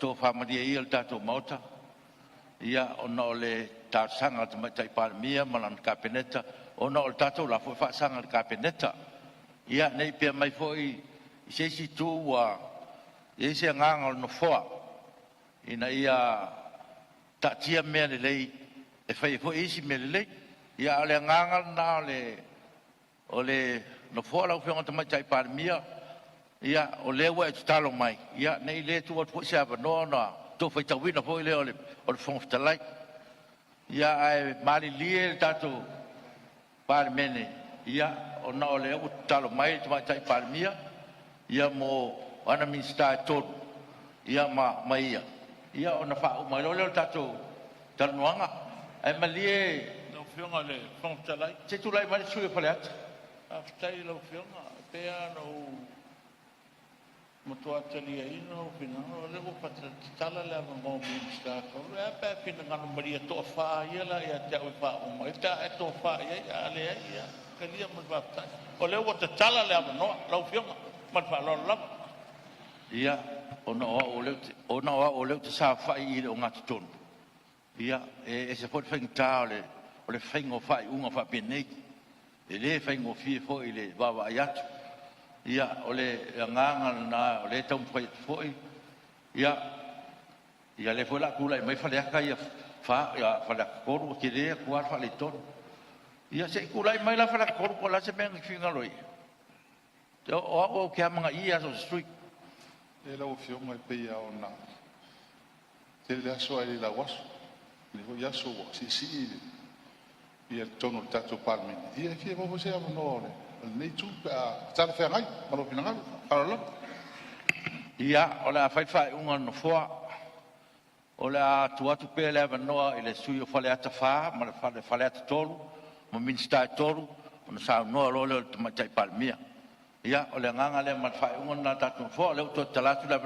tō whamaria ia le tātou mauta. Ia ona o le tāsanga te maitai Parliamentary malan kapeneta. Ona o le tātou lafo e whaasanga le kapeneta. Ia nei pia mai fo i seisi tū wa i se nganga no foa. Ina ia tatia mea le lei e whai fo isi mea le lei. Ia ole nganga na ole no fola o fiona tama tai Parliamentary ia ole wa talo mai ia nei le tu wat se ava no na to foi tawina foi le ole fonftalai ia ai mali lie tato Parliamentary ia ona ole o talo mai tama tai Parliamentary ia mo ana minsta to ia mai ia ona fa mai le tato tanuanga ai malie Fionga le fontalai. Se tu lai mai sui faleat. Aftai lo fionga pea no motoa tali ai no fina le ko pata tala le mo minsta ko le pa fina ngano maria to fa ia la ia te o fa o mai ta e to fa ia ale ia kalia mo va ta. O le o te tala le no lo fionga ma fa lo la. Ia ona o le te sa fa i le o ngatu tonu. Ia e se pot fengta ole o le whaingo whai unga wha penei. E le whaingo fie fwoi le wawa ayatu. Ia o le nganga na o le tau mwhai fwoi. Ia le fwoi la kula i mai whaleaka ia whaleaka koru ki rea kuar whale tonu. Ia se kula i mai la whaleaka koru ko la se menga whinga loi. Te o ako ke amanga ia so se sui. E lau whionga i peia o na. Te le aso ai la wasu. Le hoi aso wa si ia tono tato Parliamentary ia fie mo se ava no le nei tu a tala fe ngai malo pinanga ala ia ola fai unga no foa ola tu pe le ava no ile sui o fale ata fa ma fale ata tolu mo minsta tolu no sa no lo le matai Parliamentary ia ola nganga le ma fai unga na tato foa le to tala tu le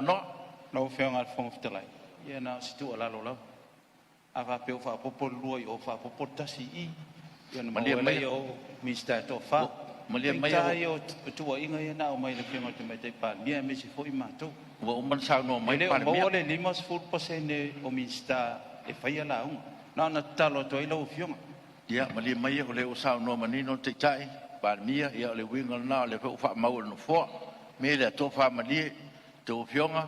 no fe ngal fong ftelai ia na situ ala lo la ava pe o fa popol loi o fa popol tasi i ia na mai o mista to fa malia mai o tu inga ia na o mai le fianga te mai te pa mia me se foi mato o man sa no mai pa mo le limas full pasene o mista e fai ala un na talo to ilo fianga ia malia mai o le o sa no manino te tai pa mia ia le winga na le fa mau no fo me le to fa malia to fianga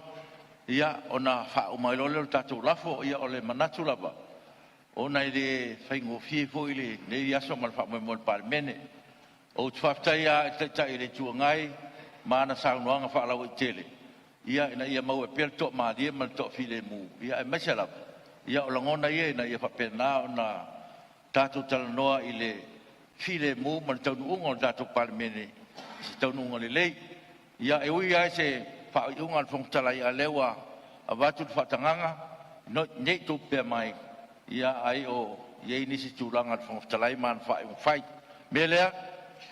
ia ona fa o mai lo le tatu lafo ia o le manatu lava ona ile faingo fie fo ile le ia so mal fa mo Parliamentary o tfafta ia ta ile tuangai mana sa noanga fa la tele ia ina ia mau pe to ma dia mal to file mu ia e masala ia o longona ia ina ia fa pena ona tatu tal noa ile file mu mal to ungo tatu Parliamentary si to ungo le ia e ui ia se fa unga fong tala ia lewa avatu fatanganga no nei to pe mai ia ai o ye ni si tulanga fong talai man fai melea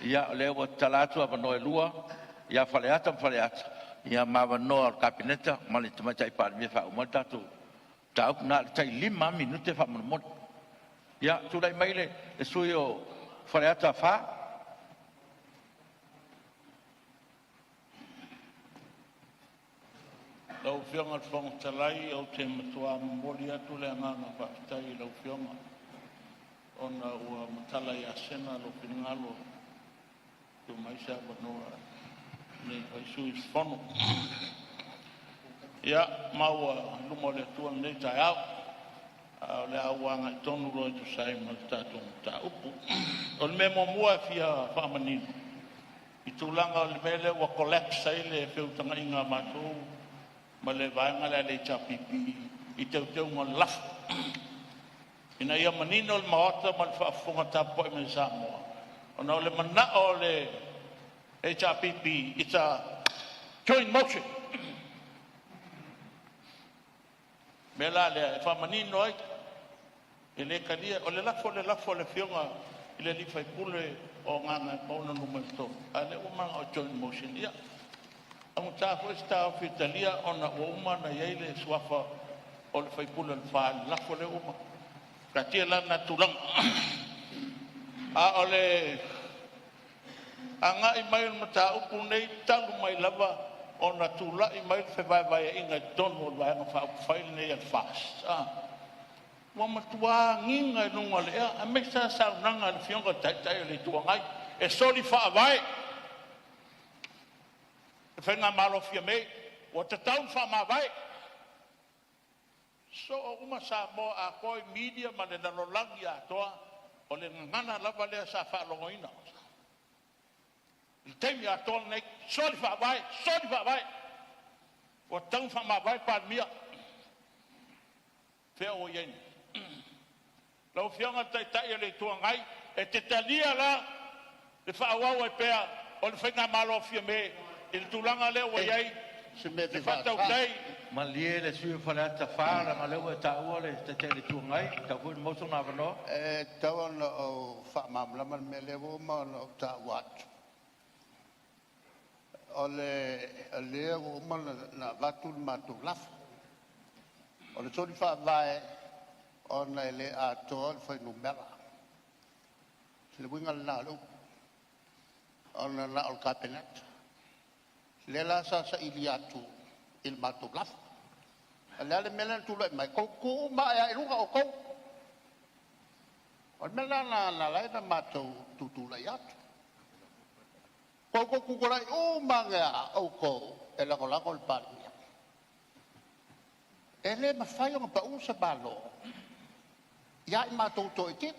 ia lewa talatu ava no lua ia faleata ia ma no kabineta mali tama tai Parliamentary fa o matatu ta na tai 5 minute fa mo ia tulai mai le suio faleata fa Lau fionga fong talai au te matua mori atu le nganga whaftai lau fionga. Ona ua matala i asena lo pinangalo. Tu maisa wanoa nei waisui whono. Ia maua lumo le tuan nei tai au. Le awanga i tonu roi tu sai ma tātou ta upu. O le memo mua fia whamanino. I tūlanga o le mele wa collapse ai le whiutanga inga mātou. Ma le vaenga le chapipi i teu ngā lafu. Ina ia manino le maota ma le whaafunga tapo i me Sāmoa. Ona o le mana o le HRPP, it's a joint motion. Mela le whamanino ai, e le kalia, o le lafo le fionga, i le li fai pule o ngana mauna numanto. A le umanga o joint motion ia. Ang tāwho e stāw whitalia ona o umana iaile swafa o le fai pule le wha lafo le uma. Ka tia lana tulang. A o le anga i mai mata upu nei talu mai lava o na tula i mai fe vai vai inga tono vai nga fa fai nei al fast. Wa matua nginga nunga le a me sa sa nanga le fionga tai le tuangai e soli fa vai. Fe nga malo fia me o te tau fa ma vai. So uma sa mo a koi media ma le nalolangi a toa o le ngana lava le sa fa longoina. Il temi a toa nei soli fa vai. O tau fa ma vai pa mia. Fe o yen. Lau fianga tai le tuangai e te talia la le fa wa pea o le fenga malo fia me il tulanga le o yai se me te fa tau dai Ma lie le sui falata fara ma lewa ta ole te te tu ngai ta fu mo sona vano Tau ana o whaamamla man me lewo ma ana o ta wat. O le lea o ma na vatul matu laf. O le tori whaavae o na ele a toa le whai numera. Le winga le nalo. O na na o kapenet. Le la sa ili atu il matu laf. Le melen tu mai ko ma ya iluga o ko. O mela na lai na matu tu la ya. Ko ku la o manga o ko e la ko pa. Ele ma fai un pa usa balo. Ya i matu to itit.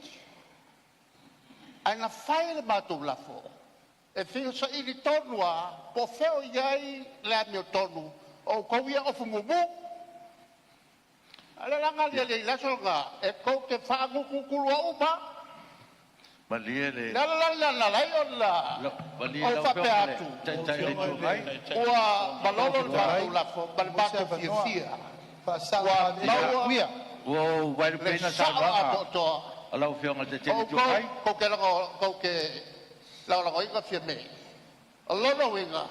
Ai na fai le matu lafo. E fio sa ili tonua po feo yai le mio tonu o ko ia o fungubu. Ale langa le la solga e ko te fa ku uma. ma lie le La o la. O fa peatu. tai le tu ngai Ua balolo la fo balbato fia. Fa sa wa o vai pena sa va ala o fianga te tu ngai ko ke la inga fia me. O lono winga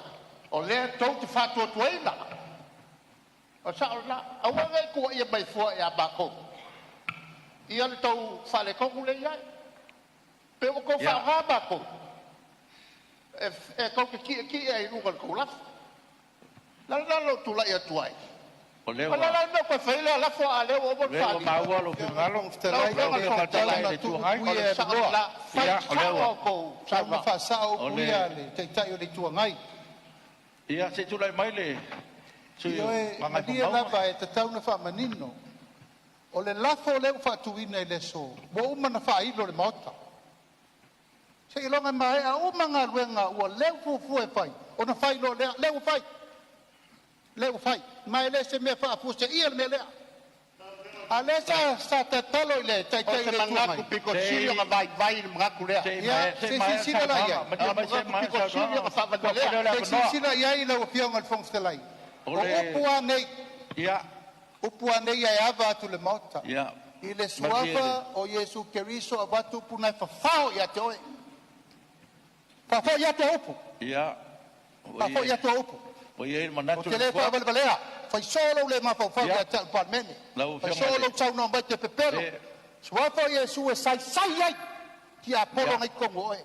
o le tau te fa tu tuina. O sa la a wa ko ia mai fo ia ba ko. Ia le tau fa le ko le ia. Pe o ko fa ha ba ko. E ko ki e lu ko la. La lo tu la ia tuai. o le La no ko fa la fo ale o bo fa. ma wa lo fi ngalo La tai tu ngai ia o le ko sa ma fa sa o ia le tai o le tu ngai. ia se tu lai mai le Ma dia lava e te tauna wha manino. O le lafo leo wha tuina i le so. Mo umana wha ilo le maota. Se i longa mai a umanga luenga ua leo fufu e whai. O na whai lo leo whai. Leo whai. Mai le se mea wha apuse ia le mea lea. A le sa te talo i le tai le tuamai. O se mangaku piko sirio nga vai le mangaku lea. Ia, se sisila la ia. Mangaku piko sirio nga wha vadalea. Se sisila ia i lau pionga le fongstellai. O upua nei. ia Upua nei ai ava atu le mauta. ia I le suafa o Yesu Keriso a watu punai whawhao ia te oe. Whawhao ia te upu. ia Whawhao ia te upu. o ye manatu O te le whabalbalea. Whai solo le ma whawhao ia te alparmene. Whai solo tau no mai te pepero. Suafa o Yesu e sai ai. Ki a polo ngai kongo oe.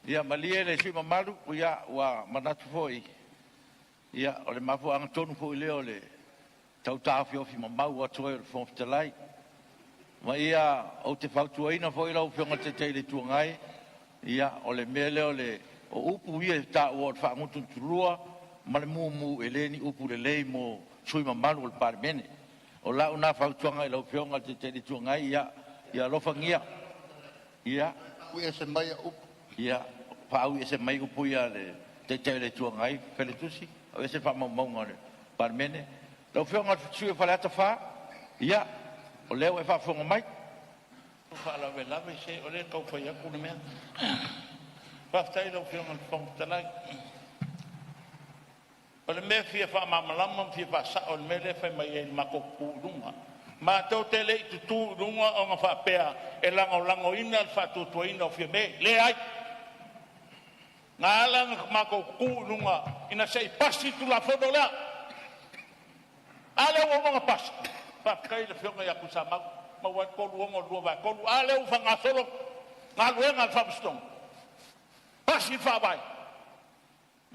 ia malie le si mamalu ia wa manatu foi ia o le mafu anga tonu foi leo le tau tawhio fi mamau atu e le fongftalai ma ia o te whautuaina foi lau fionga te teile tuangai ia o le mea leo le o upu ia ta o te whaangutun turua ma le mumu e leni upu le lei mo sui mamalu o le parimene o la una whautuanga i lau fionga te teile tuangai ia lofangia ia Ui e se mai a upu. ia pau ese mai upu ia le te teile tuangai fele tusi o ese fa maunga le parmene lo fionga sui falata fa ia o leo e fa fonga mai Fala vela me se ole kau fa ya kuna mea. Fa tai lo fiong al fong talai. Ole me fia fa mamalama fia fa sa ole me le fa mai e makoku dunga. Ma tau te le tu dunga o nga fa pea e lango ina al fa tu ina fia me le ai. Nga lang makoku dunga ina sei pasi tu la fodo la. Ale o mga pasi. Fa kai le fiong ya kusama. Mawat ko luong o luwa ko ale u fanga solo ngalueng al fabstong pasi fa bai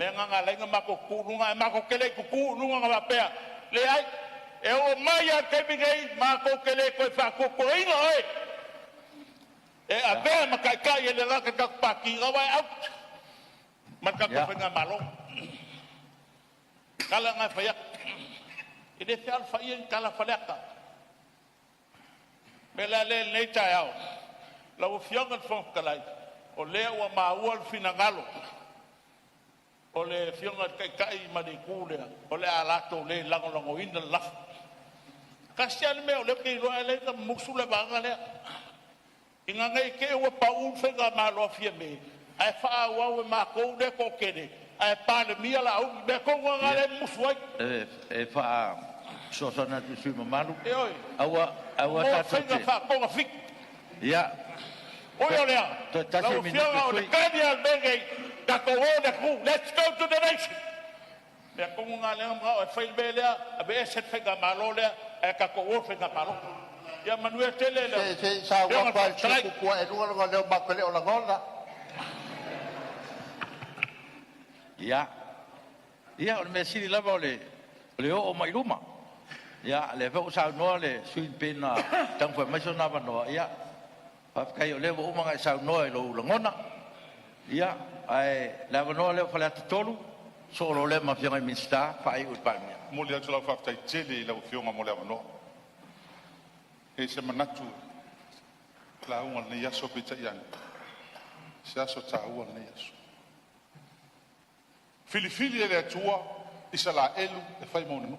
me nga lenga mako kulunga mako kele ku kulunga nga pea le ai e o maya ke bigei mako kele ko fa ko ko inga oi e a be makai kai le la ka pa ki ga bai out maka ko fenga malo kala nga fa ya ide fa al fa yen kala fa leka Mela le nei tai au. La o fionga fon kalai. O le o maua finangalo. O le fionga kai mani kule. O le alato le lango ina la. Kasian me o le ki lo le ka musule banga le. Inga ngai ke o pa u fenga malo fie me. Ai fa wa o ma ko de ko kene. Ai pa le mia la u be ko nga le musui. E fa so na tu su malu. E oi. Awa ta fenga fa ko fik. Ya. Oyo lea. La ufianga o le kani al bengei. Da ko o de ku. Let's go to the nation. Lea ko nga lea mga o fail be lea. Abe eset fenga malo lea. E ka ko o fenga malo. Ya manuel tele lea. Sa wa pa chiku kwa e runga leo makele o la ngona. Ya. Ya, o me siri lava o le o mai luma. Ya, le fa usa no le suin pena tang fa mai sona va no ya. Pa kai o le o manga sa no e lo ngona. Ya, ai la no le fa la tolu so lo le ma fianga minsta fa ai u pa mi. Mo le atu la fa tai tele la fionga mo le no. E se manatu. La un ne ya so pe yan. Sa so ta u ne ya so. Filifili le tua isala elu e fai mo no.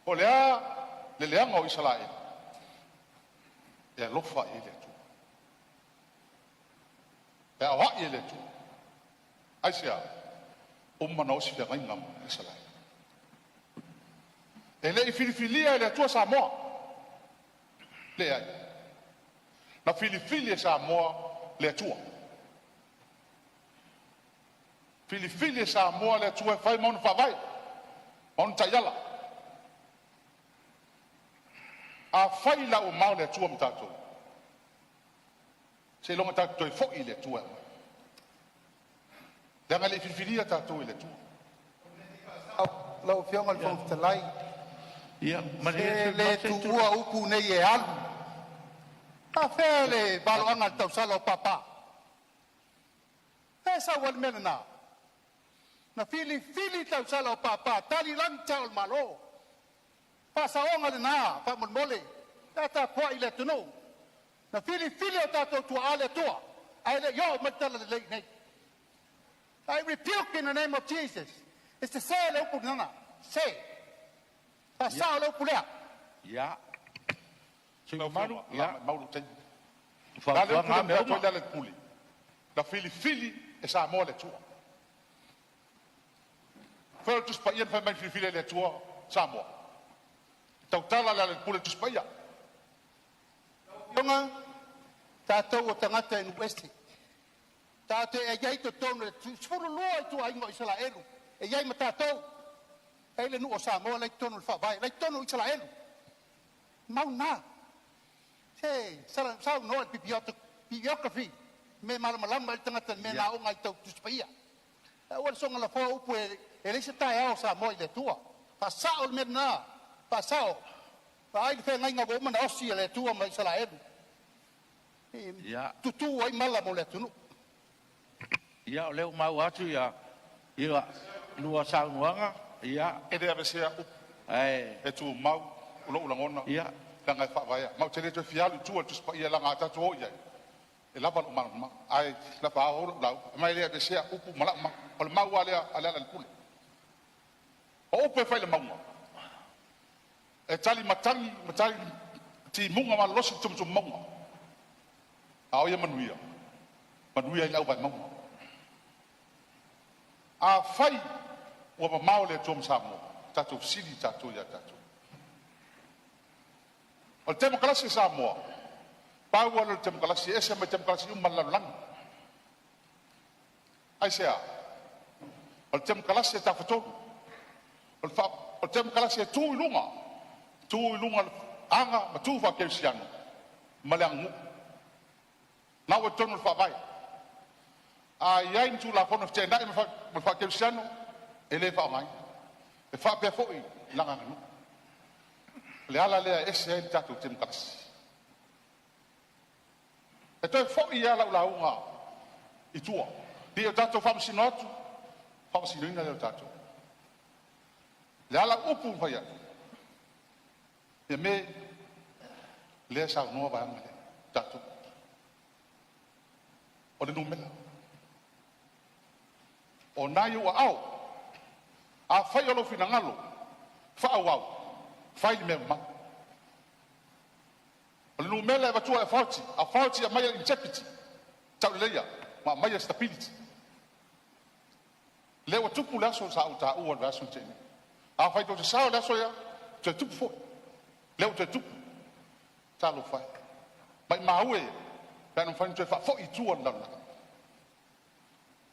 O lea, le leanga o Israel. E alofa e le tu. E awa e le tu. Aisia, o mana o si ngai ngam Israel. E le filifilia e le tua Sāmoa. Le ai. Na filifilia Sāmoa le tua. Filifilia Sāmoa le tua fai mon favai. Mon tayala. A fai la o mau le tua mtato. Se longa tato e fo i le tua. Danga le fifilia tato i le tua. Lau fionga le fong talai. Ya, ma le tua uku nei e alu. A fele balo anga tau salo papa. Esa wal mena. Na fili tau salo papa. Tali lang tau malo. Pasaonga le na, pa mole. Tata po ile tuno. Na fili o tato tu ale tua. Ai le yo matala le nei. I rebuke in the name of Jesus. It's the say le upunana. Say. Pasao le upulea. Ya. Sino maru, ya maru ten. Fa Dale fa pule me me dale pule. La fili e sa mo le tua. Fer tu spa ien fa mai fili le tua sa mo. Tau tala le pule tu spa ia. Tonga tatou o tangata in Westi. Tatou e iai to tonu sfuru loa tu ai ngo Israelu. E iai matatou. E le nu o Sāmoa le tonu fa vai, le tonu Israelu. Mau na. Se sa no biography. Me malama le tangata me na o ngai tau tu spaia. E o songa la fo upu e le se tai ao Sāmoa le tua. Pa sao me na. Pa sao. Pa ai fe ngai ngo mana osi le tua mai Israelu. Ya. Tutu ai mala mo le tunu. Ya, leo mau atu ya. Ia lua saunuanga. Ya. E de avesea up. Ai. E tu mau ulo ulangona. Ya. Langa fa vai. Mau tele to fialu tu tu spa ia langa tatu o ia. E lava o ma. Ai la fa o la. Mai le avesea up mala ma. O mau ale ale al pule. O pe fa le mau. E tali matangi ti munga ma losi tum monga ao ia manuia i lau vai monga a fai ua mamao le tom Sāmoa tatou sili tatou ia tatou o le demokrasi Sāmoa pau ala le demokrasi ese mai demokrasi uma lalanga ai sea o le demokrasi ta fatonu o le demokrasi tu ilunga anga ma tu fa kelsiano malangu na o tonu fa vai a yain tu la fono te na ma fa kelsiano ele fa mai e fa pe foi langa no le ala le ese ta tu tem tax e to foi ia la unga i tua dio tato fa msinotu fa msinoina le tato le ala upu fa ya e me le sa no va ngale tato o le numela o na yo au a fai lo fina ngalo fa au fai me ma o le numela va tua a forti a mai integrity tau leia ma mai stability le wa tupu la so sa uta o va so tene a fai to sa la so ya te tupu fo le te tupu talo fai mai maue pa non fa te fa fo i tua la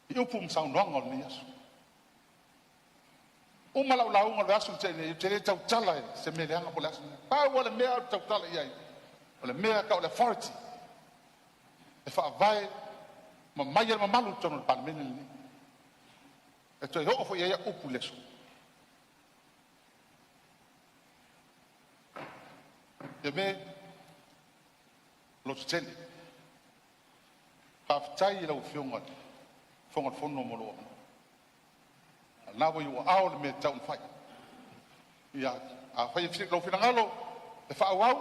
i upum sa nonga ni aso o mala la unga va so tene te le tau tala se me le anga pola pa wala me tau tala ia wala me ka wala forti e fa vai ma mai ma malu tono pa meni ni e to ho fo ia upu leso e me lo tele haftai lo fionga fonga fono molo na wo yu ao me tau fai ia a fai fi lo fina ngalo e fa au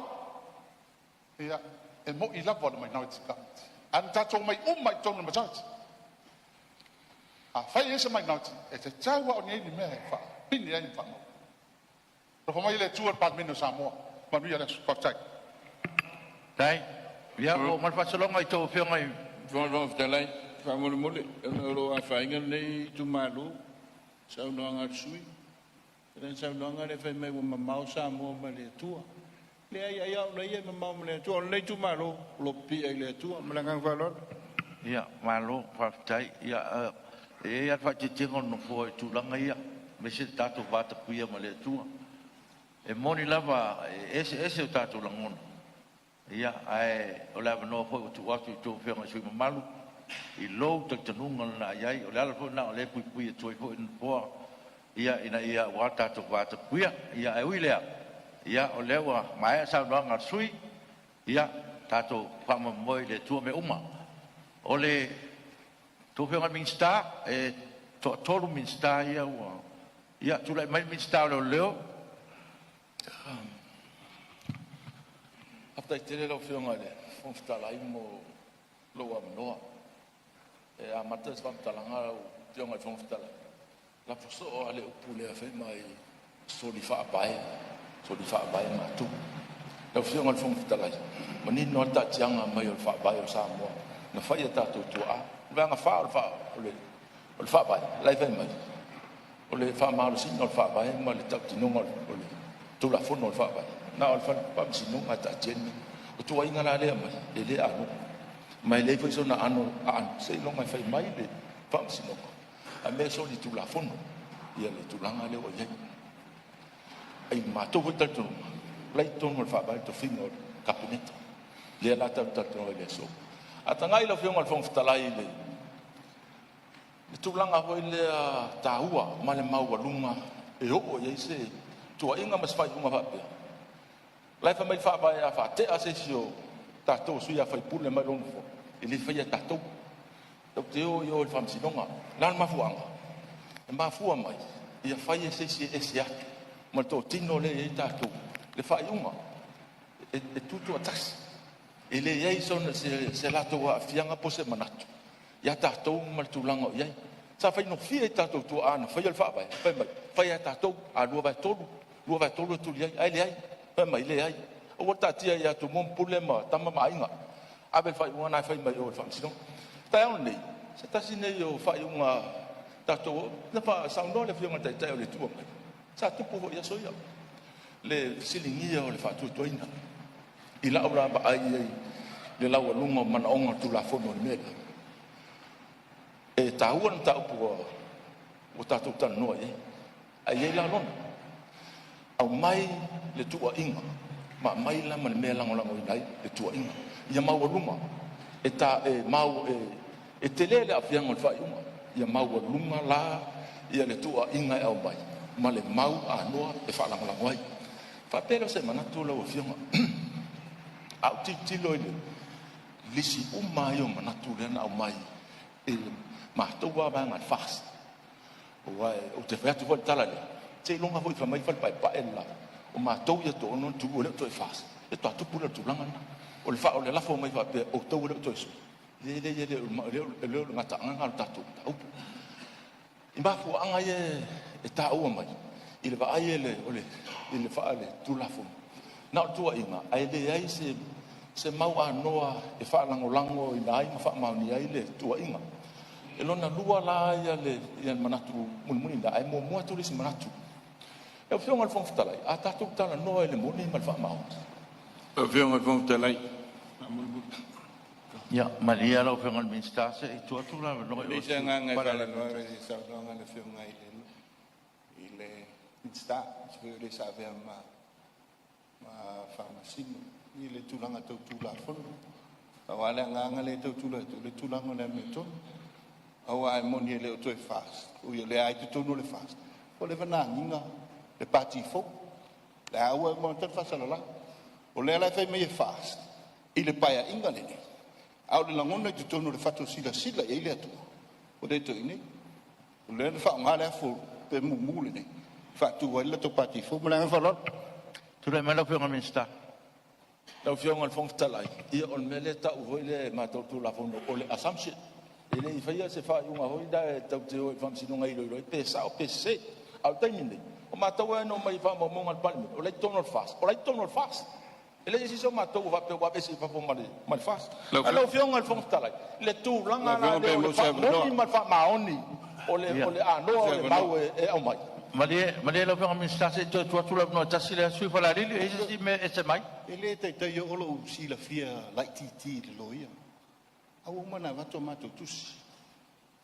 ia e mo i lava mai na tika an tato mai mai tono ma tati a fai ese mai na e te tau wa ni me fa pini ai fa lo mai le tuar pa meno Sāmoa ma mi ala spartai Tai, ia o mal fasolonga i tō whionga i Whanau whtalai, whamole mole, ro a whainga nei tu malu, saunoanga sui. Ren saunoanga le whai mai wa mamau Sāmoa ma le tua. Le ai au nei e mamau ma le tua, nei tu malu, lo pi ai le tua, malangang whalon. ia malo whaftai ia e ia whaititingo no fo i tūlanga ia me se tātou wāta kuia ma le tua. E moni lava ese o tātou langona. Ia ai o lava no fo tu watu i tō whionga sui mamalu i lou tak tanunga na iai o le ala fo na o le pui pui e toi fo i poa ia ina ia wa tātou wāta kuia ia e uilea ia o lewa mai sa noanga sui ia tātou whamamoi le tua me uma o le tō whionga minsta e tolu minsta ia ua ia tūlai mai minsta o leo After tere lo whionga le, whomwhtalai mo loa manoa. E a matas whamtalanga o whionga i whomwhtalai. La poso o ale upu lea whai mai soli whaapai mātu. La whionga i whomwhtalai. Ma ni noa tatianga mai o whaapai o Sāmoa. Na whai a tātou tua. Vanga wha o le whaapai, lai whai mai. O le whaamaro sino o le whaapai, ma le tau tinonga o le tula whono o le whaapai. Na o le whaamsinonga ta tjeni. O tua inga la lea mai, le anu. Mai le fai sona anu, se longa fai mai le whaamsinonga. A mea so li tula whono, ia le tulanga leo iei. Ai mātou hui tatunga, lai tono le whaapai to whinga o le kabineta. Lea la tau tatunga le so. A tangai la whionga le whongwhitalai le. Le tulanga hoi lea tāua, ma le maua lunga, e o iei se, tua inga mas whai unga whapea. Lai wha mai whaapai a wha te ase si o tātou sui a whai pule mai rono fo. E le whai a tātou. Tau te o i o le whamsinonga. Nāna mafuanga. E mafua mai. Ia whai e se si e se atu. Ma tō tino le e tātou. Le whai unga. E tutu a tasi. E le iei sona se lato a fianga po se manatu. Ia tātou ma le tūlanga o iei. Sa whai no fia e tātou tua ana. Whai al whaapai. Whai mai. Whai a tātou a lua vai tolu. Lua vai tolu e tuli ai. Ai le ai. Pa mai le ai o ta tia ia tu mon pule ma tama mainga ave fai una fai mai o fam sino ta on nei se ta sine yo fai una ta to na fa sang no le fiona ta ta le tu mai sa tu po ia so ia le silingia o le fa tu toina ila ora ba ai le la wa lungo man onga tu la fono le mele e ta uan ta po o ta tu tan no ai la lon au mai le tu inga ma mai la man me la ngola ngai le tu inga ia mau luma e ta e mau e tele le afia ngol fa uma ia mau luma la ia le tu inga au mai ma le mau a noa e fa la ngola ngai fa pelo se mana tu lo afia au ti lo ile lisi uma yo mana tu le au mai e ma to wa ba ngat fast o te fa tu vol tala le te longa voi fa mai fa pa ella o ma to ia to non tu le to fast e to tu pula tu langa o le fa o le la fo mai fa pe o to le to le ngata anga ta tu au i ba fu anga e ta o mai i le va ai le o le i le fa le tu la fo na tu inga ai le ai se mau a noa e fa lango i nai ma fa mau ni ai le tu inga e lona lua la ia le ia manatu mun da ai mo tu le si manatu e fio ngal fong talai a ta tu tala noa le moni mal fa mau e fio ngal fong talai ya Maria lo fengal minsta se tu la no le janga ngai pala no re sa no ngai fio ngai le insta se le sa ve ma pharmacie ni le tulanga tu la fon awala nga le tu le tulanga le meto awa moni le to fast o le ai tu no le fast o le vana ninga le party fo la awa mo tan fast la o le la fai me fast ile paia inga le ni au le langona tu no le fato sila e ile tu o de to ini o le fa ngala fo pe mu le ni fa tu wa le to party fo mo la fa lo tu le mala fengal minsta la fio ngal fong talai ia on mele ta u le ma to tu la fo o le assumption ele i faia se fa unha hoida e tau te o fam sino ngai lo pe sa o pe se au taimini o ma tau no mai fa mo ngal palme o le tono fast ele si so ma tau va pe wa pe se fa mal fast alo fio ngal fong talai le tu langa na le mo ni mal fa maoni o le a no le mau e au mai Maria lo fengal minsta se tu la no ta sila sui fa la lili e si me e se mai ele te yo o lo si la fia like ti lo ia au mana va to mato tusi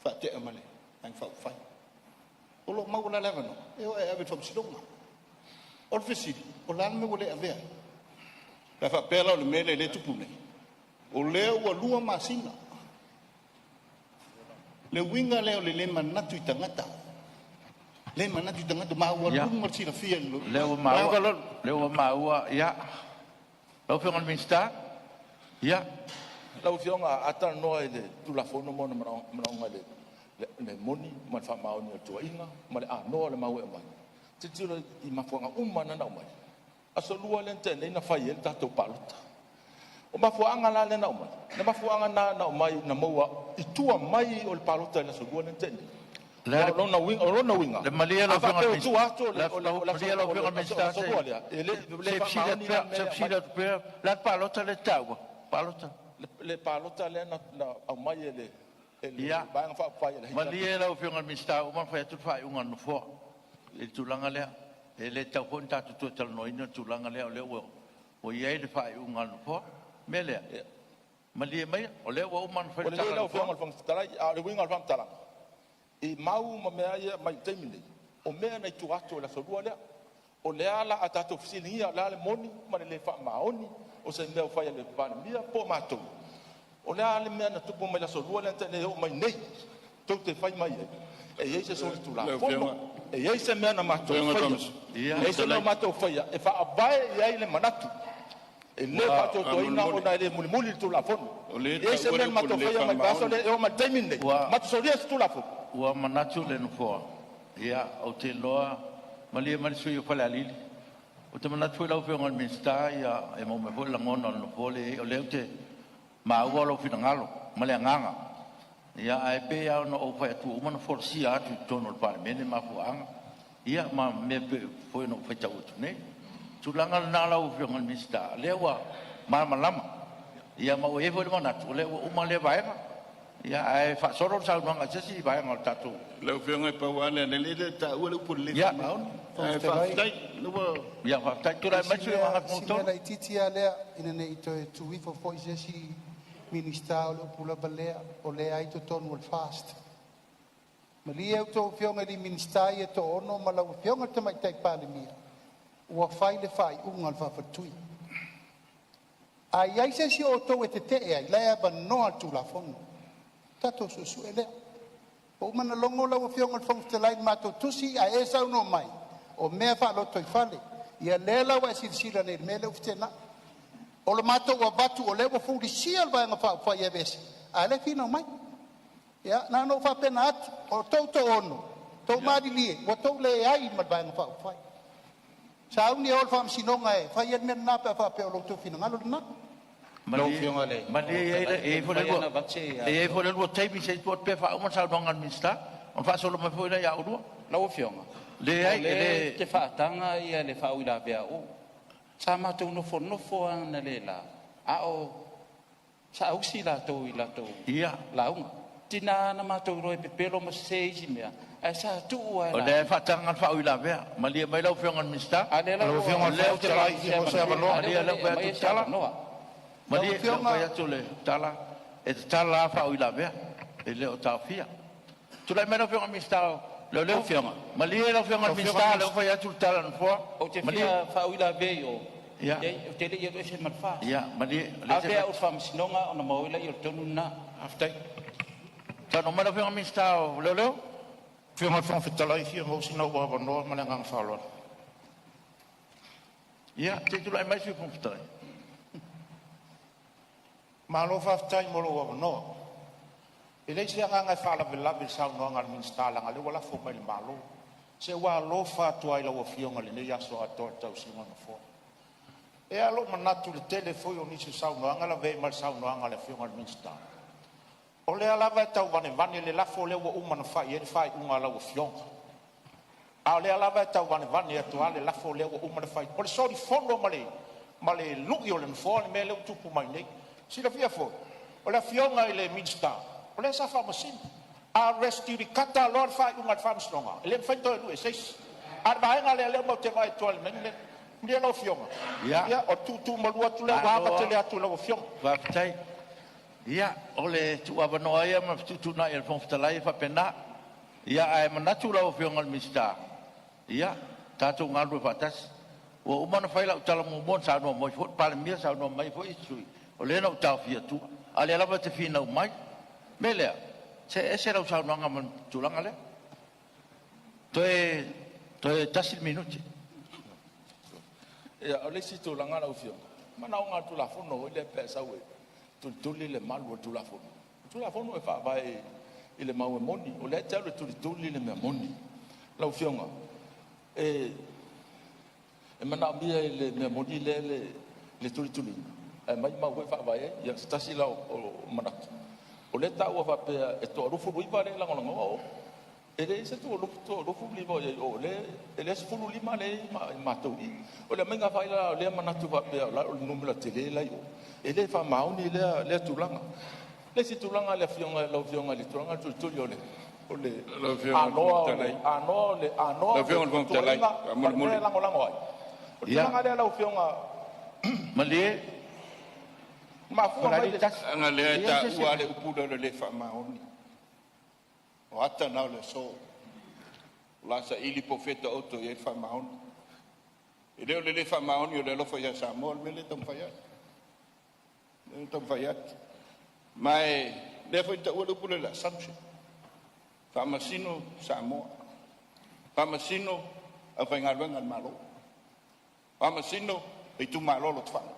fa te amale ang fa fa o lo mau la leva no e ave fam sidonga o fisi o la me wole ave la fa pela o mele le tu pune o le o lua masina le winga le manatu itangata ma o lu marsi la fia le o ma ya lo fengal minsta ya lau fionga ata noa ele tu la fono mo na ngale le moni ma fa ma oni tu inga ma le a no le ma we mai te tiro I ma fonga umana na mai aso lua le tene na fa yel ta to palota o ma fuanga la le na mai na ma fuanga na mai na moa I tua mai o le palota le so lua le tene lo na winga le malia lo fengal minsta la malia lo fengal minsta se psila pe la palota le tau palota le palota le na au mai ele ba fa fa ele malia lo fengal minsta o man fa tu fa unga no fo le tulanga le ele tau konta tu tal no ina tulanga le o ye le fa unga no fo mele malia mai o le o man fa ta le fengal fang tala le winga fang tala I mau ma mea ia mai taimini o mea nei tu ato la sorua lea o le ala a tato fisilingia la le moni ma le fa maoni o se mea fai le pandemia po matou o le ale mea na tupo mai la sorua lea tene o mai nei tou te fai mai e ei se sori tu la fono e ei se mea na matou fai e se mea matou fai e fa abae i ai le manatu e le fato to ina o na le muli tu la fono e se mea matou fai mai baso le o mai taimini matou soria tu la fono ua manatu le no fo ia o te loa malia mali sui o fala lili o te manatu lau fengal minsta ia e mo me fo la ngona no fo le o le te ma ua lo fina ngalo male nganga ia ai pe ia no o fa tu o mana forsia atu tono Parliamentary ma fo anga ia ma me fo no fa tau tu ne tulanga na lau fiong mista lewa malama ia mau e foi mana tu lewa uma le vai ia ai fa soro sa no nga si vai ngol tatu Lau whionga pa wane ne le ta ua lu pun le Ya. maun. Whaftai, lua. ia fa tai tu lai mai tu nga Si konto mea i titia lea, ina ne i toe tuwifo fo i sesi minista o leo pula balea, o lea i to tonu al fast. Ma li au tō whionga li minista i e tō ono, ma lau whionga te mai tai pāle mia. Ua whai le whai unga al whawhatui. Ai ai sesi o tō e te te e ai, lea ba noa tu la fono. Tato susu e lea. O mana longo lau a whionga al whawhatalai mātou tusi, a e sau no mai. O mea whaaloto i whale. Ia lela wa silsila nei me le ufitena. O le mato wa batu o le wa furi sial ba nga fa ia vesi. A le fina mai. Ya na no fa pena atu o to ono. To mari lie, wa to le ai ma ba nga fa. Sa uni ol fam sinonga e fa ia men na pa fa pe o lo to fina ngalo na. mali e fo le e fo le lo taipi se tu pe fa uma sa donga mista on fa solo me foi ya udo Lau whionga. le ai Le te whaatanga ia le whauila bea o. Sa mātou nofo ana le la. A o sa ausi la tau i la tau. ia Launga. Tina na mātou roi pepelo ma se isi mea. A sa tuu ai o la. le fa tanga fa ila be mali mai lau fiong mista A le la lau fiong le te lai se se va lo ali la fa tu tala noa. mali fa ya tu le tala e tala fa ila be e le o ta fia tu lai mai lau fiong mista le fiong mali lau fiong mista le fa ya tu tala no fo O te fia whauila bea o. ia O te le i o se marfa. ia mali A bea o whamsinonga o na mauila i o tonu na. aftai ta no mai fiong mista le Whionga whawhitalai hia ngau sina ua wanoa mana ngang whaloa. ia te tu lai mai su fon fitai Malo whawhitai moro ua wanoa. E lei se anga ngai whala velabi sao noa ngar minsta langa le wala fo mai le malo. Se ua lo whatua i laua whionga le nei aso atoa tau singa na fo. E alo manatu le tele foi o nisi sao noa ngala vei mal sao noa ngala whionga le minsta. O le alava e tau vane le lafo le ua umana whai e whai unga laua whionga. A le alava e tau vane atua le lafo le ua umana whai. O le sori fono ma le lugi o le mfoa le me le utupu mai nei. Sila fia fo. O le whionga i le minsta. O le sa wha masina. A resti ri kata lor whai unga le whamstonga. E le mwhai toi lue seis. A le mahenga le leo mau te vai toa le meni le. Mdia lau whionga. Ia. O tutu malua tu le wahapa te le atu lau whionga. Whaftai. Ia, ole tu avanoa ia ma tu na il fon ftalai fa pena. Ia ai manatu lau whionga le mista. Ia, tatu ngalu fatas. O umana whaila utala mo sa no mo fot pale mia sa no mai fo isui. O le na utau fia tu. Ale lava te fina mai. Melea. Se ese la usau nanga man tulanga le. Toe tasil minuti. Ia, o le si tulanga lau whionga. Mana o ngā tulafono i le pesa ue. Tuli le malu o tulafono. Tulafono e wha vai i le mau e moni. O le tau le tuli le mea moni. Lau whionga. E mana mia i le mea moni le tuli. E mai mau e wha vai e. Ia stasi lau o manaki. O le tau a whapea e toa rufu ruiva le langolango o. E le se toa rufu liva o le se fulu lima le mātou i. O le mainga whaila le manatu whapea o le numela te le lai o. E le wha mauni le tulanga. Le si tulanga le whionga lau whionga le tulanga tuli o le. O le anoa le anoa. Lau whionga le talai. Le langolango ai. O tulanga le lau whionga. Malie. Ma fua mai le Anga lea ta ua le upula le wha maoni. O ata nau le so. Lasa ili profeta oto i e wha maoni. E leo le wha maoni o le lofa ia Sāmoa me le tam whaiat. Le tam whaiat. Mai le wha ta ua le upula le assumption. Wha masino Sāmoa. Wha masino a whaingaruenga malo. Wha masino i tu malolo twana.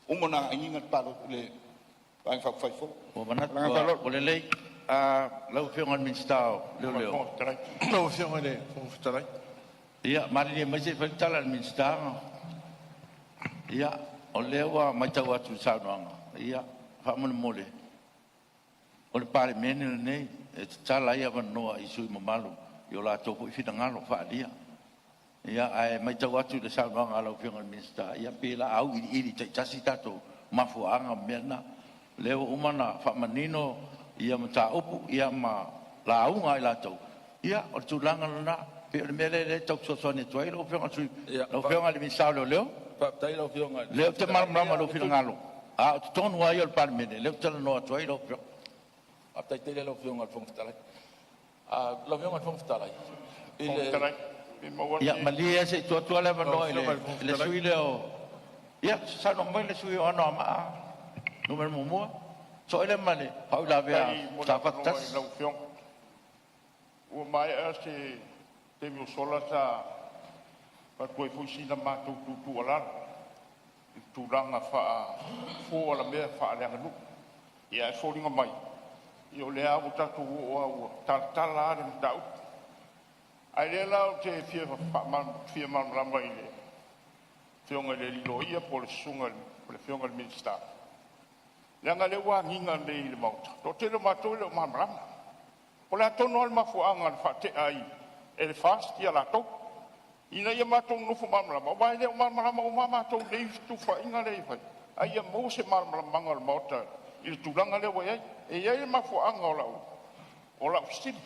Umona ingat palo le bang fa fa fo O manat o le lei lau whionga minsta leo. lau whionga le fo ftarai. Ia, mari le mai se whaitala minsta. Ia, o leo mai tau atu saunoanga. Ia, whamana mole. O le pare mene nei, e te tala ia wanoa i sui mamalu. I o la tōku i whina ngalo whaalia. ia ai mai tau atu le sa no ngalo fianga minista ia pila au i te tasi tato mafuanga mena leo umana fa manino ia mata upu ia ma la unga ila tau ia o tulanga na pe le mele le tau so so ne toi lo fianga tu lo fianga le minista leo Pa tai lo fianga. leo te mar mama lo fianga lo a ton wa yo parmene leo te no toi lo Pa tai te lo fianga fong talai. Lo fianga fong talai. ia malia se tu tu le no le sui leo ia sa no mai le sui ona ma no mer mo so ele male pau la vea ta patas o mai se te mi sola sa pa ko fu si na ma tu ala tu ranga fa fo ala me fa le nganu ia fo ringa mai io le a buta tu o ta la de tau ai le la te fia fa man la mai le fionga le lo ia por sunga por fionga le minsta langa le wa nginga le mauta to te lo mato le mamram o la tono al mafuanga fa te ai el fast ia la to ina ia mato no fu mamram o vai le mamram o mama to le tu fa inga le fa ai ia mo se mamram mangal mauta il tulanga le wa e ia mafuanga o la stil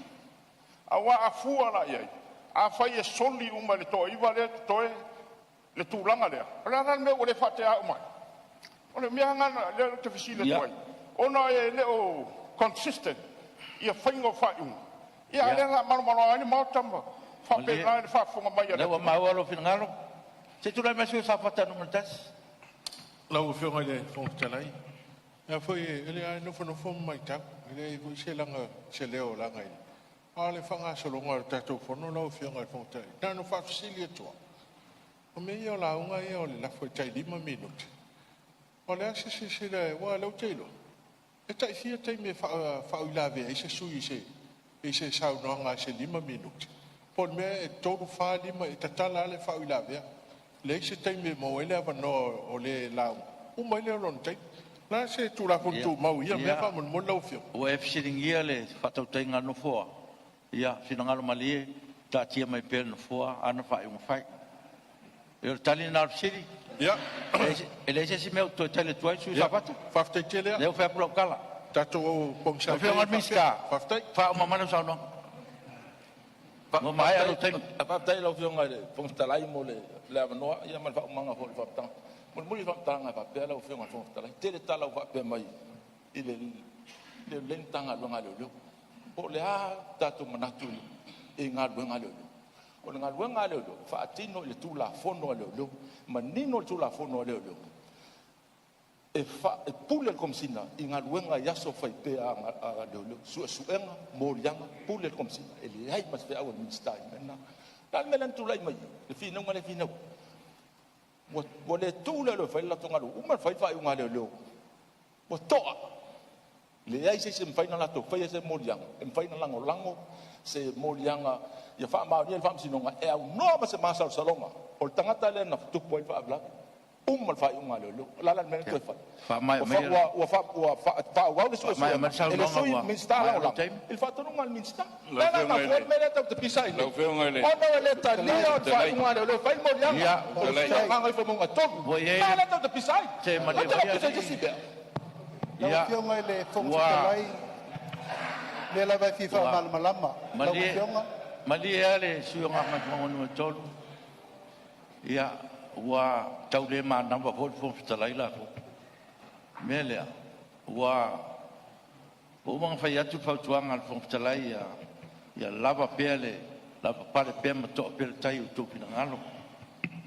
awa afu ala ia a fa ia soli uma le to iva le to le tulanga le la me o le fa te a mai ole mea ngana le te fisile toi ona e le o consistent ia faingo faiu ia le nga mano ani mautamba fa pe na fa fonga mai le wa ma wa finalo se tu la mesu sa fata no montas la o fianga le fong talai ya foi ele ai no fo mai ta ele foi se langa se leo langa ai ale fanga so longa ta to fo no la fianga fong talai na no fa fisile toi o me ia la unga ia o le la foi tai 5 minutos olha se le wa lo telo e tai fia tai me fa ulave e se sui se sa no nga se 5 minutos por me e todo fa 5 e tatala le fa ulave le se tai me mo ele va no o le la o mai le ron tai la se tu la puntu mau ia me fa mon lo fio o e fisiring ia le fa tau tai nga no fo ia finanga lo mali ta tia mai pe no fo ana fa un fai e tali na fisiring ya ele se meu to tele toi su sapato fafte tele le fa pro kala tato pong sa fa ngal miska fafte fa mama no sa no no mai alo tem pa tai lo fianga le fong talai mo le no ia mal fa manga fo fa tang mo mo fa tanga pa pe lo fianga fong talai tele tala fa pe mai ile le lentanga lo ngalo lo o le a tato manatu e ngalo o nga luenga le lo fa atino le tu la fono le lo manino tu la fono le lo e fa e pule kom sina inga luenga ya so fa pe a le lo su enga morianga pule kom sina ele ai mas fe awa minsta na tal melan tu lai mai le fino ngale fino mo le tu le lo fa la tonga lo uma fa unga le lo mo to le ai se fa na la to fa se morianga en fa na lango se morianga ia fa ma ni fa sinonga e au no ma se masa salonga o tangata le na tu poi fa bla mal fa unga lo la me to fa mai wa fa wa le so ele so min sta la il fa tonu mal min sta la na for me le to pisai lo fe unga le o no le ta ni o fa unga lo fa mo ya nga nga fa mo nga to la le to pisai te ma le ya fiona le fong talai le la va fifa mal malama la fiona mali ale suonga ma no tolu ia wa taule ma namba fo talai la ko mele wa o mang fa yatu fa tuanga fo talai ia lava pele lava pare pe ma to pe tai tu pina ngalo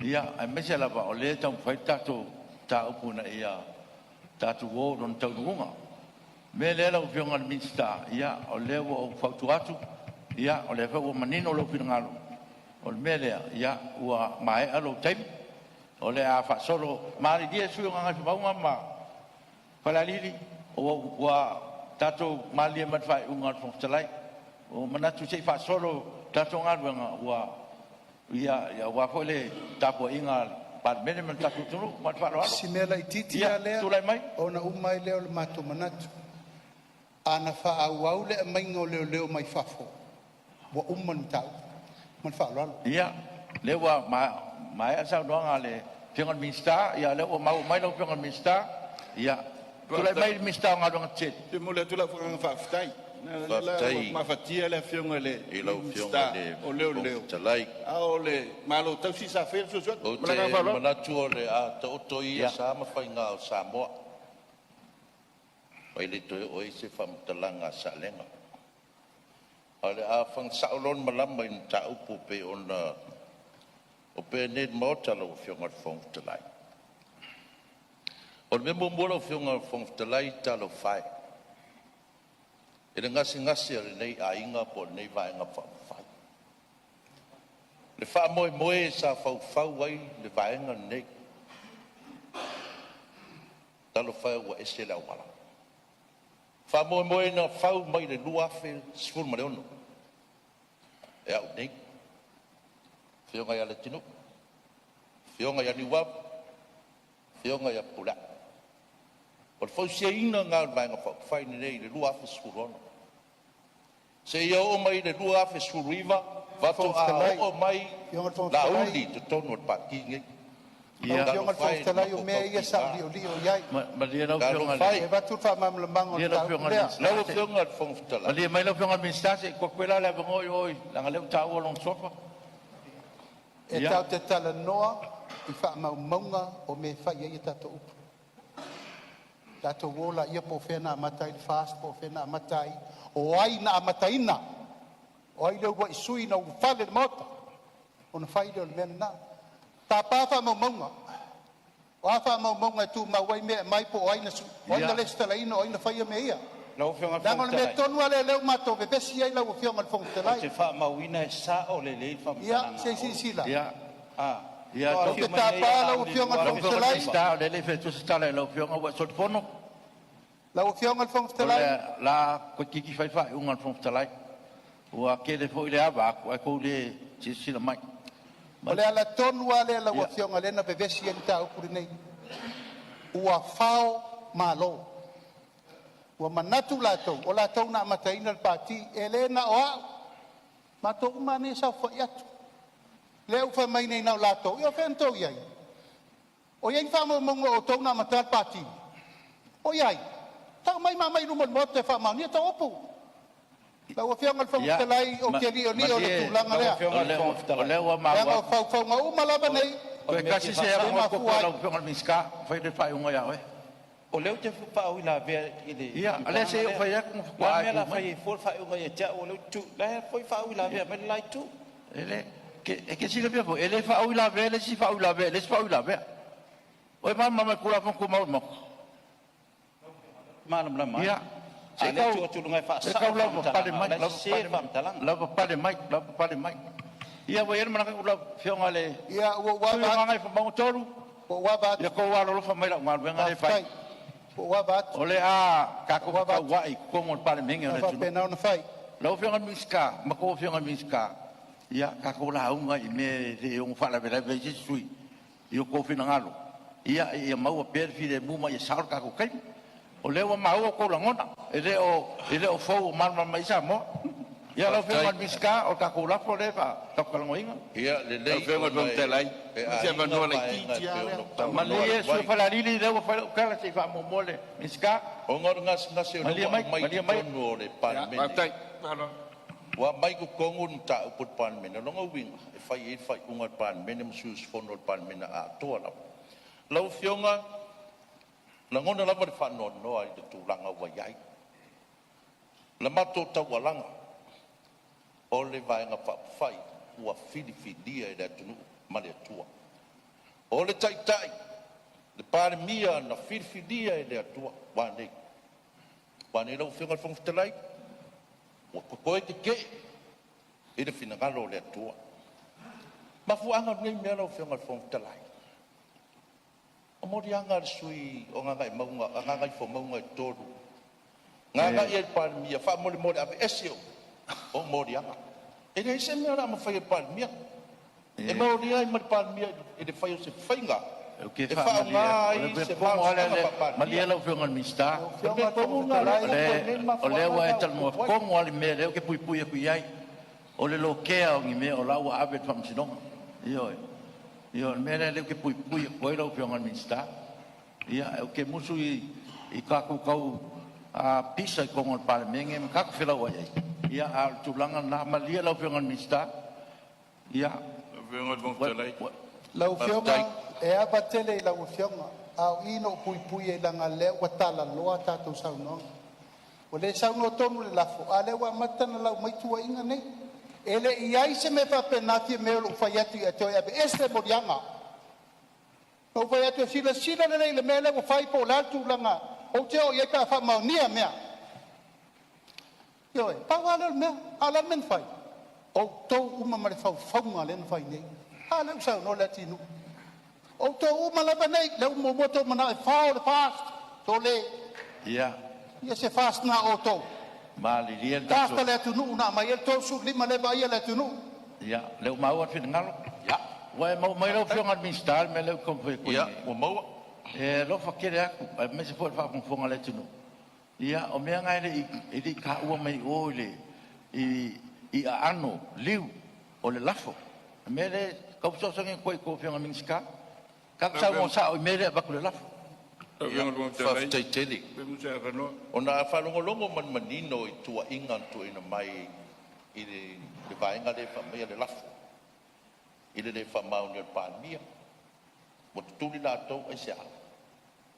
ia ai me se lava o le tau fa tato ta upuna ia tatu wo don tau ngunga mele la fionga minsta ia o le wo fa tuatu ia o le fa o manino lo pinangalo o mele ia wa mai alo time o le a fa solo mari dia su nga fa ma fala lili o wa tato mali ma fa unga fo tsalai o manatu sei fa solo tato nga wa ia wa fo le tapo inga par mene man tato tunu ma fa lo simela ititi ale tu lai mai ona umai le o mato manatu ana fa au le mai ngole le mai fafo wa umman tau man fa lo ia lewa mai asa doanga le fiangan minsta ia lewa mau mai lo fiangan minsta ia tulai mai minsta ngadong chet Te mole tu la fanga whaftai. Whaftai. Ma fatia le fionga le. I lau fionga le. O leo leo. Talai. A o le. Malo tau si sa fer so so. O te manatu o le a te oto ia sa mawhainga o Sāmoa. Pai le toi o se whamtalanga sa lenga. A le a whang saolon malama in ta upu pe ona o pe ned maotala o fionga whong talai. O me mumura o fionga whong talai talo whai. E le ngasi ale nei a inga po nei vaenga whai. Le wha moe sa whau wai le vaenga nei. Talo whai ua ese lau wala. Wha moe na whau mai le luafe sifur ma le ono. E au nei. Whionga ia le tinu. Whionga ia niwab. Whionga ia pula. O le whausia ina ngā vaenga whai nei le luafe sifur ono. Se ia o mai le luafe sifur iwa. Vato a o mai la uli te tono o paki ngai. Ia fiona fai o mea ia sa li o iai. Ma lia lau fiona le. E vatu fa mam lamang o Lia lau fiona le. Lau fiona le whongtala. Ma lia mai lau fiona minsta se kua kwela le vangoi oi. Langa leu tau o long sofa. E tau te tala noa i wha maunga o me whai ia tato upu. Tato wola ia po whena amatai le fast po whena amatai. O ai na amataina. O ai leu wa isui na ufale le mota. O na whai leo le mena na. Ta pāwha maunga. O awha maunga tu mawai mea mai po o aina su. O aina le stala ina o aina whaia mea ia. Lau fionga Nanga le me tonu ale leu mato be besi ai lau fionga le whongtelai. Te wha mauina e sa o le lei wha Ia, se sila. Ia. Ah. Ia. O te tā pā lau fionga le whongtelai. Sta o le le fetu se tala lau fiona wa sot pono. Lau fionga le whongtelai. La ko kiki fai fai unga le whongtelai. Ua ke le fo ile ava ko ko le sila mai. O le ala tonu ale la ua fionga lena pe vesi en ta ukuri nei. Ua whao malo. Ua manatu lātou. O lātou na mataina le pāti. E lena o au. Mātou umane sa whai atu. Le uwha mai nei nau lātou. Ia whentou iai. O iai wha mongo o tau na mata le pāti. O iai. Tau mai mamai rumon mo te wha mauni. Ia tau opu. La ua fionga le whangtalai o ke li o le tūlanga lea. O le ua maua. Lenga o whau ngā umalaba nei. Koe kasi se a mo ko lau fiona miska. Fai le fai unga ia oe. O leu te wha ui la vea i le... Ia, ale se o fai aku mo Wa mea la whai fol whai unga ia tia o leu tu. La whai wha ui la vea me lai tu. Ele, ke sila pia po. Ele fa ui la vea, le si fa ui la vea, le si fa ui la vea. Oe mama kula fong kumau mo. Malam lama. Ia. Se kau tu tu ngai fa se kau lau pale mai, lau pale mai. Ia wa yer mana kula fionga le. Ia wa ngai fa mau toru. Wa ba. Ia ko wa lo fa mai la ngal venga le fai. Wa ba. Ole a ka ko ka wa I ko mo pale mengi ona tu. Pena ona fai. Lau fionga miska, ma ko fionga miska. Ia ka ko la unga I me de un fa la vela ve sui. Io ko fina ngalo. Ia mau per fi de mu mai sa ka ko kai. O lewa mau ko langona. Ele o fo marma mai sa mo. Ia la fionga miska o ka ko la fo le fa. Ta ko ngoinga. Ia le le. Fionga bon telai. Se va no la kitia. Ma le su fa la lili le o fa ka la se fa mo mole. Miska o ngor ngas o mai no le pan me. Matai. Wa mai ko kongun ta uput pan me no ngawing. E fai unga pan me nem sus fono pan me na a to la. Lau fionga la ngona la mar fa no no ai tu langa wa yai. La mato ta walanga. O le vai nga fa fai ua fili e da tunu male tua. O le tai le pare mia na fili e da tua wa nei. Wa nei lau fionga fong ftelai. Wa koe te ke e le fina ngalo le tua. Ma fuanga ngai mea lau fionga fong ftelai. O mori anga sui o ngai maunga, ngai fo maunga toru. Ngai e pare mia fa mole ave esio. O mori anga. E nei se mea ma fai pal mia. E mori ai mar pal mia e de fai se fainga. O ke fa ngai se ma lia lau fionga mista. O le wa e tal mo kongo ale me le ke pui ku iai. O le lo kea o ngi me o lau ave fam sinonga. Io mele le ke pui pui lo pe ngal minsta. Ia o ke musu I ka kau a pisa ko ngol Parliament me ka fela wa ia a tulanga na malia lo pe ngal minsta. Ia Vengo de Montelai. Lau whionga e aba tele I lau whionga au ino pui pui e langa leo wa tala loa tātou sauno. O le sauno tonu le lafo a le wa matana lau maitua inga nei. Ele I ai se me whapenati me o whai atu I atoe abe este morianga. O whai atu sila sila le nei le mele o whai po latu langa o te o ieka wha maunia mea. Ioe, pau ala mea, ala men whai. O tau uma mare whau whaunga len whai nei. A leu sau no le tinu. O tau uma lava nei, leu mo moto mana e whao le fast. To le. Ia. Ia se fast na o tau. Mali ria Fast le tunu na mai el tau su lima le vai le tunu. Ia, leu mau at ngalo. Ia. Wa mai lo fiong administrar me leu kom foi. Ia, o mau. E lo fa kere aku, me se foi fa com fonga le tunu. Ia, o mea ngai le I ka ua mai o le I ano liu o le lafo. Me le kau so so ngi ko fiong administrar. Ka sa mo sa o me le ba ko le lafo. Vengo de Montelai. Faafetaitele. Ona whalongolongo man manino I tua inga tu ina mai I le vaenga le whamea le lafo. I le whamau ni o Parliamentary. Mo tuli la tau ai se ala.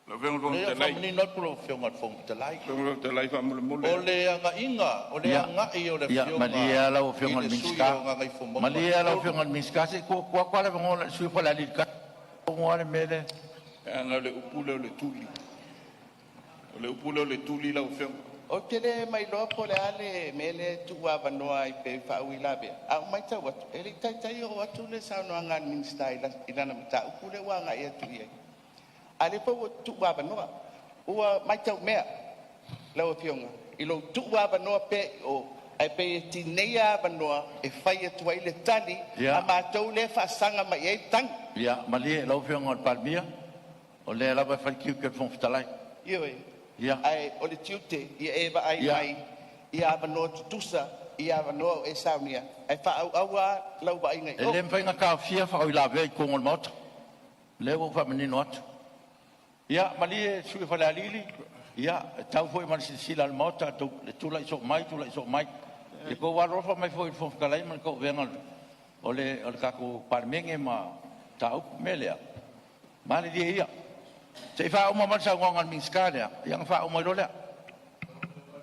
Vengo de Le Montelai. whamanino pulo whionga whongtalai. Vengo de Montelai whamule. O le anga inga, o le anga I o le Ia, whionga. malia lau whionga minska. Malia lau whionga minska se ko kwa le ngola sui fa la lika. O ngore mele. Anga le upule o le tuli. O le upule o le tuli la ufeng. O tele mai loa po le ale mele tua vanoa I pe whaui labe. A mai tau watu. Ele tai o watu le sauno anga minsta I lana mata. Upule wanga ia tu ia. Ale po tua vanoa. Ua mai tau mea. Lau pionga. I lo tua vanoa pe o ai pe tinea vanoa e whai atua I le tali. A mātou le whaasanga mai e tang. Ia, malia lau whionga Parliamentary. O le lava fa kiu ke fon ftalai. Ioe. Ia. Ai o le tiute ia e va ai mai. Ia vanoa tutusa. Ia vanoa e saunia. Ai wha au aua lau va ingai. E le mpenga ka fia fa o la ve ko ngol mot. Le wo fa menino at. Ia, malia sui fa la lili. Ia, tau foi man sila al mot to le tula I so mai. E ko wa rofa mai foi fon ftalai man ko venga. O le ka ko Parliamentary ma tau melea. Mali dia ia. Sei fa uma masa ngongan minskada, yang fa uma dole.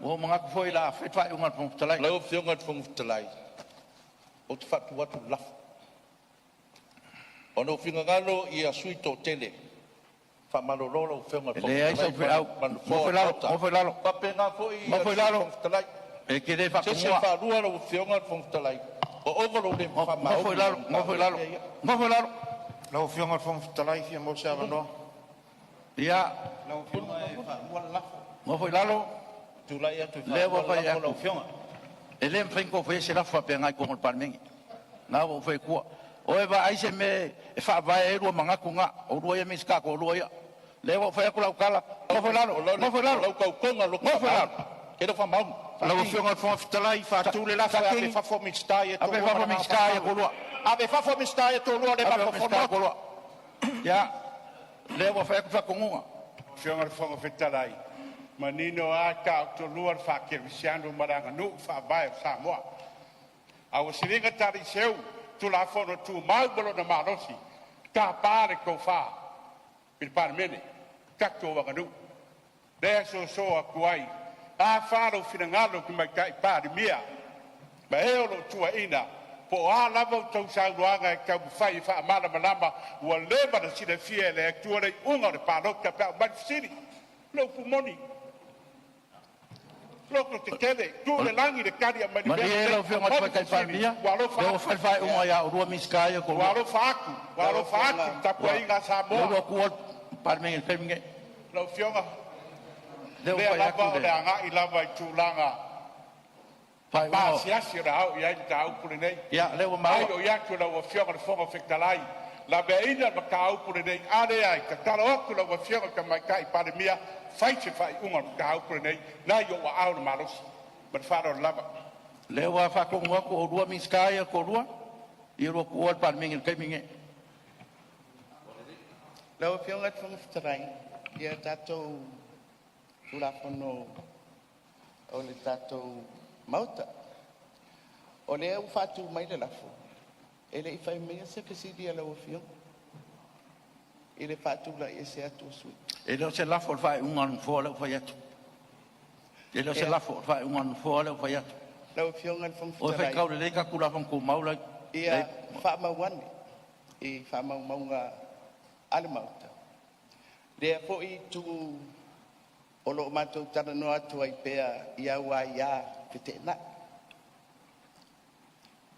Mo mga ko foi la fet fa ungan pong talai. Lau whionga whongtalai. O te whatu watu laf. Ono whionga ngalo I a sui tō tele. Whamalololo whionga whongtalai. Le ai sa fe au. Mo foi lalo. Pape ngā fo I Mo foi lalo. whongtalai. E ke le fa Se se wharua lau whionga whongtalai. O ovalo le whamau. Mo foi lalo. Lau whionga whongtalai fia mo se avanoa. Ia. Lau whionga e whaua lafo. Mo foi lalo. Tulai atu Le wo fa ia. Lau whionga. E le mfenko foi se la fa pe ngai ko ngol Parliamentary. Na wo foi ko. O e va ai se me e fa va e ru manga kunga. O ru ia miska ko ru ia. Le wo fa ko lau kala. Mo foi lalo. Lau kau konga lo Mo foi lalo. Ke lo whamau. Lau whionga whongtalai whatūle la whape whafo mikstai e tō Ape fa miska e ko ru. Ave whafo mikstai e tō lua le Ape whafo miska ko ru. Ia. Le wo fa ko fa kunga. Whionga whongtalai. Manino a ka to lua whake visiano maranga nu whabai Sāmoa. A o siringa tari seu tu la whono tu mau bolo na marosi. Ka pare ko wha. Pil Parliamentary. Kako wanga nu. Rea so a kuai. A wharo whingalo ki mai kai pari mia. Ma eolo tua ina. Po a lava tau sauruanga e kau whai wha amara malama. Ua leva na sina fia le aktua rei unga re paroka pia mai fisiri. Lau pumoni. Loko te kele. Tu le langi le kari a mani. Mari e lau whionga tua kai Parliamentary. Le wo fa unga ia o rua miska e ko ru. Walo whaaku. Walo whaaku. Tapua inga Sāmoa. Le wo kuo Parliamentary peminge. Lau whionga. Le wo Lea fa ia lava o ku le anga I lava I tūlanga. Pai Pa o. siasi ra au ia I tāu pule nei. Ia, le wo mau. Ai o ia tu lau a whionga le whonga whektalai. La bea ina ma ka au pule nei. Are ai ka tala oku lau a whionga ka mai kai pare mia. Whai se whai unga ka au pule nei. Nai o wa au na marosi. Ma wharo lava. Le wa fa ko ngwa ko rua miska e ko rua. I roa kuol pan mingin kai minge. Lau fionga whangwhitarai, ia tātou tulafono o le tātou mauta. O le au whātu mai le lafo. E le i whai mea se pesidi a lau fionga. I le whātu la e se atu sui. E leo se lafo le whai ungan fōa leo whai atu. E leo se lafo le whai ungan fōa leo whai atu. Lau fionga O whai kau le leika kula whang ko maula. Ia whaamauane. I whaamaumaunga ale mauta. Lea po i tu o lo mātou tana noa tu ai pēa i aua i a whetena.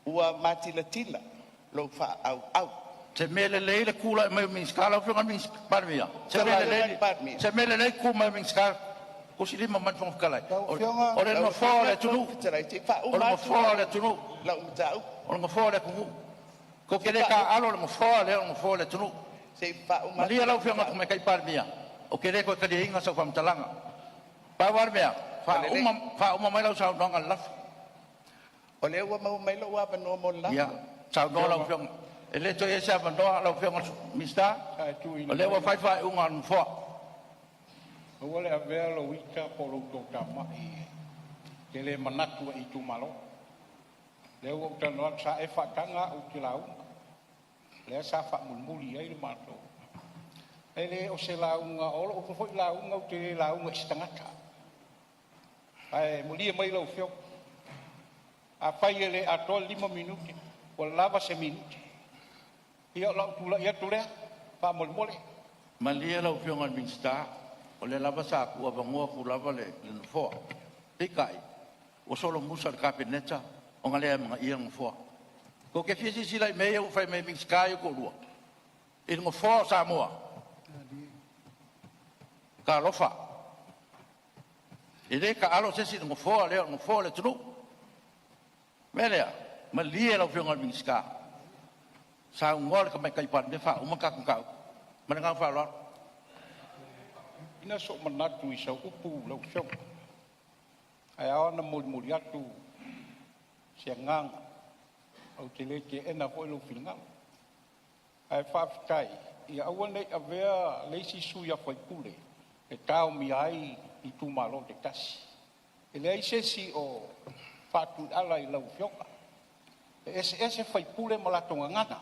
Ua mātila tila lo wha au. Se mele leile kula mai minskala o whenga minskala. Se mele leile kula mai minskala. Ko si lima man whong kalai. O le ma whao le tunu. O le ma whao le tunu. O le ma whao le kungu. Ko kele ka alo le ma whao le tunu. Malia lau whenga kume kai parmia. O kele ko kadi inga sa whamtalanga. Pawar mea. Wha uma mai lau sa nonga lafu. O le ua mau mai lau ava no mo lafu. Ia. Sa no lau whenga. E le to e sa no lau whenga mista. O le ua whai unga nwha. Ua le avea lo wika po lo tō tamai. Ke le manatu i tū malo. Le ua utanoa sa e whakanga o ki lau. Le sa whamulmuli ai le mātou. E le o se launga olo, o kufoi launga o te launga istangata. Ai, mulia mai lau whio. A whai ele atoa 5 minuti, o lava se minuti. Ia lau tula, ia tulea, whamolmole. Malia lau whio ngan minsta, o le lava sa kua vangoa ku lava le nfoa. Ikai, o solo musa le kapeneta, o ngalea mga ia nfoa. Ko ke fisi sila i mea u whai mei mingskai o ko rua. I nfoa Sāmoa. Ka lofa. E le ka alo sesi nfoa le tunu. Melea, ma lia lau whionga mingska. Sa ungol ka mai kaipan me wha umaka kukau. Manangang wha loa. Ina so manatu i sa upu lau whionga. Ai awana muri atu sia nganga. Au te leke ena hoi lau whinganga. Ai whaafikai. Ia awane avea leisi suia whai pule. E tau mi ai i tū malo te kasi. E lei sesi o whātu ala i lau whioka. E ese whai pule malatonga ngana.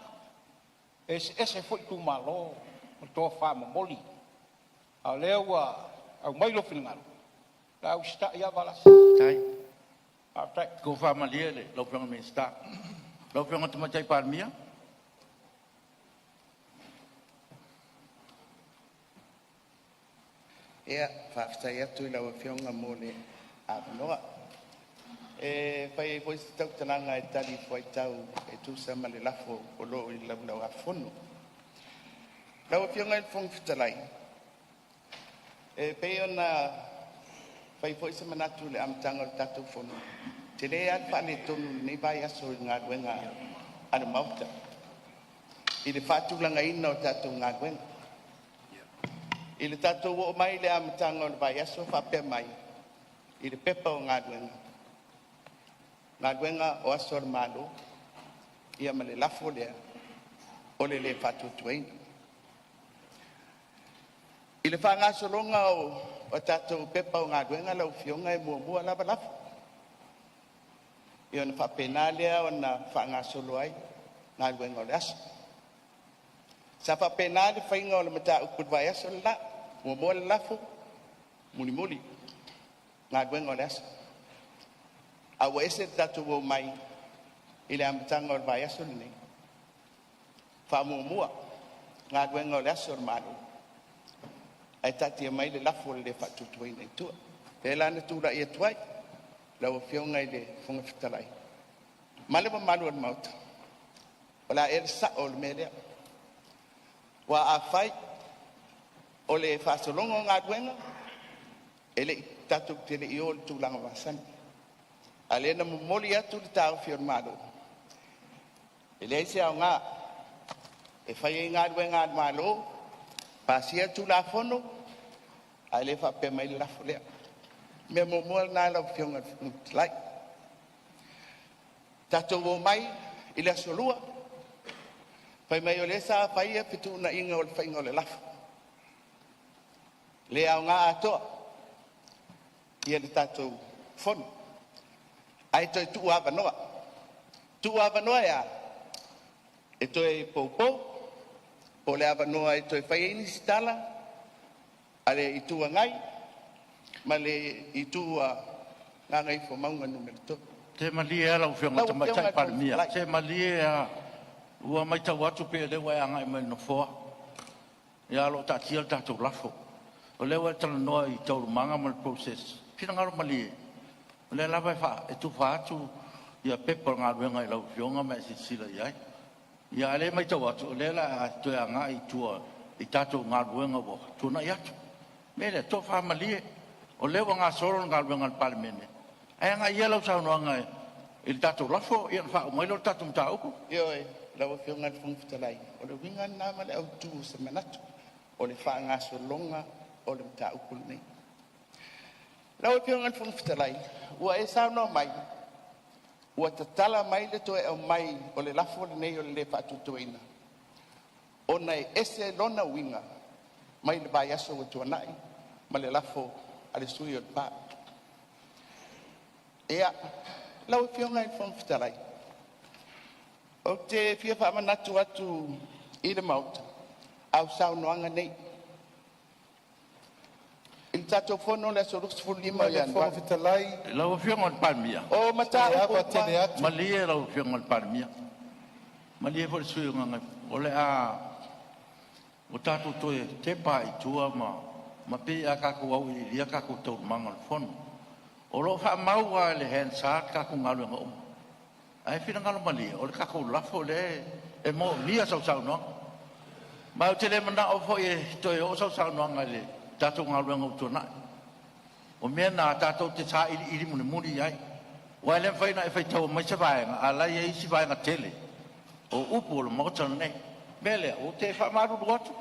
Ese whai tū malo o tō whamamoli. A lewa au mailo whingaro. Lau sta ia walas. Tai. Tai. Ko whamalia le, lau whionga me sta. Lau whionga tumatai parmia. Ia, whaafitai atu i lau whionga mo le awanoa. E whai e poisi tau tananga e tali whai tau e tūsa ma le lafo o loo i lau awhono. Lau whionga i whong whitalai. E pei ona whai poisi manatu le amtanga o tatou whono. Te le al whale tonu nei vai aso i ngā ruenga ana mauta. I le whātulanga ina o tatou ngā ruenga. I le tatou o mai le amatanga o le vai aso whapea mai. I le pepa o ngā ruenga. Ngā ruenga o aso o le malo. Ia ma le lafo lea. O le whatutuaina. I le whangasolonga o tatou pepa o ngā ruenga lau whionga e mua lava lafo. I ona whapena lea o na whangasolo ai. Ngā ruenga o le aso. Sa whapena le whainga o le mata ukud vai aso le la. Mua le lafo. Muli. Ngā ruenga o le aso. Awa ese tatou o mai. I le amatanga o le vai aso le nei. Whamua. Ngā ruenga o le aso le malo. Ai tatia mai le lafo le whatutuaina i tua. Te lana tūra i atuai. Lau whionga i le whonga whitalai. Malewa malu o le mauta. O la e sa o le melea. Wa a whai o le whasolonga o ngā ruenga. E le tatou te le i o le tūlanga wasani. A le na mumoli atu le tāu whio malo. E le se au ngā. E whai e ngā ruenga ngā malo. Pasia tu la fono. A le whape mai le lafo lea. Me mua nā lau whionga lai. Tatou o mai i le asolua. Fai mai o le sa fai e pitu na inga o le fai o le lafu. Le au ngā atoa. Ia le tātou whonu. Ai toi tu ava noa. Tu ava noa ia. E toi poupou. Po le ava noa e toi whai ini sitala. Ale i tua ngai. Ma le i tua ngā ngai fo maunga numero tō. Te mali e lau whionga ta matai parimia. Te mali e a ua mai tau atu pe le wai anga i mai no foa. Ia alo ta tia tātou lafo. O le wai tala noa i tauru manga ma le process. Pina ngaro mali e. O le lawa e wha e tu wha atu ia pepa ngā ruenga i lau whionga mai si sila iai. Ia le mai tau atu. O le la a toi a ngā i tua i tātou ngā ruenga wo. Tuna i atu. Mele, tō wha mali e. O le wa ngā soro ngā ruenga le parimene. Ai ngā ia lau sau noa ngai. I le tātou lafo, ia wha o mai lo tātou mta uku. Ioi, lau a whionga le whangwhitalai. O le winga nā ma le au tū sa manatu. O le wha ngā solonga o le mta uku nei. Lau a whionga le whangwhitalai. Ua e sau noa mai. Ua tatala mai le toe au mai o le lafo le nei o le whaatutuina. O nei ese lona winga. Mai le bai aso o tuanai. Ma le lafo a le sui o le pā. Ea, lau e whionga i whangwhitalai. O te whia whamanatu atu i le mauta, au sau noanga nei. I tatou whono le aso ruks fulima o ian. Whangwhitalai. Lau e whionga le parimia. O mata upo ma. Mali e lau e whionga le parimia. Mali e fo le sui o ngangai. O le a o tātou toe te pā i tua ma pe a kako au i lia kako tau manga le whono. O lo wha maua le hen sa kako ngalu nga umu. Ai whina ngalo mali, o le kako lafo le e mo mia sau sau noa. Ma o te le mana o fo e toi o sau sau noa ngai le tātou ngalu nga utu nai. O mea nā tātou te tā iri mune muri ai. O ai le whaina e whaitau mai se vaenga, a lai e isi vaenga tele. O upu o le mautana nei. Mele, o te wha maru luatu.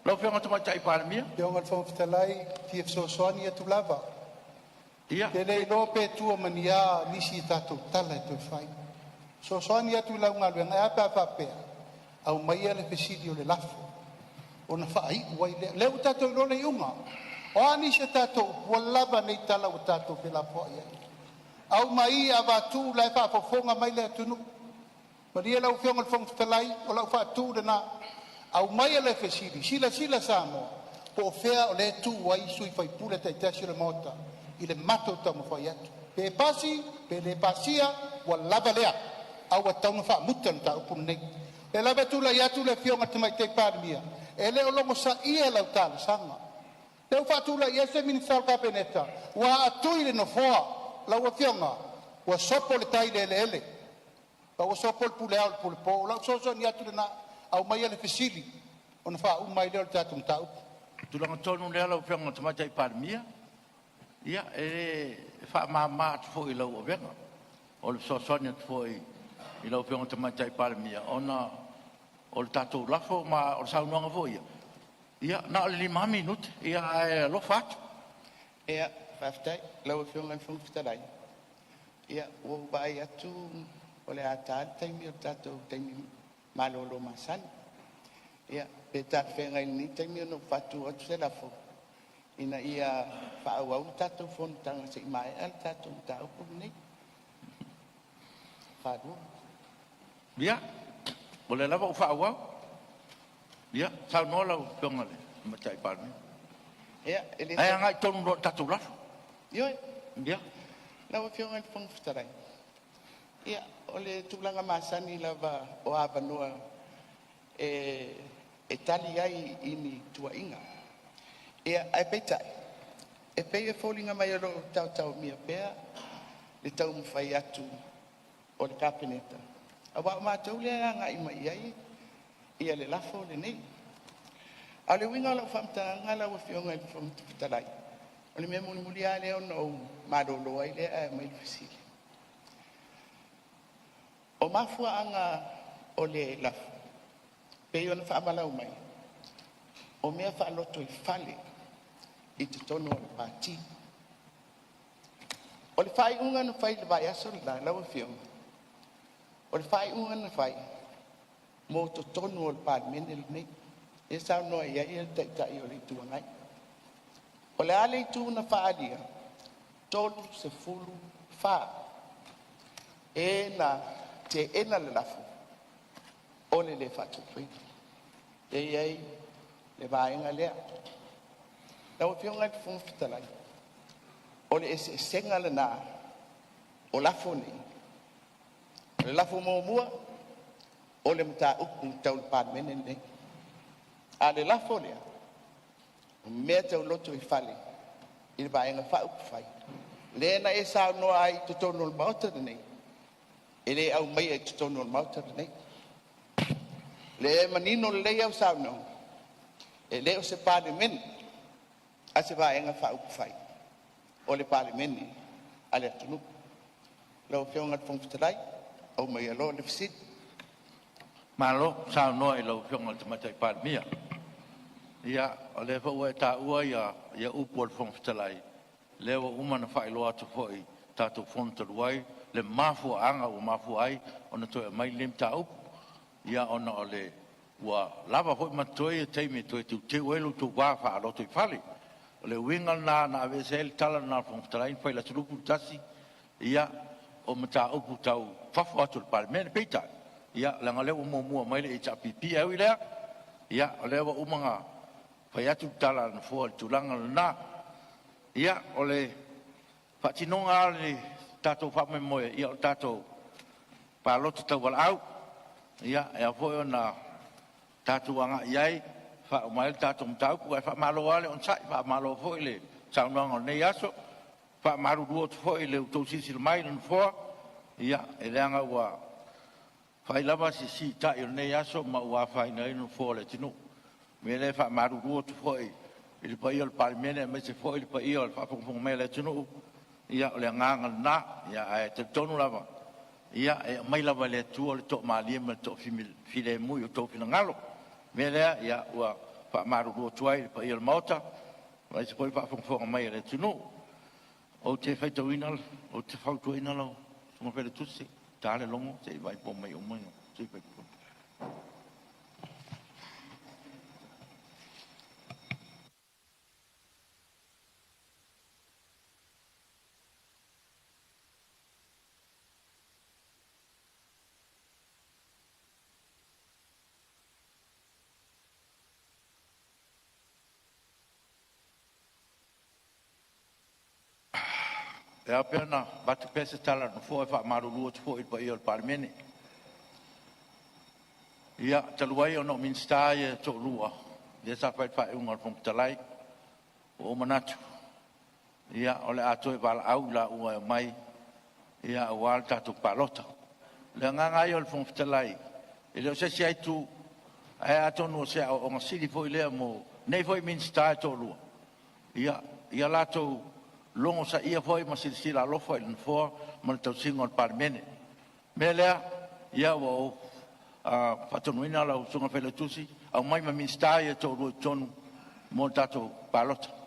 Lau whionga tu mai tai paramia. Whionga le whangwhitalai, tia soani atu lava. Ia. Te lei lo pe tua mania nisi tātou tala e toi whai. Soani atu lau ngā luenga, e apa pēr. Au mai ele pesidi o le lafo. O na whai uai le. Leu tātou lo le unga. O ani se tātou ua lava nei tala o tātou pe lafo ai. Au mai a vātū lai whafofonga mai le atunu. Maria lau whionga le whangwhitalai, o lau whātū le nā. Au mai ele pesidi, sila Sāmoa. Po whea o le tū wai sui whai pule tai tasi le mota. I le mato tau mawhai atu. Pe pasi, pe le pasia, wa lava lea. Au a tau mwha mutan ta upu nei. E lava tu la iatu le whionga te mai te pārmia. E leo longo sa ia lau tāle sanga. Leo whatu la ia se minisal kapeneta. Wa atui le no foa. Lau a whionga. Wa sopo le tai le ele. Wa sopo le pule au le pule po. Lau soso ni atu le na. Au mai le fesili. Ona wha umai leo le tātum ta upu. Tulanga tonu lea lau whionga te mai tai pārmia. Ia, e wha mā atu fo i lau o venga. O le sosonia atu fo i lau whionga te mai tai paramia. Ona, o le tātou lafo, ma o le saunuanga fo ia. Ia, na o le 5 minute, ia e lo fatu. Ia, whaftai, lau e whionga i whangwhitalai. Ia, o vai atu, o le ātāli, taimi o tātou, taimi malolo masani. Ia, pe tātou whenga i ni, taimi o no whatu atu se lafo. Ina ia whaau tātou whonutanga se i mai al tātou tāupu nei. Whaadua. Ia, o le lava o whaau au. Ia, sau noa lau whionga le, matai pārmia. Ia, ele... Ai angai tonu lo tātou lafo. Ioi. Ia. Lau whionga i whangwhitarai. Ia, o le tūlanga māsani lava o awanua e tali ai ini tua inga. Ia, ai peitai. E pei e fōlinga mai aro tau mia pēr, le tau mwhai atu o le kāpeneta. A wā mātou le anga i mai ai, ia le lafo le nei. A le winga lau whamtanga lau a whionga i whamtarai. O le mea muli a leo no marolo ai le a mai fisili. O mafua anga o le lafo. Pei ona whaamalau mai. O mea whaaloto i whale. I te tono o le pāti. O le whai unga na whai le vai aso la lau a whionga. O le whai unga na whai. mo to tonu o Parliamentary nei e Sāmoa ia ia te tai o le tuangai o le ale tu na faalia tolu se fulu fa e na te ena le lafu o le fatu pui e iai le vaenga lea na o fionga te funga fitalai o le ese senga le na o lafu nei le lafu mua o le mta uku tau le Parliamentary nei a le lafu lea o mea tau loto i fale i le vaenga fa uku fai le na e Sāmoa ai to tonu le mauta nei e le au mai e to tonu le mauta nei le manino le lei au Sāmoa e le o se Parliamentary a se vaenga fa uku fai o le Parliamentary a le atunu lau fionga te whongfitalai au mai alo le fisit Malo, Sāmoa i lau whionga te matai pārmia. Ia, o le whaua e tā ua ia upu al whongfitalai. Lewa umana whailoa tu hoi tātou whontaru ai, le mafua anga o mafua ai, ona toi mai lim tā upu. Ia ona o le ua lava hoi matoi e teime toi tu teu elu tu wāwha alo toi whale. O le winga na avese ele tala na whongfitalai, whaila turupu tasi. Ia, o mata upu tau whafu atu le Parliamentary peitai. Ia, langa lewa mua mai le i tapipi au i lea. Ia, o lewa umanga whai atu tala na fua le tulanga le nā. Ia, o le whatinonga le tātou whamai moe, ia o tātou pāloto tau wala au. Ia, ea fwoi o na tātou anga iai, wha o mai le tātou mtaupu, ai wha malo ale on sai, wha malo fwoi le taunuanga o nei aso, wha maru ruo tu fwoi le utausisi le mai le fua. Ia, e leanga ua whai lava si tai o nei aso, ma ua whai na inu fua le tinu. Me le wha maru ruo tu fwoi, i le paia o le Parliamentary, me se fwoi le paia o le whapongpong me le tinu. Ia, o le nganga na, ia, e te tonu lava. Ia, e mai lava le tua le tok maalia me le tok file mui o tok fina ngalo. Me lea, ia, ua wha maru ruo tuai le paia o le maota, mai se fwoi whapongpong me le tinu. O te whaitauina, o te whautuina lau, sunga pere tusi. Tāle longo, te vai po mai o mai, te vai po. E apea na, bate pese tala no fo e wha maru lua te fo i pa i o Parliamentary. Ia, taluai o no minstai e to lua. Ia sa whai wha e unga fong talai. O manatu. Ia, o le ato e wala au la ua e mai. Ia, o wala tatu palota. Le nganga i o le fong talai. E leo se si ai tu, e ato no se o ngasiri fo i lea mo, nei fo i minstai to lua. Ia lato longo sa ia foi ma silsila alofa i fo ma tau singo al Parliamentary. Me lea, ia o whatonuina lau sunga whele tusi, au mai ma minstai e tō roi tonu mo tato palota.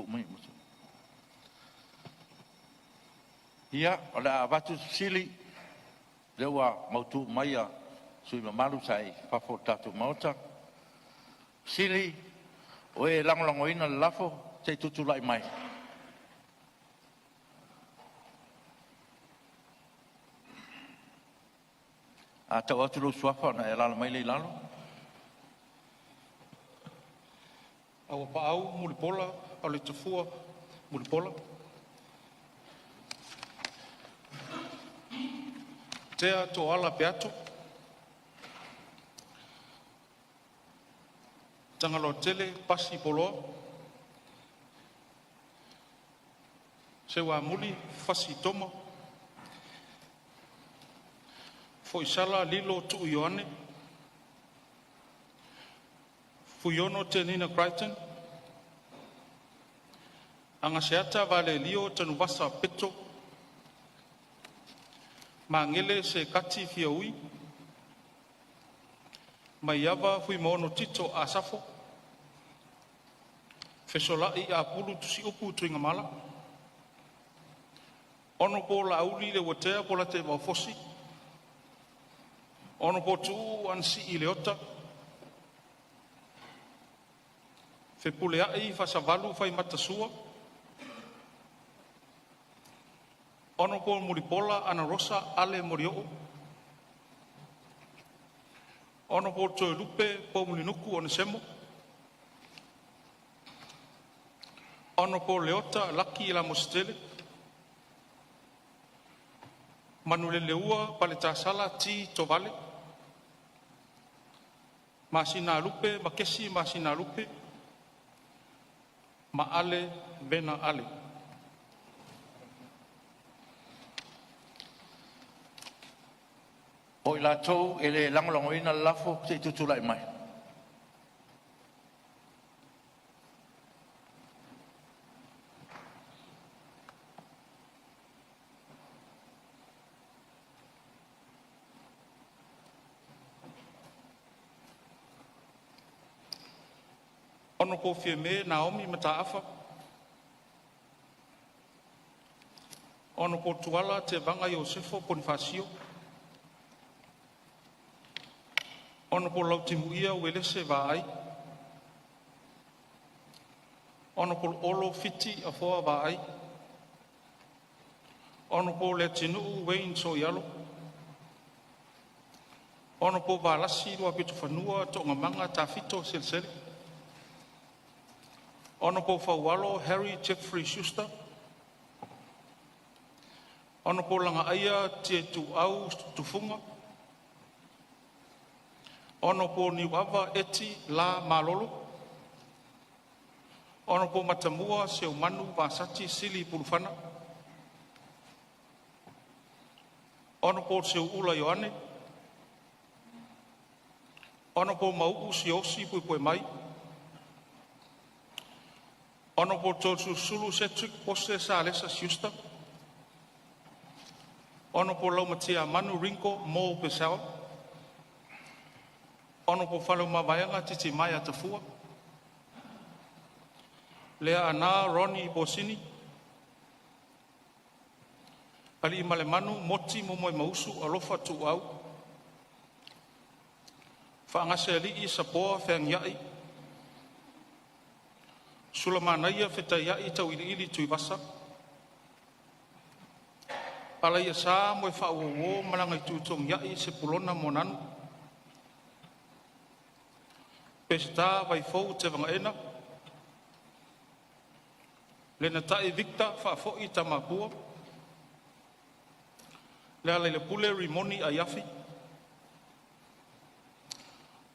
vo mai mo. Ia, ola avatu sili lewa mautu maia sui mamalu sai fafo tatu mauta. Sili o e langolango ina lafo te tutu lai mai. A tau atu lo suafa na e lala mai le lalo. Awa paau mulipola, au le tafua mulipola. Tea to ala peato. Tangalo tele pasi poloa. Sewa muli fasi tomo. Foisala lilo tu Ioane. Fuyono te Nina Crichton. Anga seata vale lio tanu vasa peto. Mangele se kati fiaui. Maiava fui mono tito a safo. Fesolai a pulu tusi upu tuinga mala. Ono po la auli le watea po la te maufosi. Ono po tu ansi i leota. Fe pule ai fa savalu fai matasua. Ono po muripola ana rosa ale morio. Ono po toe lupe po mulinuku ona semo. Ono po leota laki ila mostele. Manule leua pale tasala ti tovale. Masina lupe, makesi masina lupe. Ma ale vena ale. O i la tau ele langolongo ina lafo te tutulai mai. Ono ko fie me Naomi mataafa. Ono ko tuala te vanga Iosefo Bonifasio. Ono ko lautimuia uelese vaai. Ono ko olo fiti a foa vaai. Ono ko le tinu Wayne Soialo. Ono ko valasi lua pitu fanua to ngamanga tafito selsele. Ono ko faualo Harry Jeffrey Schuster. Ono ko langa aia te tu au tufunga. Ono ko niwava eti la malolo. Ono ko matamua se umanu vasati sili pulufana. Ono ko se ula Ioane. Ono ko mau si osi pui mai. Ono ko tōtu sulu setrik pose sa alesa siusta. Ono ko laumatia manu rinko mo pesao. Ono ko whalu mawaianga titi mai atafua. Lea ana Ronnie Bosini. Ali imale manu moti momoe mausu alofa tu au. Whaangase ali i sapoa whaangiai. Sulamanaya whetaiai tau ili tui wasa. Palai sa moe whauawo malanga i tūtong iai se pulona monanu. Pesta vai fou te vangaena. Lena tae Victor whaafoi tamakua. Lea leile pule rimoni a yafi.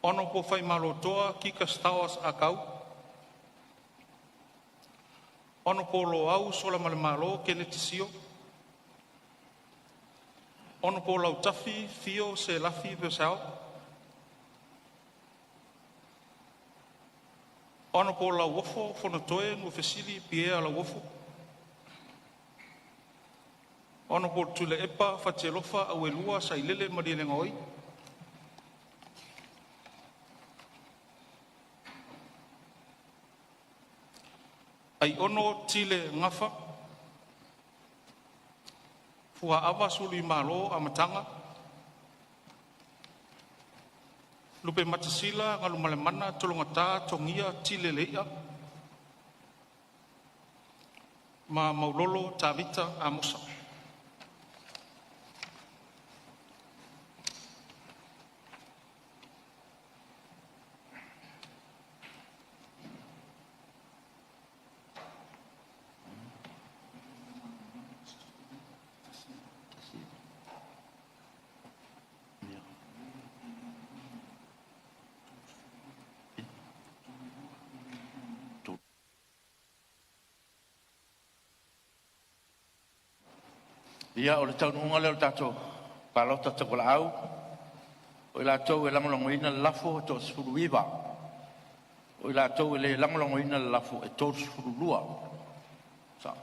Ono po whai malotoa kika stawas a kau. Ono po lo au sola male malo kene tisio. Ono po lau tafi fio se lafi vesao. Ono po lau wofo fonotoe no fesili piea lau wofo. Ono po tule epa fatelofa au elua sa ilele mariele ngoi. ai ono tile ngafa fua ava suli malo amatanga lupe matasila ngalu malemana tolongata tongia tile leia ma maulolo tavita amusa Ia o le tau nunga leo tato palota takola au. O la tau e langolongo ina lafo to suru iwa. O la tau e le langolongo ina lafo e to suru lua. Sa.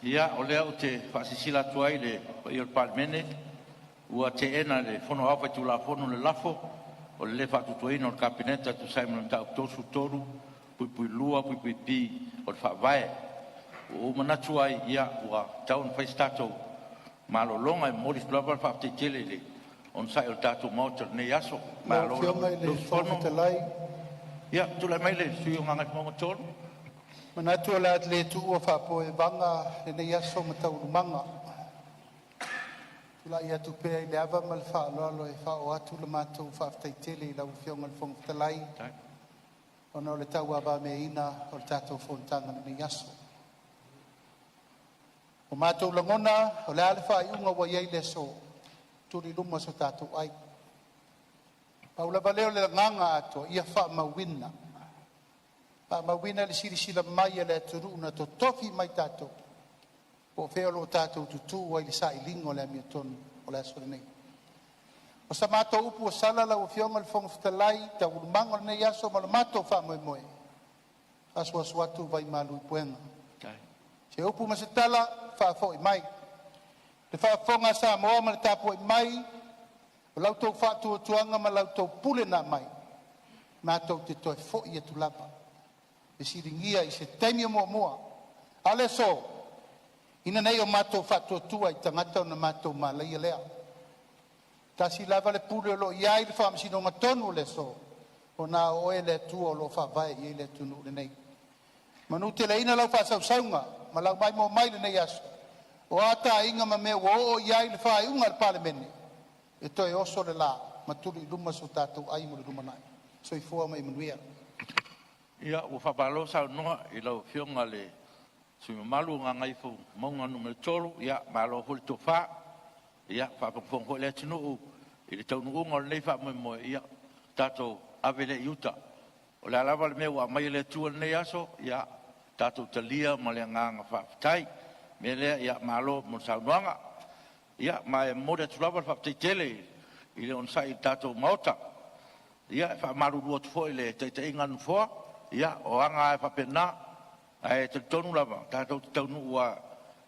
Ia o leo te whasisila tuai le o i o Parliamentary. Ua te ena le fono hapa tu la fono le lafo. O le whatu tuaina o le kabineta tu Simon tau tosu toru. Pui lua, pui pi, o le whaavae. O manatu ai ia ua taun whai stato malo longa e moris blabal whaafte tele le on sai o tato mauta nei aso. Malo longa i le whaafatalai. Ia, tula mai le sui o ngangat monga tonu. Manatu o le atle tu ua whaapoe vanga e nei aso matau rumanga. Tula ia tu pea i le ava mal whaaloalo e whao atu le mātou whaaftai tele i lau whionga le whaafatalai. Ona o le tau awa me ina o le tātou whontanga ni aso. O mātou langona o le ale wha iunga wa iei le so turi luma so tātou ai. Paula valeo le nganga ato ia wha mawina. Wha mawina le siri sila mai le turuna to tofi mai tātou. O wheolo tātou tutu wai le sa ilingo le amiatonu o le aso nei. O sa mātou upu o salala o fionga le fonga fitalai, ta urumanga le nei aso ma le mātou wha moe moe. Aso aso atu vai malu i puenga. Se upu ma se tala, wha fo i mai. Le wha fonga Sāmoa ma le tapo i mai, o lautou wha tuanga ma lautou pule na mai. Mātou te toi fo i atu lapa. E siringia i se taimia mua mua. Ale so, ina nei o mātou wha tuatua i tangata o na mātou malai lea. Tasi lava le pule lo iai le whaamisino ngatonu le so. O nā oe le tua o lo whawai i le tunu le nei. Manu te le ina lau whasausaunga, ma lau mai mo mai le nei aso. O ata inga ma mea o iai le whaiunga le Parliamentary. E toi oso le la, ma tuli luma so tātou ai mo le luma nai. So i fua mai manuia. Ia, o whapalo sa noa i lau whionga le sui malu ngā ngaifu maunga numero tolu, ia, malo huli to wha. Ia, whapapong ho le tunu i le taunu unga o le nei wha moe moe, ia, tātou awele iuta. O le alawa le mea mai le tua le nei aso, ia, tātou talia ma le nganga whaafitai, me lea, ia, malo mo saunuanga. Ia, mai mōre tulawa le whaafitai tele, i le onsai tātou maota. Ia, whaamaru rua tufo i le teite inganu fua, ia, o anga e whapena, e te tonu lava, tātou taunu ua,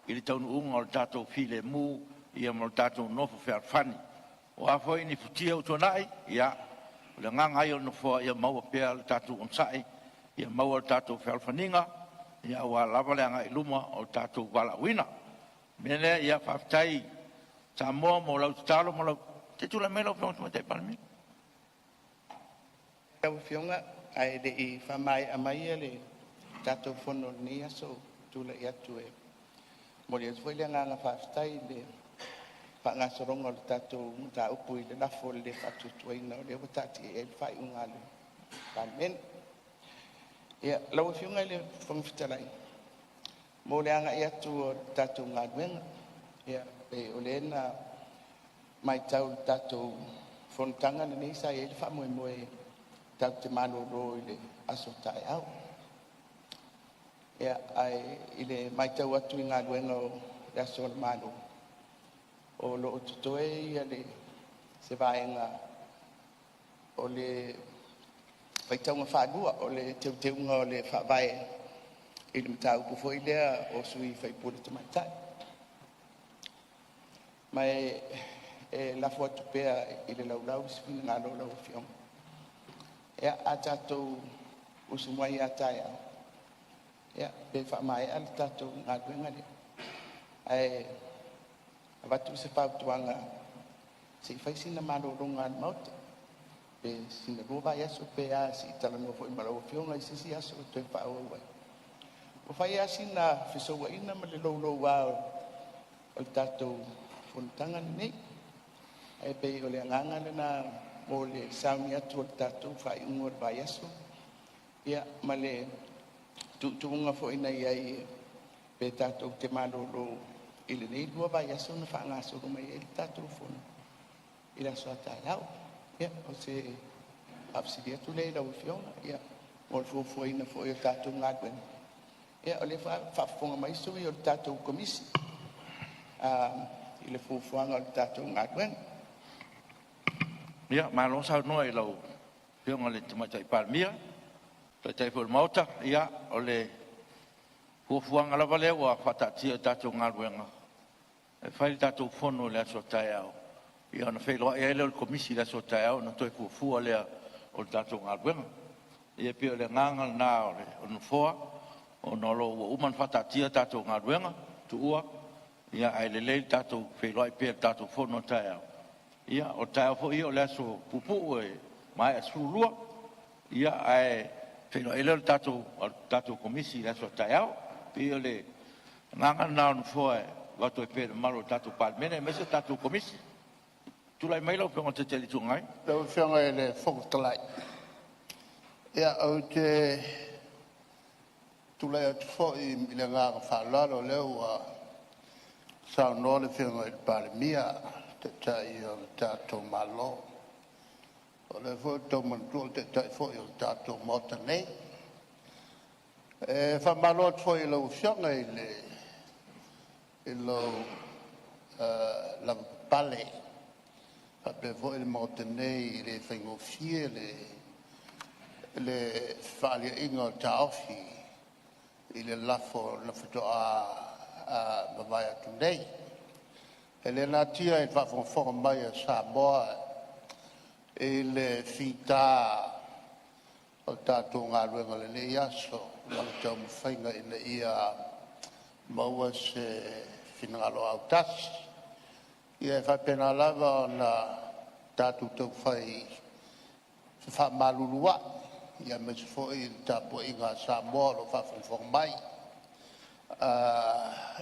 i le taunu unga o le tātou file mu, ia mo tātou nofo whewhani. O a fwoi ni futia o tuanai, ia, o le nganga ai o nofo, ia maua pēr le tātou onsai, ia maua le tātou whewhaninga, ia o a lava le anga i luma o le tātou wala wina. Mene, ia whaftai, Sāmoa mo lau talo mo lau, te tula me lau whionga te Parliamentary. Tau whionga, ai le i whamai amai le tātou whono ni aso, tula i atu e. Mori atu whaile nganga whaftai le ngā soronga le tātou tā upu i le lafo le whatutuaina o le watati e le whai unga le Parliamentary. Ia, lau whiunga i le whangwhitalai. Mō le anga i atu o tātou ngā duenga. Ia, e o le ena mai tau tātou whontanga le neisa e le whamoe moe tau te mano ro i le aso tae au. Ia, ai i le mai tau atu i ngā duenga o le aso le mano. O lo o tutoe ia le se vaenga o le whaitaunga whaadua o le teuteunga o le whaavae i le mta upu foi lea o sui whaipule te maitai. Mai e lafo atu pea i le laulau i sipina ngā lau lau whionga. Ia a tātou usumai a tai au. Ia, pe whamai al tātou ngā duenga ni. Ai, watu se whautuanga, se whaisina marorunga mauta. Pe sina rova yaso pe a si talano fo imaro fionga I sisi yaso te whao wai. O whai a sina whisoa ina ma le lolo wao o tātou whuntanga ni. Ai pe o le anganga na mo le saumi atu o tātou whai ungo rwa yaso. Ia, ma le tuunga fo ina iai pe tātou te maroro I le nei lua vai yaso na whaangaso roma I le tātou whono. I la soa tai au. Ia, o se apsidi atu le lau fionga. Ia, o le fuafua ina fo I o tātou ngādwen. Ia, o le whaafonga maiso I o le tātou komisi. I le fuafuanga o le tātou ngādwen. Ia, malo sa no I lau fionga le tamatai Parliamentary. Tai fo mauta ia o le fuafuanga lava lea ua whatatia tātou ngāruenga. E whai tātou whono lea so tai au. Ia na whailoa e ele o le komisi lea so tai au na toi fuafua lea o le tātou ngāruenga. Ia pia le nganga nā o le o nufoa o nolo ua uman whatatia tātou ngāruenga tu ua. Ia ai le lei tātou whailoa e pia tātou whono tai au. Ia o tai au fo ia o lea so pupu e mai a surulua. Ia ai Pero ele o tātou komisi la so tai au. Pio le nganga nā no foe wato e pere malo tātou Parliamentary me se tātou komisi. Tulai mai lau pengo te teli tungai. Lau whianga e le whokutalai. Ia au te tulai atu fo I le nganga whalalo leu a Sāmoa le whianga e le Parliamentary te tai o le tātou malo. O le fo tau mantua te tai fo I o tātou mota nei. E whamalot fo I lau whianga I lau lau pale. Whape fo I le mota nei I le whaingofie le whalia inga o taofi I le lafo na whito a mawai atu nei. E le nā tia I whawhonga mai a Sāmoa e le fita o tātou ngā ruenga le le iaso lang tau mwhainga ina ia maua se whinangalo au tasi. Ia e whapena lava o na tātou tau whai wha malulua. Ia me se fwoi tāpua I ngā Sāmoa lo whawhonga mai.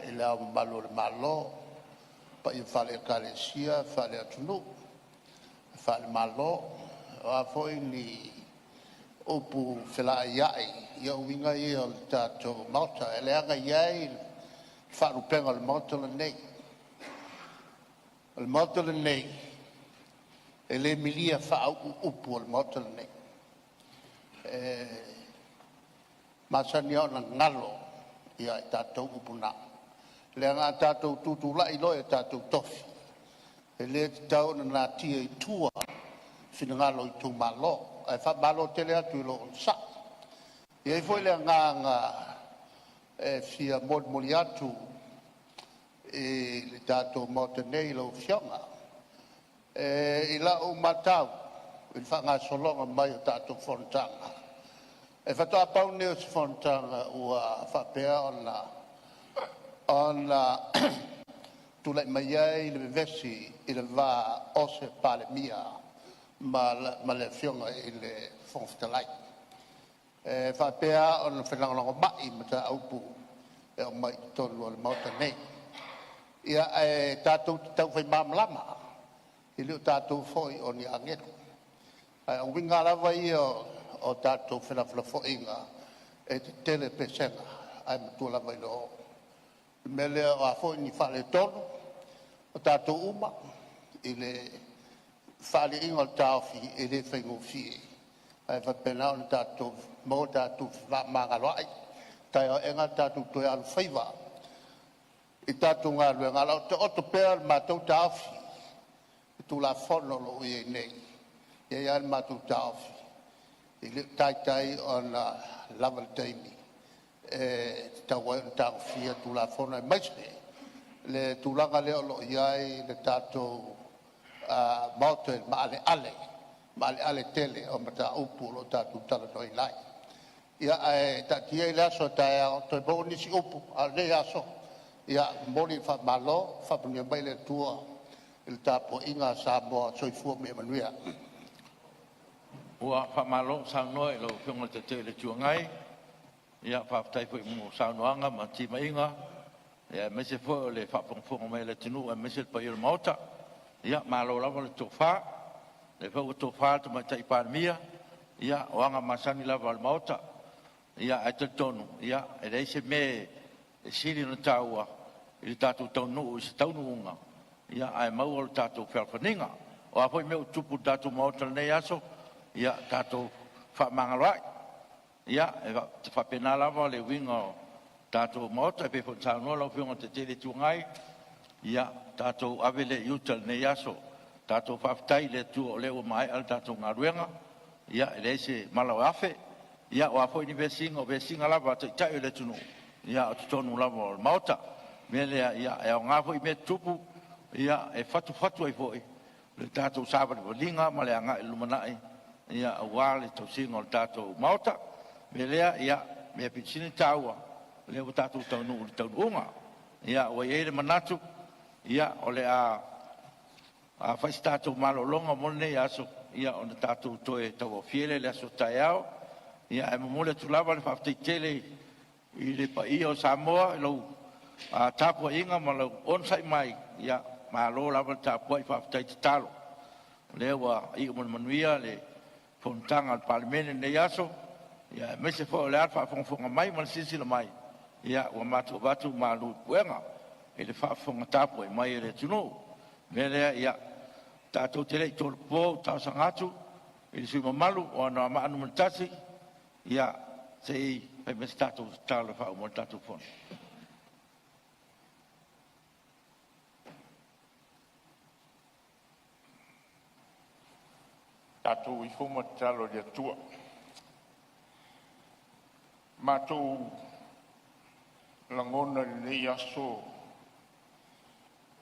I le au malo le malo. Pa I whale kalesia, whale atunu. Whale malo, a foi ni upu whela iai, ia uinga I o tātou mauta, e leanga iai wharupenga le mauta le nei. Le mauta le nei, e le milia wha upu le mauta le nei. Masani au na ngalo, ia I tātou upu na. Leanga tātou tutula I loe tātou tofi. E le tau na nā tia I tua whinangalo I tū malo. Ai wha malo tele atu I lo on sa. I foi le nganga e fia moli atu e le tātou mota nei lo whianga. I la o matau I whanga solonga mai o tātou whontanga. E whatoa pau neo si whontanga ua whapea on la tulai mai ai le vesi I le va ose Parliamentary ma le whionga I le whongwhitalai. Whapea o na whenangalanga mai ma ta aupu e o mai tonu o le mauta nei. Ia e tātou tau whai mamlama I leo tātou foi o ni angeru. Ai o winga lava I o tātou whenawhinafoinga e te tele pesenga ai matua lava I loo. Me lea o a foi ni whale tonu o tātou uma I le whale inga o tāwhi I le whaingofie. Ai whapena o tātou mō tātou whamangaloai. Tai o enga tātou toi alu whaiva. I tātou ngā ruenga lau te oto pēr mātou tāwhi. I tū la whono lo I e nei. I e an mātou tāwhi. I le tai o na lava teimi. Tau ai tāwhi a tū la whono e maisne. Le tūlanga leo lo iai le tātou maote maale ale. ma le ale tele o mata upu lo tatu tala noi lai. Ia ta tia ila so ta to bo ni si upu a le aso. Ia moli fa malo fa punya bai le tua il tapo inga Sāmoa soifua me manuia. Ua whamalo Saunoa lo whionga te te le tuangai. Ia whaftai pui mo Saunoanga ma tima inga. Ia mese fo le whapongfonga mai le tinu e mese pa il maota. Ia malo lava le tofa. Le whau tofa to mai tai pārmia. Ia oanga masani lava le maota. Ia e te tonu. Ia e reise me e siri na taua. I tātou taunu i se taunu unga. Ia ai mau o tātou whelwhaninga. O a poi meu tupu tātou maota nei aso. Ia tātou whamangaloai. Ia te whapena lava le winga o tātou maota. E pepon Saunoa lau whionga te tere tuangai. Ia tātou awele iutal nei aso. Tātou whaftai le tua o leo mai al tātou ngaruenga. Ia reise malau afe. Ia o a poi ni vesinga o vesinga lava te tai le tunu. Ia o te tonu lava o maota. Melea ia e o ngāwhoi me tupu. Ia e whatu ai foi. Le tātou sāwari walinga ma le anga i lumanai. Ia a wāle tau singa o le tātou maota. Melea ia mea pitsini tāua. Leo tātou taunu o le taunu unga. Ia o eire manatu. Ia o le a whaisi tātou malolonga mone i aso. Ia o le tātou toe tau o fiele le aso tai au. Ia e mamole tulawa le whaftai tele i le pa i o Sāmoa. Lau tāpua inga ma lau onsai mai. Ia malo lava tāpua i whaftai te talo. Lewa i o manuia le fontanga al Parliamentary nei aso. Ia mese fo le alfa fonga mai ma sisila mai. Ia o matu batu malu puenga. E le fonga tāpua i mai le tunu. Melea ia tātou te rei tōru pō tāu sangatu. I le sui mamalu o anā maanu matasi. Ia se i pai mese tātou tālu whao mo tātou fona. Tātou I fuma talo le tua. Mātou langona nei aso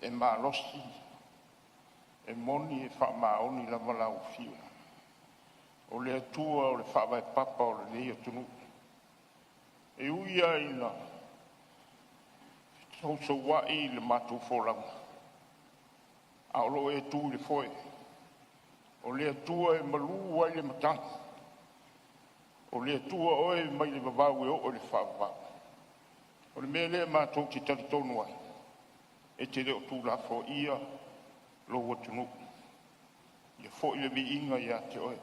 e mālosi e moni e whamaoni la malau fiu. O le atua o le whawai papa o le nei atunu. E uia ina so wai le mātou wholanga. A olo e tū le foe. O le atua e malu wai le matanga. O le atua oe mai le vavau e o le whawau. O le mea lea mātou te tari tonu ai. E te reo tū la fo ia lo watunu. Ia fo i le mi inga ia te oe.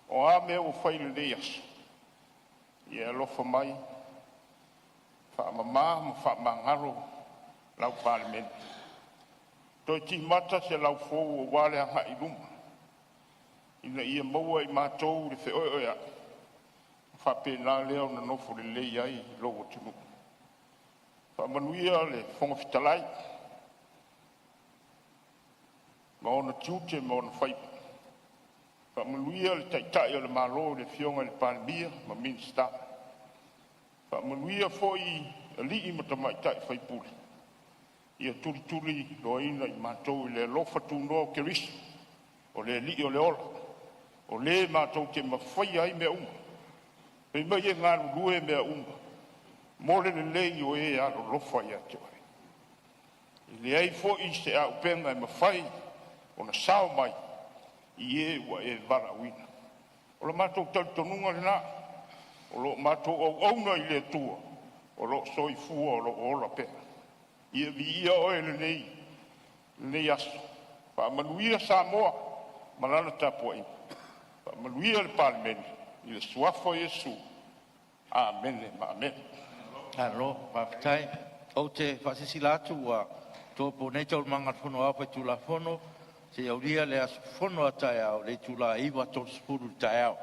O a mea o whai le leas. Ia lofa mai. Whaamamā ma whaamangaro lau Parliamentary. Toi ti mata se lau fo o wale anga I luma. Ina ia maua I mātou le whe oe oe. Whapena leo na nofo le lei ai logo tunu. Whamanuia le whonga whitalai. Ma ona tiute ma ona whaipa. Whamanuia le taitai o le malo le fionga le Parliamentary ma minsta. Whamanuia fo I li I matamai tai whaipule. Ia turi loa ina I mātou I le lofa tūnoa ke risi. O le li o le ola. O le mātou ke mawhai ai mea unga. Pei mai e ngā rue mea unga. Mole le lei o e aro lofa I ate wai. I le ai fo I se au penga e mawhai o na sao mai I e wa e vara wina. O la mātou tautonunga le nā. O lo mātou au auna I le tua. O lo soi fua o lo ola pēra. Ia vi ia oe le nei. Le nei aso. Pa manuia Sāmoa. Malana tapua I. Pa manuia le Parliamentary. I le suafo Yesu. Amen. Amen. Alo, whaftai. O te whasisilatu wa tōpo nei tau mangat whono awhai tūla whono. Se auria le aso whono a tai au, le tūla iwa tō spuru tai au.